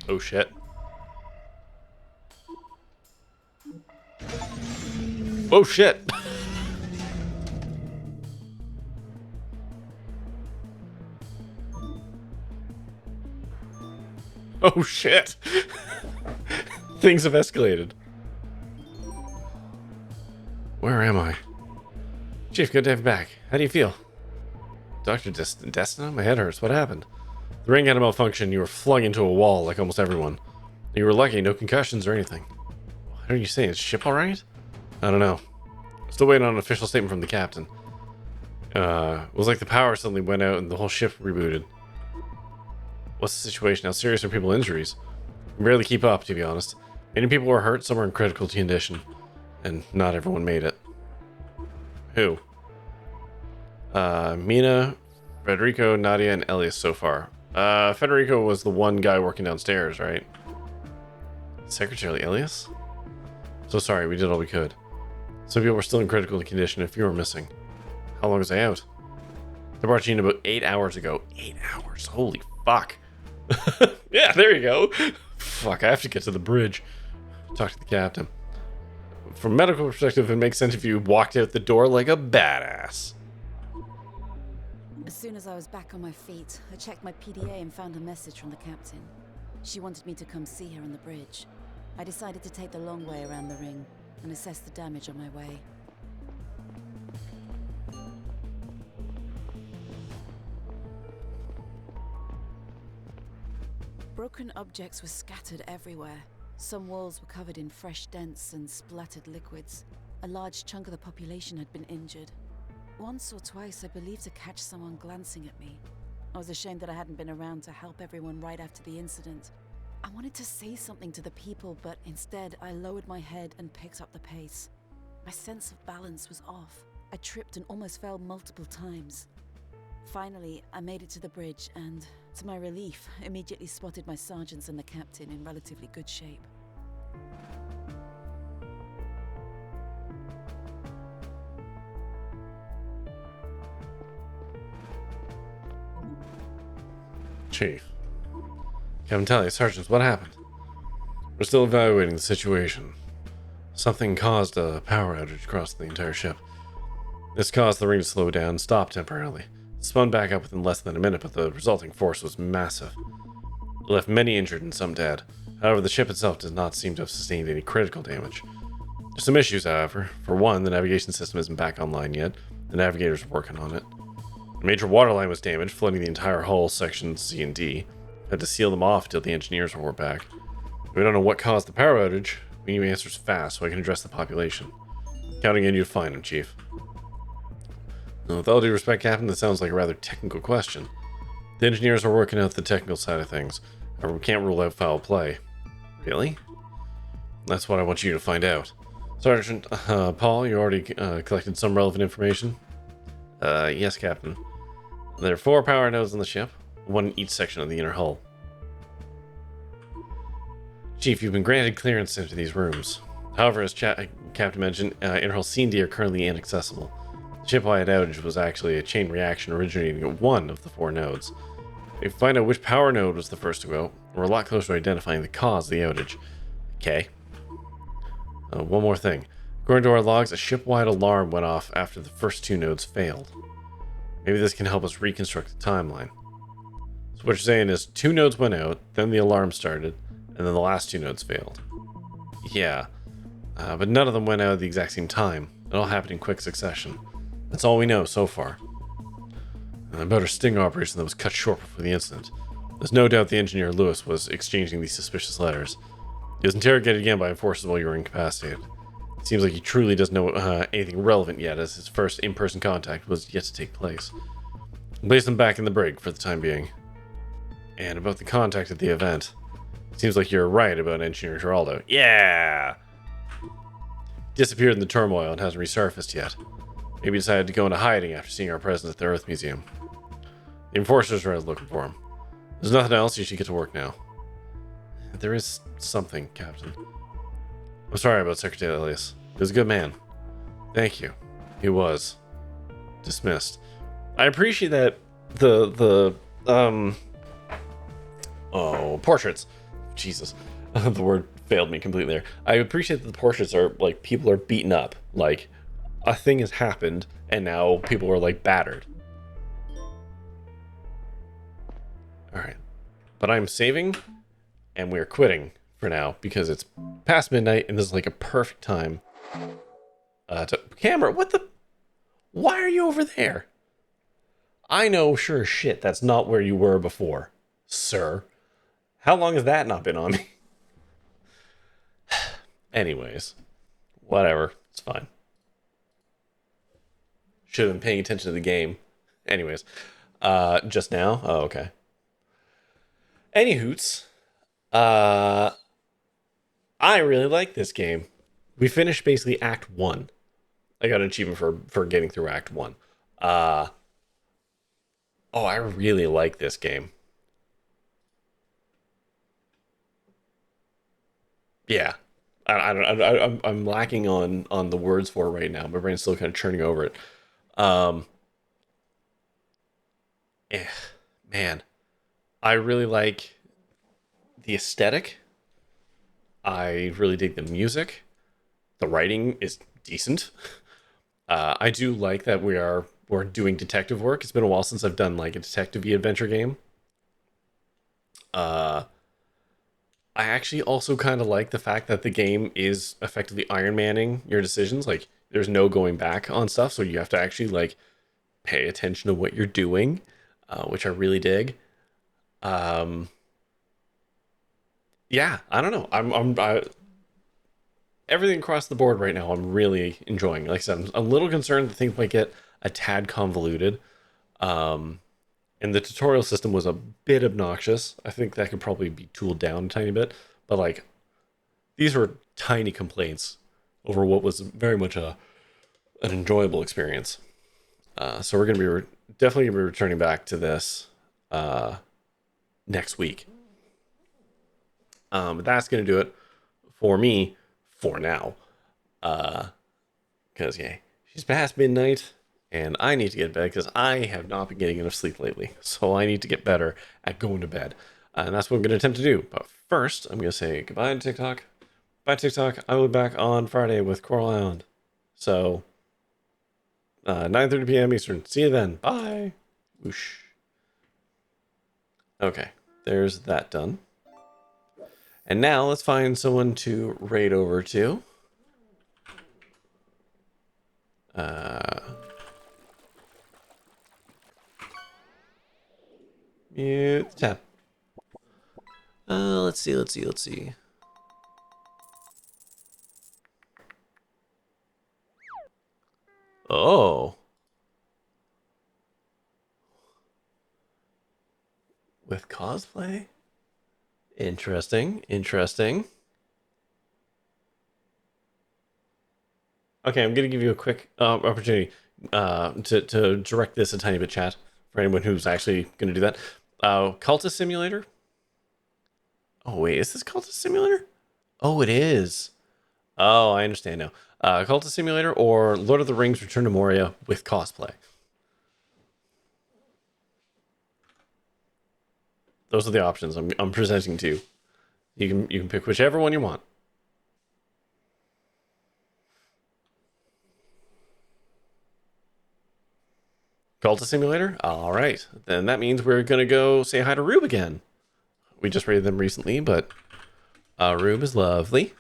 Oh shit. Oh shit. Oh shit. Things have escalated. Where am I? Chief, good to have you back. How do you feel? Dr. Destina? My head hurts. What happened? The ring had a malfunction. You were flung into a wall like almost everyone. You were lucky, no concussions or anything. What are you saying? Is the ship alright? I don't know. Still waiting on an official statement from the captain. It was like the power suddenly went out and the whole ship rebooted. What's the situation? How serious are people's injuries? I can barely keep up, to be honest. Many people were hurt, some were in critical condition. And not everyone made it. Who? Mina, Federico, Nadia, and Elias so far. Federico was the one guy working downstairs, right? Secretary Elias? So sorry, we did all we could. Some people were still in critical condition if you were missing. How long was I out? They brought you in about 8 hours ago. 8 hours? Holy fuck. Yeah, there you go. Fuck, I have to get to the bridge. Talk to the captain. From a medical perspective, it makes sense if you walked out the door like a badass. As soon as I was back on my feet, I checked my PDA and found a message from the captain. She wanted me to come see her on the bridge. I decided to take the long way around the ring and assess the damage on my way. Broken objects were scattered everywhere. Some walls were covered in fresh dents and splattered liquids. A large chunk of the population had been injured. Once or twice I believed to catch someone glancing at me. I was ashamed that I hadn't been around to help everyone right after the incident. I wanted to say something to the people, but instead I lowered my head and picked up the pace. My sense of balance was off. I tripped and almost fell multiple times. Finally, I made it to the bridge and, to my relief, immediately spotted my sergeants and the captain in relatively good shape. Chief. Captain Talia, sergeants, what happened? We're still evaluating the situation. Something caused a power outage across the entire ship. This caused the ring to slow down and stop temporarily. It spun back up within less than a minute, but the resulting force was massive. It left many injured and some dead. However, the ship itself does not seem to have sustained any critical damage. There's some issues, however. For one, the navigation system isn't back online yet. The navigators are working on it. A major water line was damaged, flooding the entire hull, sections C and D. Had to seal them off until the engineers were back. We don't know what caused the power outage. We need answers fast so I can address the population. Counting on you to find them, Chief. With all due respect, Captain, that sounds like a rather technical question. The engineers are working out the technical side of things. However, we can't rule out foul play. Really? That's what I want you to find out. Sergeant Paul, you already collected some relevant information? Yes, Captain. There are 4 power nodes on the ship, one in each section of the inner hull. Chief, you've been granted clearance into these rooms. However, as Captain mentioned, inner hull C&D are currently inaccessible. The ship-wide outage was actually a chain reaction originating at one of the 4 nodes. If we find out which power node was the first to go, we're a lot closer to identifying the cause of the outage. Okay. One more thing. According to our logs, a ship-wide alarm went off after the first 2 nodes failed. Maybe this can help us reconstruct the timeline. So what you're saying is 2 nodes went out, then the alarm started, and then the last 2 nodes failed. Yeah. But none of them went out at the exact same time. It all happened in quick succession. That's all we know so far. About our sting operation that was cut short before the incident. There's no doubt the engineer Lewis was exchanging these suspicious letters. He was interrogated again by enforcers while you were incapacitated. It seems like he truly doesn't know anything relevant yet, as his first in-person contact was yet to take place. Place him back in the brig for the time being. And about the contact at the event. Seems like you're right about Engineer Geraldo. Yeah! Disappeared in the turmoil and hasn't resurfaced yet. Maybe decided to go into hiding after seeing our presence at the Earth Museum. The enforcers are out looking for him. There's nothing else, you should get to work now. There is something, Captain. I'm sorry about Secretary Elias. He was a good man. Thank you. He was. Dismissed. I appreciate that portraits. Jesus. The word failed me completely there. I appreciate that the portraits are, like, people are beaten up. Like, a thing has happened, and now people are, like, battered. Alright. But I'm saving, and we're quitting for now, because it's past midnight, and this is, like, a perfect time to... Camera, what the... Why are you over there? I know, sure as shit, that's not where you were before, sir. How long has that not been on me? Anyways. Whatever. It's fine. Should have been paying attention to the game. Anyways. Just now? Oh, okay. Anywhoots. I really like this game. We finished basically Act 1. I got an achievement for getting through Act 1. I really like this game. Yeah. I'm lacking on the words for it right now. My brain's still kind of churning over it. Man. I really like the aesthetic. I really dig the music. The writing is decent. I do like that we're doing detective work. It's been a while since I've done like a detective-y adventure game. I actually also kind of like the fact that the game is effectively Iron Manning your decisions. Like, there's no going back on stuff, so you have to actually like pay attention to what you're doing, which I really dig. Yeah, I don't know. Everything across the board right now, I'm really enjoying. Like I said, I'm a little concerned that things might get a tad convoluted. And the tutorial system was a bit obnoxious. I think that could probably be tooled down a tiny bit. But, like, these were tiny complaints over what was very much an enjoyable experience. So we're going to be definitely going to be returning back to this next week. But that's going to do it for me for now. Because, yeah, she's past midnight. And I need to get to bed because I have not been getting enough sleep lately. So I need to get better at going to bed. And that's what I'm going to attempt to do. But first, I'm going to say goodbye to TikTok. Bye, TikTok. I will be back on Friday with Coral Island. So, 9:30 p.m. Eastern. See you then. Bye. Whoosh. Okay. There's that done. And now let's find someone to raid over to. Mute the tab. Let's see. Oh. with cosplay. Interesting. Interesting. Okay, I'm going to give you a quick opportunity to direct this a tiny bit, chat, for anyone who's actually going to do that. Cultist Simulator? Oh, wait, is this Cultist Simulator? Oh, it is. Oh, I understand now. Cultist Simulator or Lord of the Rings Return to Moria with cosplay. Those are the options I'm presenting to you. You can pick whichever one you want. Cultist Simulator? All right. Then that means we're going to go say hi to Rube again. We just raided them recently, but Rube is lovely.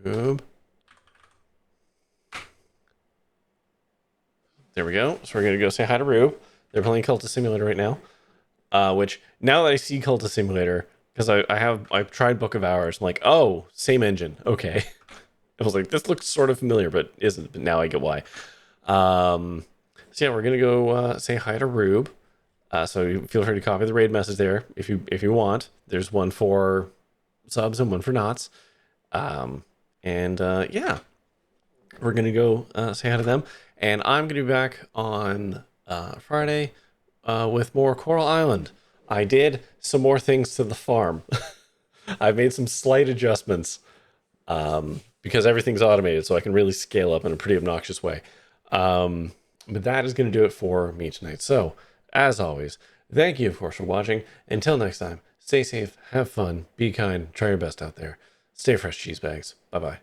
Rube. There we go. So we're going to go say hi to Rube. They're playing Cultist Simulator right now. Which, now that I see Cultist Simulator, because I've tried Book of Hours, I'm like, oh, same engine. Okay. I was like, this looks sort of familiar, but isn't. But now I get why. So yeah, we're gonna go say hi to Rube. So you feel free to copy the raid message there if you want. There's one for subs and one for knots. Yeah, we're gonna go say hi to them, and I'm gonna be back on Friday with more Coral Island. I did some more things to the farm. I've made some slight adjustments because everything's automated, so I can really scale up in a pretty obnoxious way. But that is going to do it for me tonight. So, as always, thank you, of course, for watching. Until next time, stay safe, have fun, be kind, try your best out there. Stay fresh, cheese bags. Bye-bye.